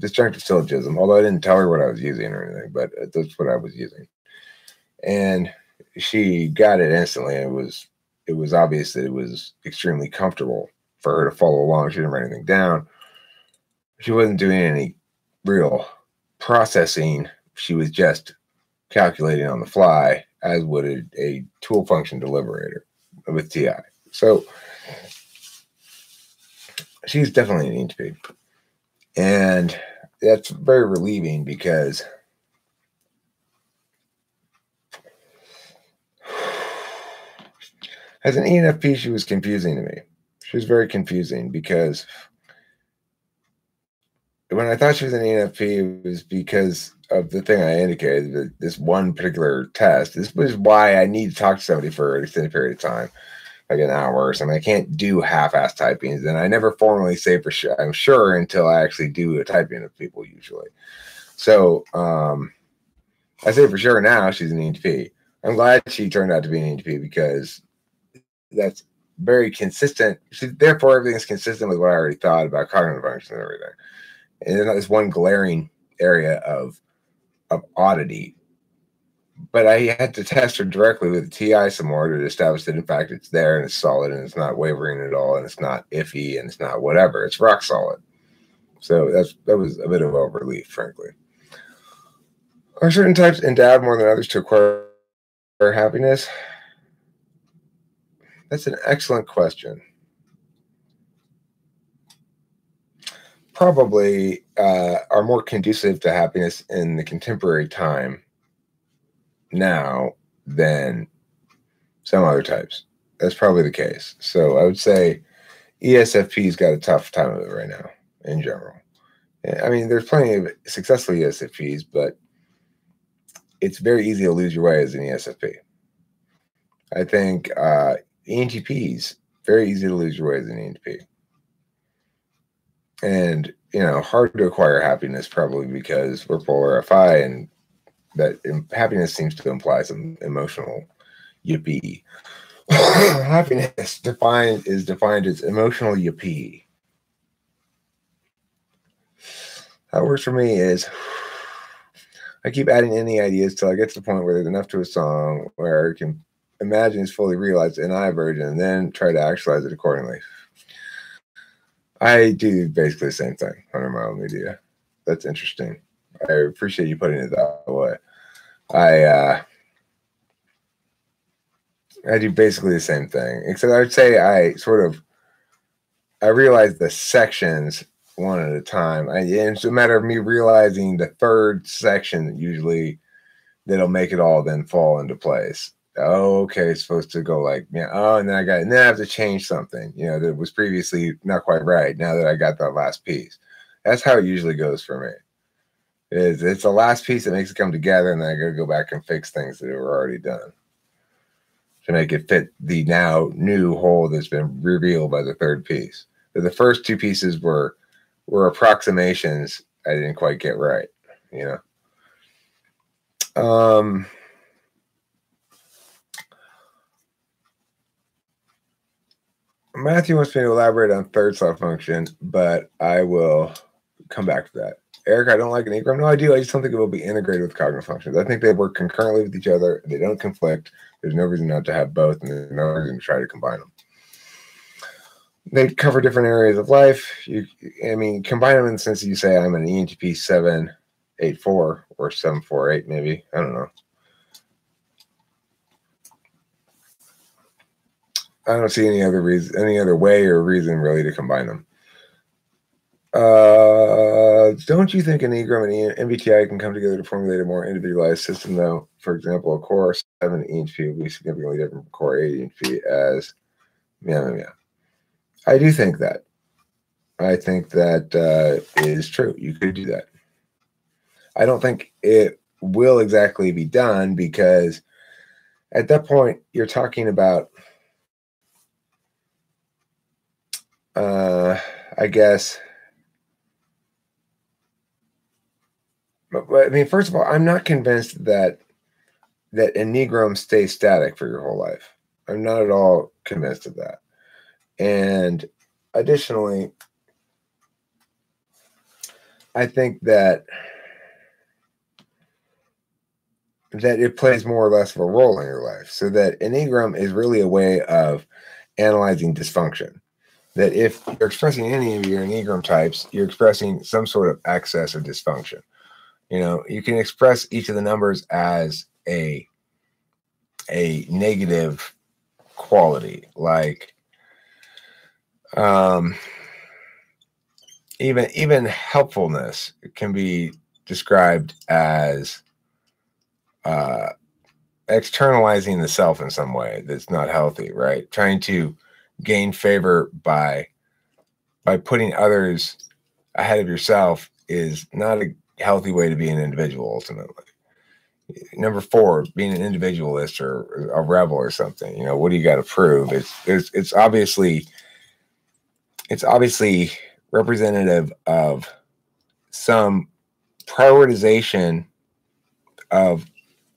disjunctive syllogism, although I didn't tell her what I was using or anything, but that's what I was using. And she got it instantly. It was obvious that it was extremely comfortable for her to follow along. She didn't write anything down. She wasn't doing any real processing. She was just calculating on the fly, as would a tool function deliberator with TI. So she's definitely an ENTP. And that's very relieving because as an ENFP, she was confusing to me. She was very confusing because when I thought she was an ENFP, it was because of the thing I indicated, this one particular test. This was why I need to talk to somebody for an extended period of time, like an hour or something. I can't do half-ass typings, and I never formally say for sure, I'm sure, until I actually do a typing of people usually. So I say for sure now she's an ENTP. I'm glad she turned out to be an ENTP because that's very consistent. Therefore, everything's consistent with what I already thought about cognitive function and everything. And there's not this one glaring area of oddity. But I had to test her directly with the TI some more to establish that, in fact, it's there and it's solid and it's not wavering at all and it's not iffy and it's not whatever. It's rock solid. So that was a bit of a relief, frankly. Are certain types endowed more than others to acquire happiness? That's an excellent question. Probably are more conducive to happiness in the contemporary time now than some other types. That's probably the case. So I would say ESFP's got a tough time of it right now in general. I mean, there's plenty of successful ESFPs, but it's very easy to lose your way as an ESFP. I think ENTPs, very easy to lose your way as an ENTP. And, hard to acquire happiness probably because we're polar FI and that happiness seems to imply some emotional yippee. Happiness is defined as emotional yippee. How it works for me is I keep adding any ideas till I get to the point where there's enough to a song where I can imagine it's fully realized in I version and then try to actualize it accordingly. I do basically the same thing on my own media. That's interesting. I appreciate you putting it that way. I do basically the same thing, except I would say I realize the sections one at a time. It's a matter of me realizing the third section usually that'll make it all then fall into place. Oh, okay, it's supposed to go like, yeah. Oh, and then I have to change something, that was previously not quite right. Now that I got that last piece, that's how it usually goes for me. It's the last piece that makes it come together, and then I got to go back and fix things that were already done to make it fit the now new whole that's been revealed by the third piece. The first two pieces were approximations I didn't quite get right, Matthew wants me to elaborate on third cell function, but I will come back to that. Eric, I don't like an enneagram. No, I do. I just don't think it will be integrated with cognitive functions. I think they work concurrently with each other. They don't conflict. There's no reason not to have both, and there's no reason to try to combine them. They cover different areas of life. Combine them in the sense that you say I'm an ENTP 784 or 748, maybe. I don't know. I don't see any other way or reason really to combine them. Don't you think Enneagram and MBTI can come together to formulate a more individualized system, though? For example, a core 7 ENTP will be significantly different from core 8 ENTP as I do think that. I think that is true. You could do that. I don't think it will exactly be done because at that point you're talking about I guess. But first of all, I'm not convinced that Enneagram stays static for your whole life. I'm not at all convinced of that. And additionally, I think that it plays more or less of a role in your life. So that Enneagram is really a way of analyzing dysfunction. That if you're expressing any of your Enneagram types, you're expressing some sort of excess or dysfunction. You can express each of the numbers as a negative quality, like even helpfulness can be described as externalizing the self in some way that's not healthy, right? Trying to gain favor by putting others ahead of yourself is not a healthy way to be an individual, ultimately. Number 4, being an individualist or a rebel or something. What do you got to prove? It's obviously representative of some prioritization of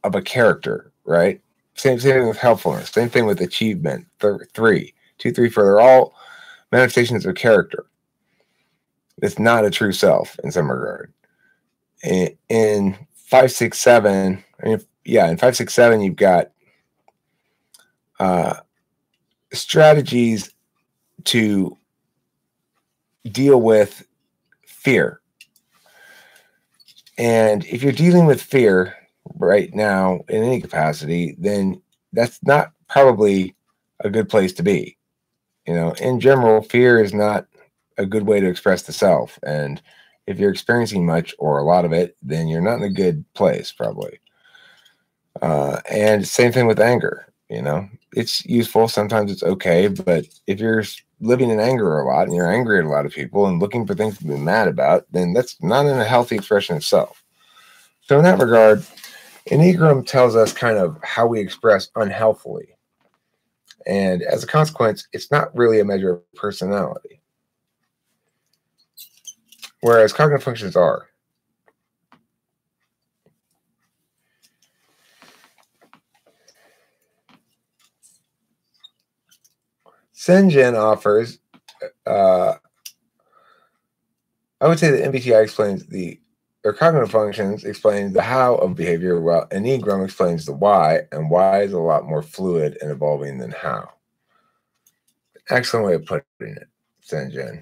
a character, right? Same thing with helpfulness. Same thing with achievement. 2, 3, 4. They're all manifestations of character. It's not a true self in some regard. In 5, 6, 7, in 5, 6, 7, you've got strategies to deal with fear. And if you're dealing with fear right now in any capacity, then that's not probably a good place to be. In general, fear is not a good way to express the self. And if you're experiencing much or a lot of it, then you're not in a good place, probably. And same thing with anger. It's useful. Sometimes it's okay. But if you're living in anger a lot and you're angry at a lot of people and looking for things to be mad about, then that's not a healthy expression of self. So in that regard, Enneagram tells us kind of how we express unhealthily. And as a consequence, it's not really a measure of personality. Whereas cognitive functions are. Sengen offers, I would say that MBTI explains the or cognitive functions explain the how of behavior, while Enneagram explains the why, and why is a lot more fluid and evolving than how. Excellent way of putting it, Senjin.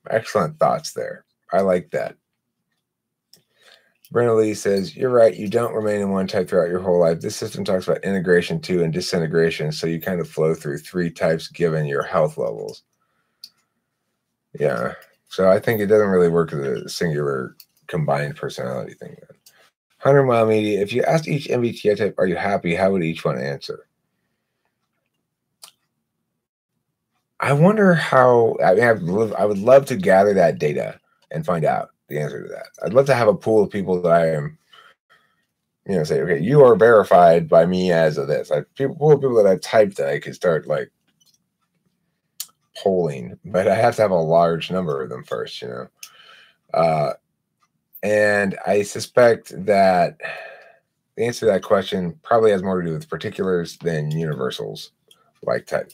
Excellent thoughts there. I like that. Brenda Lee says, you're right, you don't remain in one type throughout your whole life. This system talks about integration too and disintegration, so you kind of flow through 3 types given your health levels. Yeah, so I think it doesn't really work as a singular combined personality thing. 100 Mile Media, if you asked each MBTI type, are you happy, how would each one answer? I wonder how, I mean, I would love to gather that data and find out the answer to that. I'd love to have a pool of people that I am, say, okay, you are verified by me as of this. Pool of people that I've typed that I could start like polling, but I have to have a large number of them first, and I suspect that the answer to that question probably has more to do with particulars than universals like type.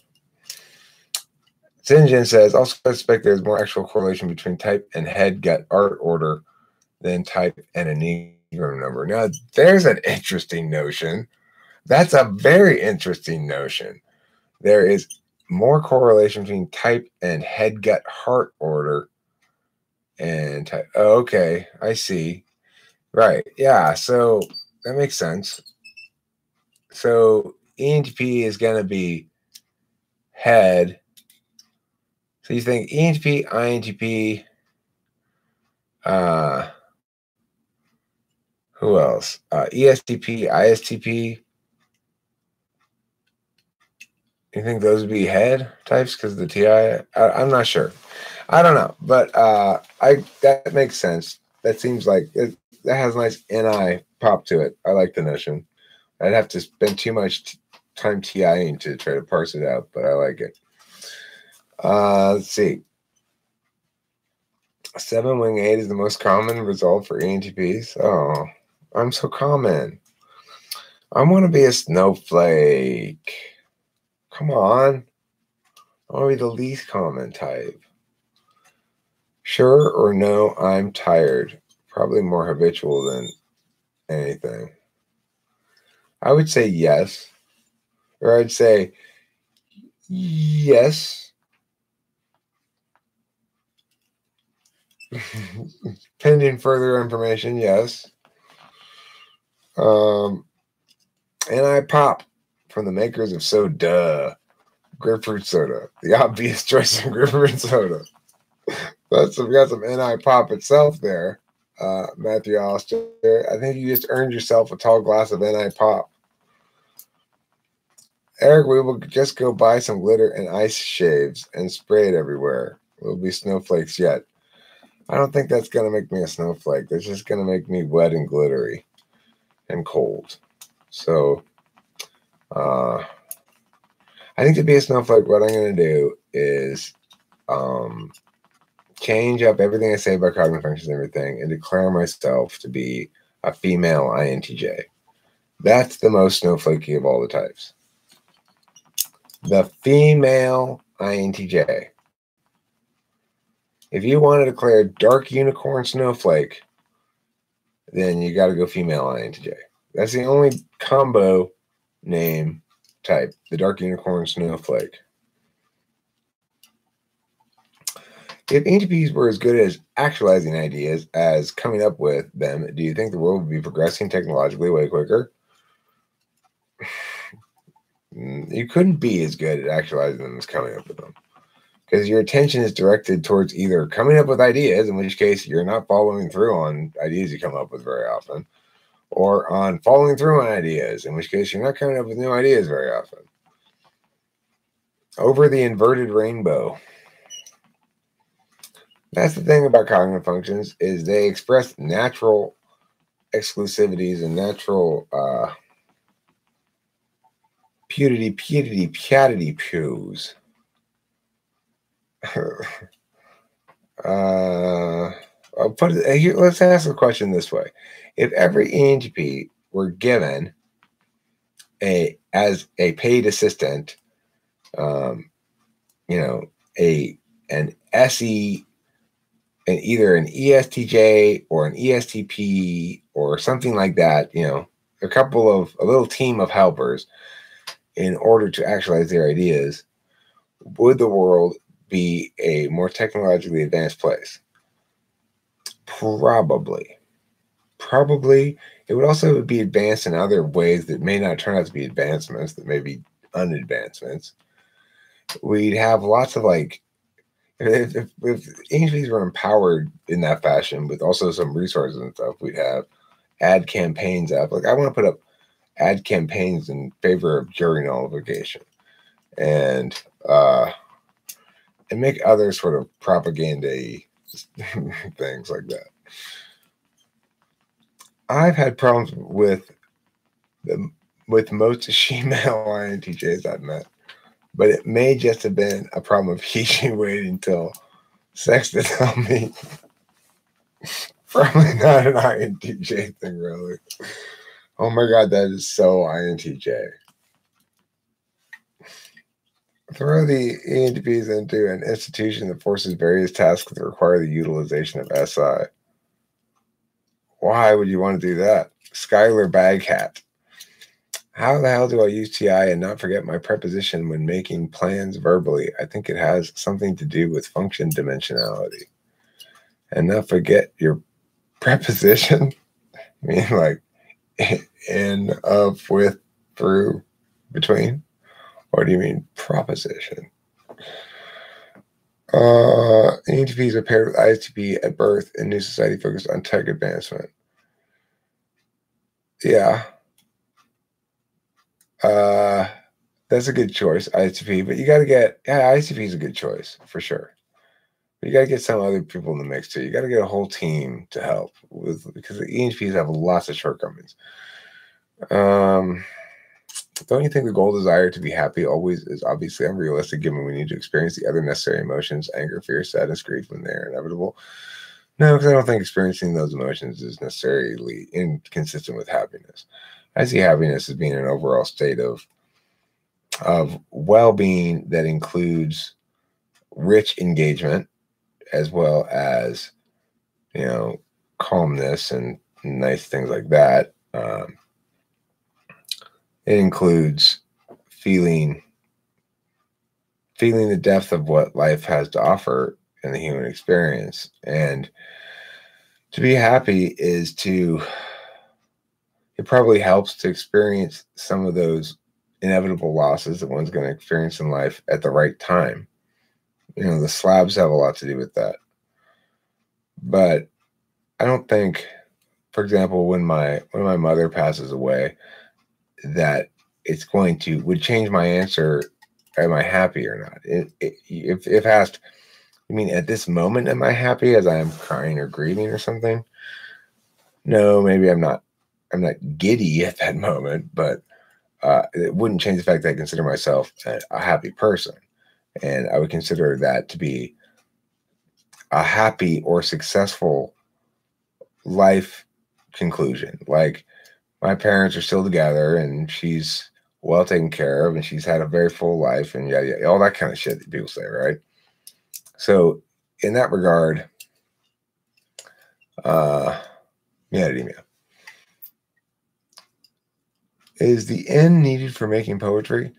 Sinjin says, also suspect there's more actual correlation between type and head gut art order than type and Enneagram number. Now, there's an interesting notion. That's a very interesting notion. There is more correlation between type and head gut heart order and type. Oh, okay, I see. Right. Yeah, so that makes sense. So ENTP is going to be head. So you think ENTP, INTP, who else? ESTP, ISTP. You think those would be head types because of the TI? I'm not sure. I don't know, but that makes sense. That seems like that has a nice NI pop to it. I like the notion. I'd have to spend too much time TIing to try to parse it out, but I like it. Let's see. 7 wing 8 is the most common result for ENTPs. Oh, I'm so common. I want to be a snowflake. Come on. I want to be the least common type. Sure or no, I'm tired. Probably more habitual than anything. I would say yes. Or I'd say yes. Pending further information, yes. And I pop from the makers of Soda, grapefruit soda. The obvious choice of grapefruit soda. We got some NI pop itself there, Matthew Allister. I think you just earned yourself a tall glass of NI pop. Eric, we will just go buy some glitter and ice shaves and spray it everywhere. We'll be snowflakes yet. I don't think that's going to make me a snowflake. That's just going to make me wet and glittery and cold. So, I think to be a snowflake, what I'm going to do is change up everything I say about cognitive functions and everything and declare myself to be a female INTJ. That's the most snowflakey of all the types. The female INTJ. If you want to declare dark unicorn snowflake, then you got to go female INTJ. That's the only combo name type, the dark unicorn snowflake. If ENTPs were as good as actualizing ideas as coming up with them, do you think the world would be progressing technologically way quicker? You couldn't be as good at actualizing them as coming up with them. Because your attention is directed towards either coming up with ideas, in which case you're not following through on ideas you come up with very often, or on following through on ideas, in which case you're not coming up with new ideas very often. Over the inverted rainbow. That's the thing about cognitive functions, is they express natural exclusivities and natural putity pews. I'll put it here. Let's ask the question this way: if every ENTP were given as a paid assistant, an SE either an ESTJ or an ESTP or something like that, a little team of helpers in order to actualize their ideas, would the world be a more technologically advanced place? Probably. Probably. It would also be advanced in other ways that may not turn out to be advancements, that may be unadvancements. We'd have lots of if agencies were empowered in that fashion with also some resources and stuff, we'd have ad campaigns up. Like I want to put up ad campaigns in favor of jury nullification and make other sort of propaganda things like that. I've had problems with most female INTJs I've met, but it may just have been a problem of he waiting until sex to tell me. Probably not an INTJ thing, really. Oh my God, that is so INTJ. Throw the ENTPs into an institution that forces various tasks that require the utilization of SI. Why would you want to do that? Skylar Baghat. How the hell do I use TI and not forget my preposition when making plans verbally? I think it has something to do with function dimensionality. And not forget your preposition? I mean, like in, of, with, through, between? Or do you mean proposition? ENTPs are paired with ISTP at birth in New Society focused on tech advancement. Yeah. That's a good choice, ISTP, but you got to get, ISTP is a good choice for sure. But you got to get some other people in the mix too. You got to get a whole team to help because the ENTPs have lots of shortcomings. Don't you think the goal desire to be happy always is obviously unrealistic given we need to experience the other necessary emotions, anger, fear, sadness, grief when they're inevitable? No, because I don't think experiencing those emotions is necessarily inconsistent with happiness. I see happiness as being an overall state of well-being that includes rich engagement as well as, calmness and nice things like that. It includes feeling the depth of what life has to offer in the human experience. And to be happy it probably helps to experience some of those inevitable losses that one's going to experience in life at the right time. The slabs have a lot to do with that. But I don't think, for example, when my mother passes away, that it's would change my answer. Am I happy or not? If asked, you mean at this moment, am I happy as I am crying or grieving or something? No, maybe I'm not giddy at that moment, but it wouldn't change the fact that I consider myself a happy person. And I would consider that to be a happy or successful life conclusion. Like my parents are still together and she's well taken care of and she's had a very full life and all that kind of shit that people say, right? So in that regard, Edemia. Is the N needed for making poetry?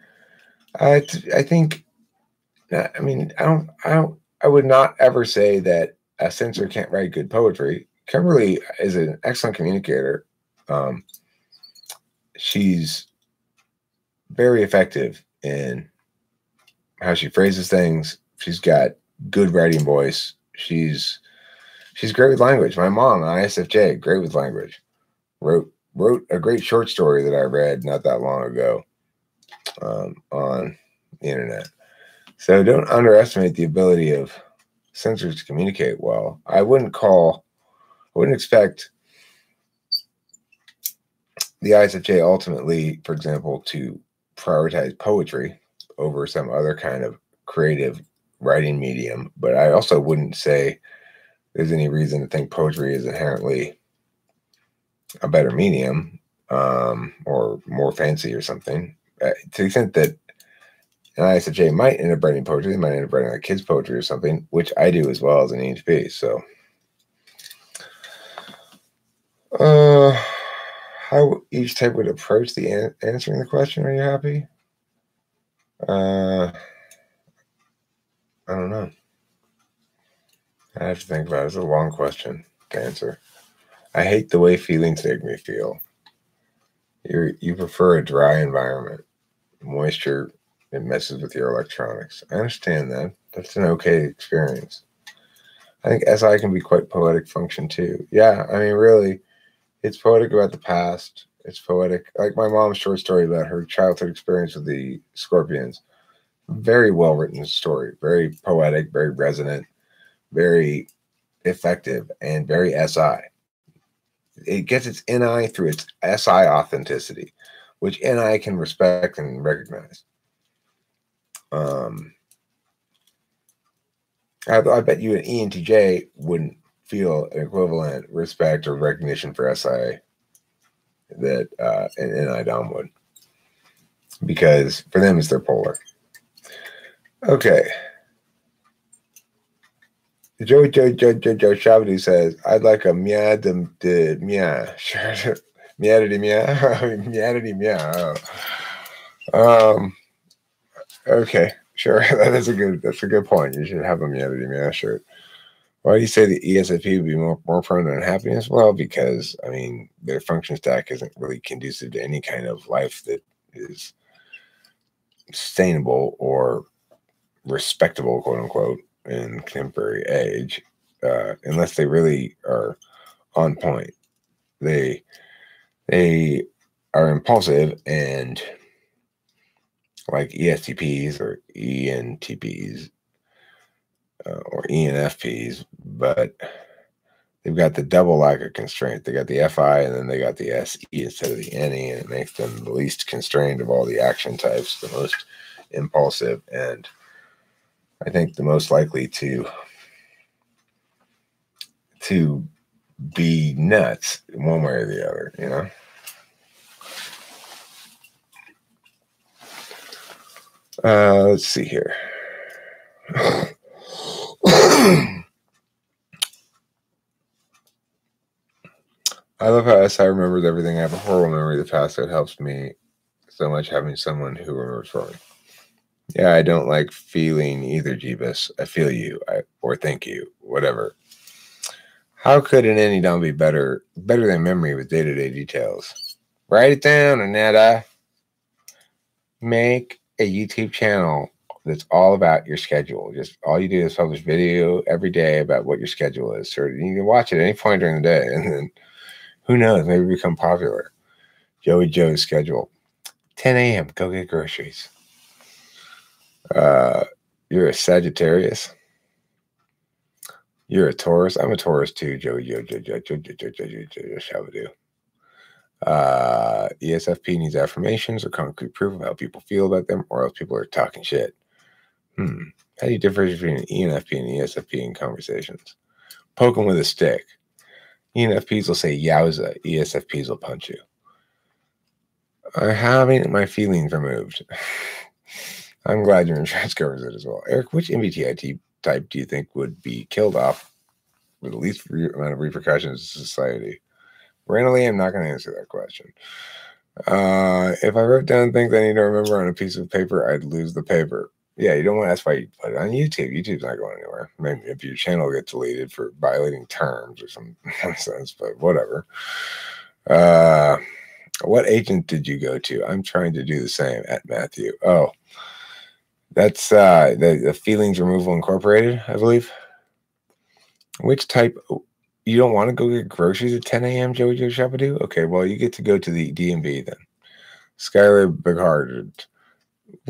I think, I mean, I would not ever say that a censor can't write good poetry. Kimberly is an excellent communicator. She's very effective in how she phrases things. She's got good writing voice. She's great with language. My mom, ISFJ, great with language. Wrote a great short story that I read not that long ago on the internet. So don't underestimate the ability of censors to communicate well. I wouldn't expect the ISFJ ultimately, for example, to prioritize poetry over some other kind of creative writing medium. But I also wouldn't say there's any reason to think poetry is inherently a better medium or more fancy or something. To the extent that an ISFJ might end up writing poetry, they might end up writing like kids' poetry or something, which I do as well as an ENTP. So Uh, how each type would approach the answering the question? Are you happy? I don't know. I have to think about it. It's a long question to answer. I hate the way feelings make me feel. You prefer a dry environment. Moisture, it messes with your electronics. I understand that. That's an okay experience. I think SI can be quite poetic function too. Yeah, I mean, really, it's poetic about the past. It's poetic. Like my mom's short story about her childhood experience with the scorpions. Very well written story. Very poetic, very resonant, very effective, and very SI. It gets its NI through its SI authenticity, which NI can respect and recognize. I bet you an ENTJ wouldn't feel an equivalent respect or recognition for SI that an NI Dom would, because for them it's their polar. Okay. Joe Shabadi says, I'd like a mia de mia. Sure. Mia de mia. Mia de mia. Okay, sure. That's a good point. You should have a mia de mia shirt. Why do you say the ESFP would be more prone to unhappiness? Well, because, I mean, their function stack isn't really conducive to any kind of life that is sustainable or respectable, quote unquote, in contemporary age, unless they really are on point. They are impulsive and like ESTPs or ENTPs or ENFPs, but they've got the double lack of constraint. They got the FI and then they got the SE instead of the NE, and it makes them the least constrained of all the action types, the most impulsive, and I think the most likely to be nuts one way or the other, you know? Let's see here. I love how SI remembers everything. I have a horrible memory of the past, so it helps me so much having someone who remembers for me. Yeah, I don't like feeling either, Jeebus. I feel you, or thank you, whatever. How could an any Dom be better than memory with day-to-day details? Write it down, Anetta. Make a YouTube channel that's all about your schedule. Just all you do is publish video every day about what your schedule is. So you can watch it at any point during the day, and then who knows, maybe become popular. Joey Joe's schedule. 10 a.m. Go get groceries. You're a Sagittarius. You're a Taurus. I'm a Taurus too, Joey Joe. Shabadoo. ESFP needs affirmations or concrete proof of how people feel about them, or else people are talking shit. How do you differentiate between an ENFP and ESFP in conversations? Poke them with a stick. ENFPs will say yowza. ESFPs will punch you. I'm having my feelings removed. I'm glad your insurance covers it as well. Eric, which MBTI type do you think would be killed off with the least amount of repercussions to society? Randomly, I'm not going to answer that question. If I wrote down things I need to remember on a piece of paper, I'd lose the paper. Yeah, you don't want to ask why you put it on YouTube. YouTube's not going anywhere. Maybe if your channel gets deleted for violating terms or some nonsense, but whatever. What agent did you go to? I'm trying to do the same at Matthew. Oh, that's the Feelings Removal Incorporated, I believe. Which type? You don't want to go get groceries at 10 a.m., Joey Joe Shabadoo? Okay, well, you get to go to the DMV then. Skylar Bighearted.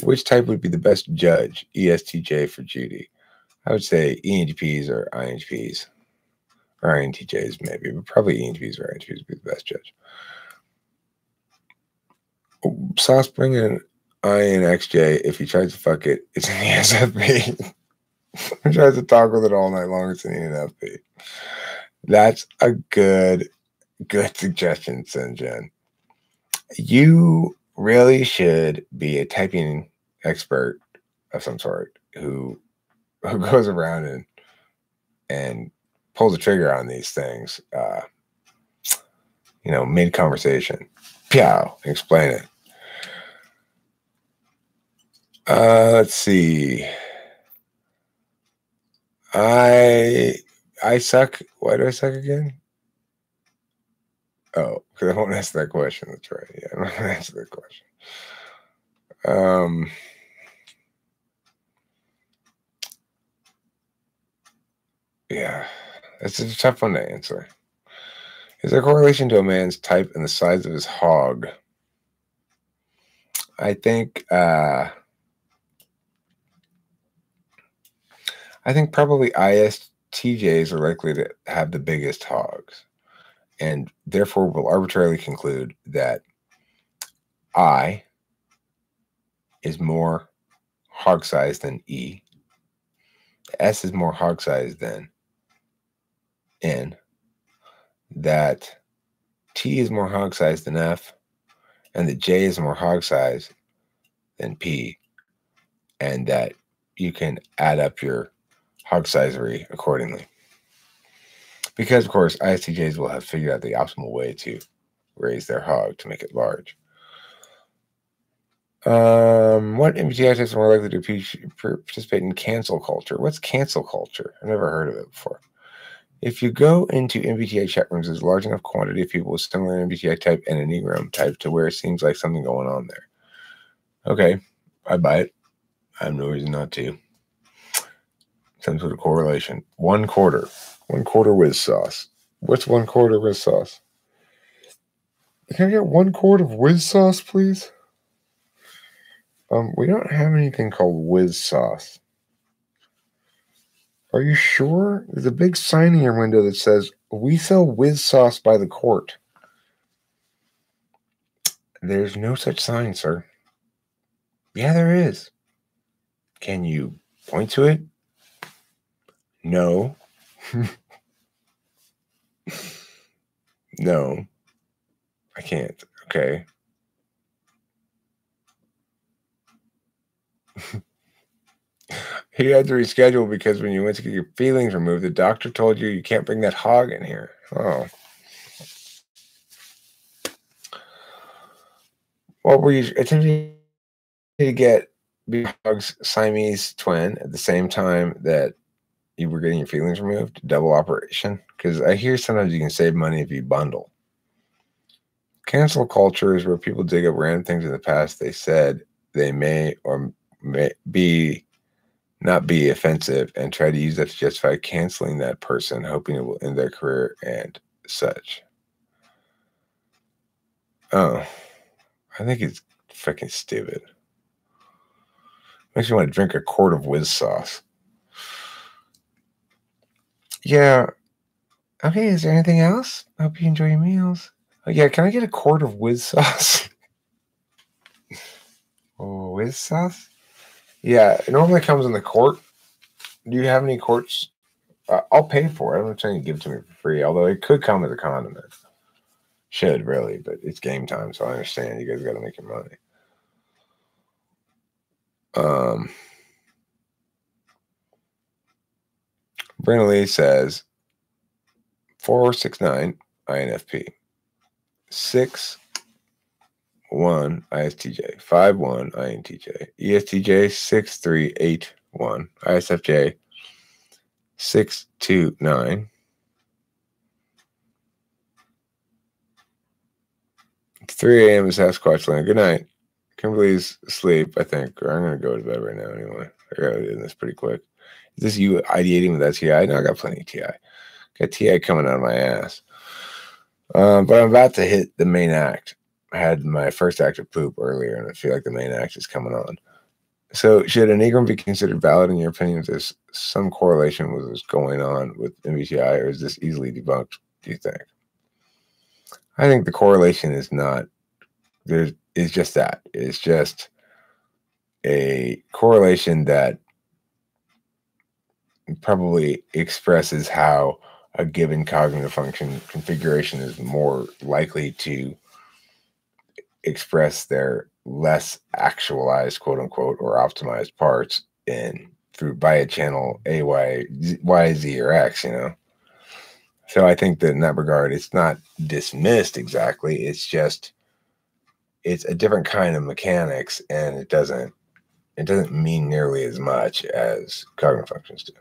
Which type would be the best judge? ESTJ for Judy. I would say ENTPs or INTPs. Or INTJs maybe, but probably ENTPs or INTPs would be the best judge. Sauce, bring an INXJ. If he tries to fuck it, it's an ESFP. If he tries to talk with it all night long, it's an ENFP. That's a good suggestion, Sinjin. You really should be a typing expert of some sort who goes around and pulls the trigger on these things. mid-conversation. Pow, explain it. Let's see. I suck. Why do I suck again? Oh, because I won't answer that question. That's right. Yeah, I'm not going to answer that question. Yeah, it's a tough one to answer. Is there a correlation to a man's type and the size of his hog? I think probably ISTJs are likely to have the biggest hogs, and therefore will arbitrarily conclude that I is more hog sized than E. S is more hog sized than N. That T is more hog sized than F, and that J is more hog sized than P, and that you can add up your hog sizery accordingly. Because, of course, ISTJs will have figured out the optimal way to raise their hog to make it large. What MBTI types are more likely to participate in cancel culture? What's cancel culture? I've never heard of it before. If you go into MBTI chat rooms, there's a large enough quantity of people with similar MBTI type and Enneagram type to where it seems like something going on there. Okay, I buy it. I have no reason not to. Some sort of correlation. 1/4. 1/4 whiz sauce. What's 1/4 whiz sauce? Can I get 1 quart of whiz sauce, please? We don't have anything called whiz sauce. Are you sure? There's a big sign in your window that says, "We sell whiz sauce by the quart." There's no such sign, sir. Yeah, there is. Can you point to it? No. No. I can't. Okay. He had to reschedule because when you went to get your feelings removed, the doctor told you can't bring that hog in here. Oh. Well, were you attempting to get Hog's Siamese twin at the same time that you were getting your feelings removed? Double operation? Because I hear sometimes you can save money if you bundle. Cancel culture is where people dig up random things in the past they said they may or may be not be offensive and try to use that to justify canceling that person, hoping it will end their career and such. Oh, I think it's freaking stupid. Makes me want to drink a quart of whiz sauce. Yeah. Okay, is there anything else? I hope you enjoy your meals. Oh, yeah, can I get a quart of whiz sauce? Oh, whiz sauce? Yeah, it normally comes in the quart. Do you have any quarts? I'll pay for it. I'm not trying to give it to me for free, although it could come as a condiment. Should, really, but it's game time, so I understand. You guys got to make your money. Brenda Lee says 469 INFP, 6-1 ISTJ, 5-1 INTJ, ESTJ 6381, ISFJ 629, 3 a.m. is Sasquatch Land. Good night. Kimberly's asleep, I think, or I'm going to go to bed right now anyway. I got to do this pretty quick. Is this you ideating with that TI? No, I got plenty of TI. Got TI coming out of my ass. But I'm about to hit the main act. I had my first act of poop earlier, and I feel like the main act is coming on. So should Enneagram be considered valid in your opinion if there's some correlation with what's going on with MBTI, or is this easily debunked, do you think? I think the correlation is not, it's just that. It's just a correlation that probably expresses how a given cognitive function configuration is more likely to express their less actualized, quote unquote, or optimized parts by a channel A, Y, Z, or X, So I think that in that regard, it's not dismissed exactly. It's just, it's a different kind of mechanics, and it doesn't mean nearly as much as cognitive functions do.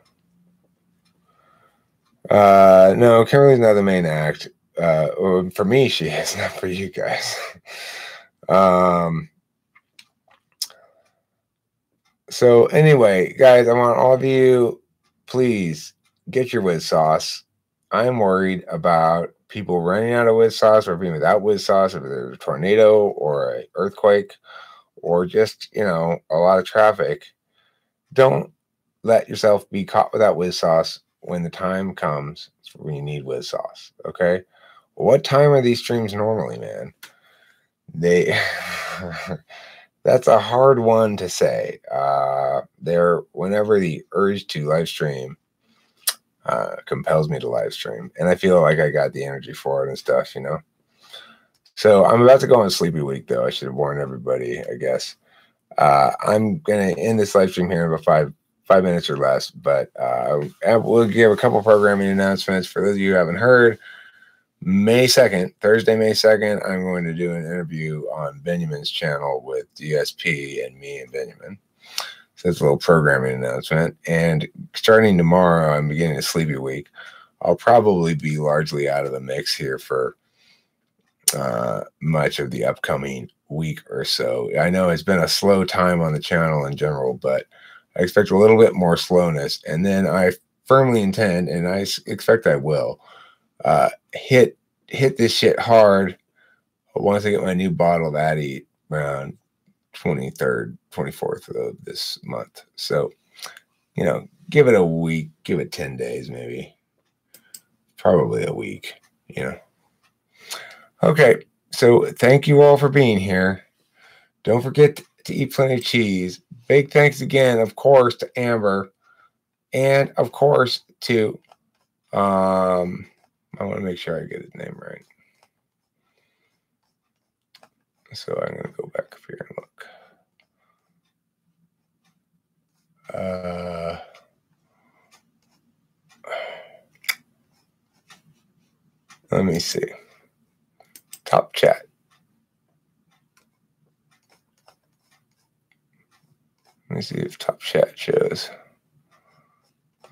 No, Kimberly's not the main act. For me, she is, not for you guys. So anyway, guys, I want all of you, please get your whiz sauce. I'm worried about people running out of whiz sauce, or being without whiz sauce, if there's a tornado or an earthquake, or just, a lot of traffic. Don't let yourself be caught without whiz sauce when the time comes when you need whiz sauce. Okay. What time are these streams normally, man? That's a hard one to say. They're whenever the urge to live stream compels me to live stream, and I feel like I got the energy for it and stuff, So I'm about to go on sleepy week, though. I should have warned everybody, I guess. I'm gonna end this live stream here in about five minutes or less, but we'll give a couple programming announcements for those of you who haven't heard. May 2nd, Thursday, May 2nd, I'm going to do an interview on Benjamin's channel with DSP and me and Benjamin. So that's a little programming announcement. And starting tomorrow, I'm beginning a sleepy week. I'll probably be largely out of the mix here for much of the upcoming week or so. I know it's been a slow time on the channel in general, but I expect a little bit more slowness. And then I firmly intend, and I expect I will, hit this shit hard once I get my new bottled Addy around 23rd, 24th of this month. So, give it a week, give it 10 days, maybe. Probably a week, Okay, so thank you all for being here. Don't forget to eat plenty of cheese. Big thanks again, of course, to Amber. And, of course, to, I want to make sure I get his name right. So I'm going to go back up here and look. Let me see. Top chat. Let me see if top chat shows.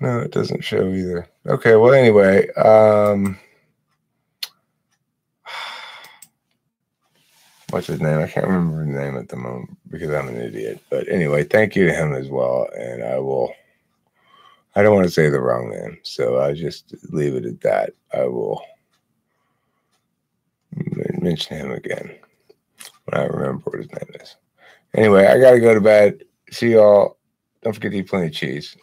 No, it doesn't show either. Okay, well, anyway, what's his name? I can't remember his name at the moment because I'm an idiot. But anyway, thank you to him as well. And I don't want to say the wrong name, so I'll just leave it at that. I will mention him again when I remember what his name is. Anyway, I got to go to bed. See y'all. Don't forget to eat plenty of cheese.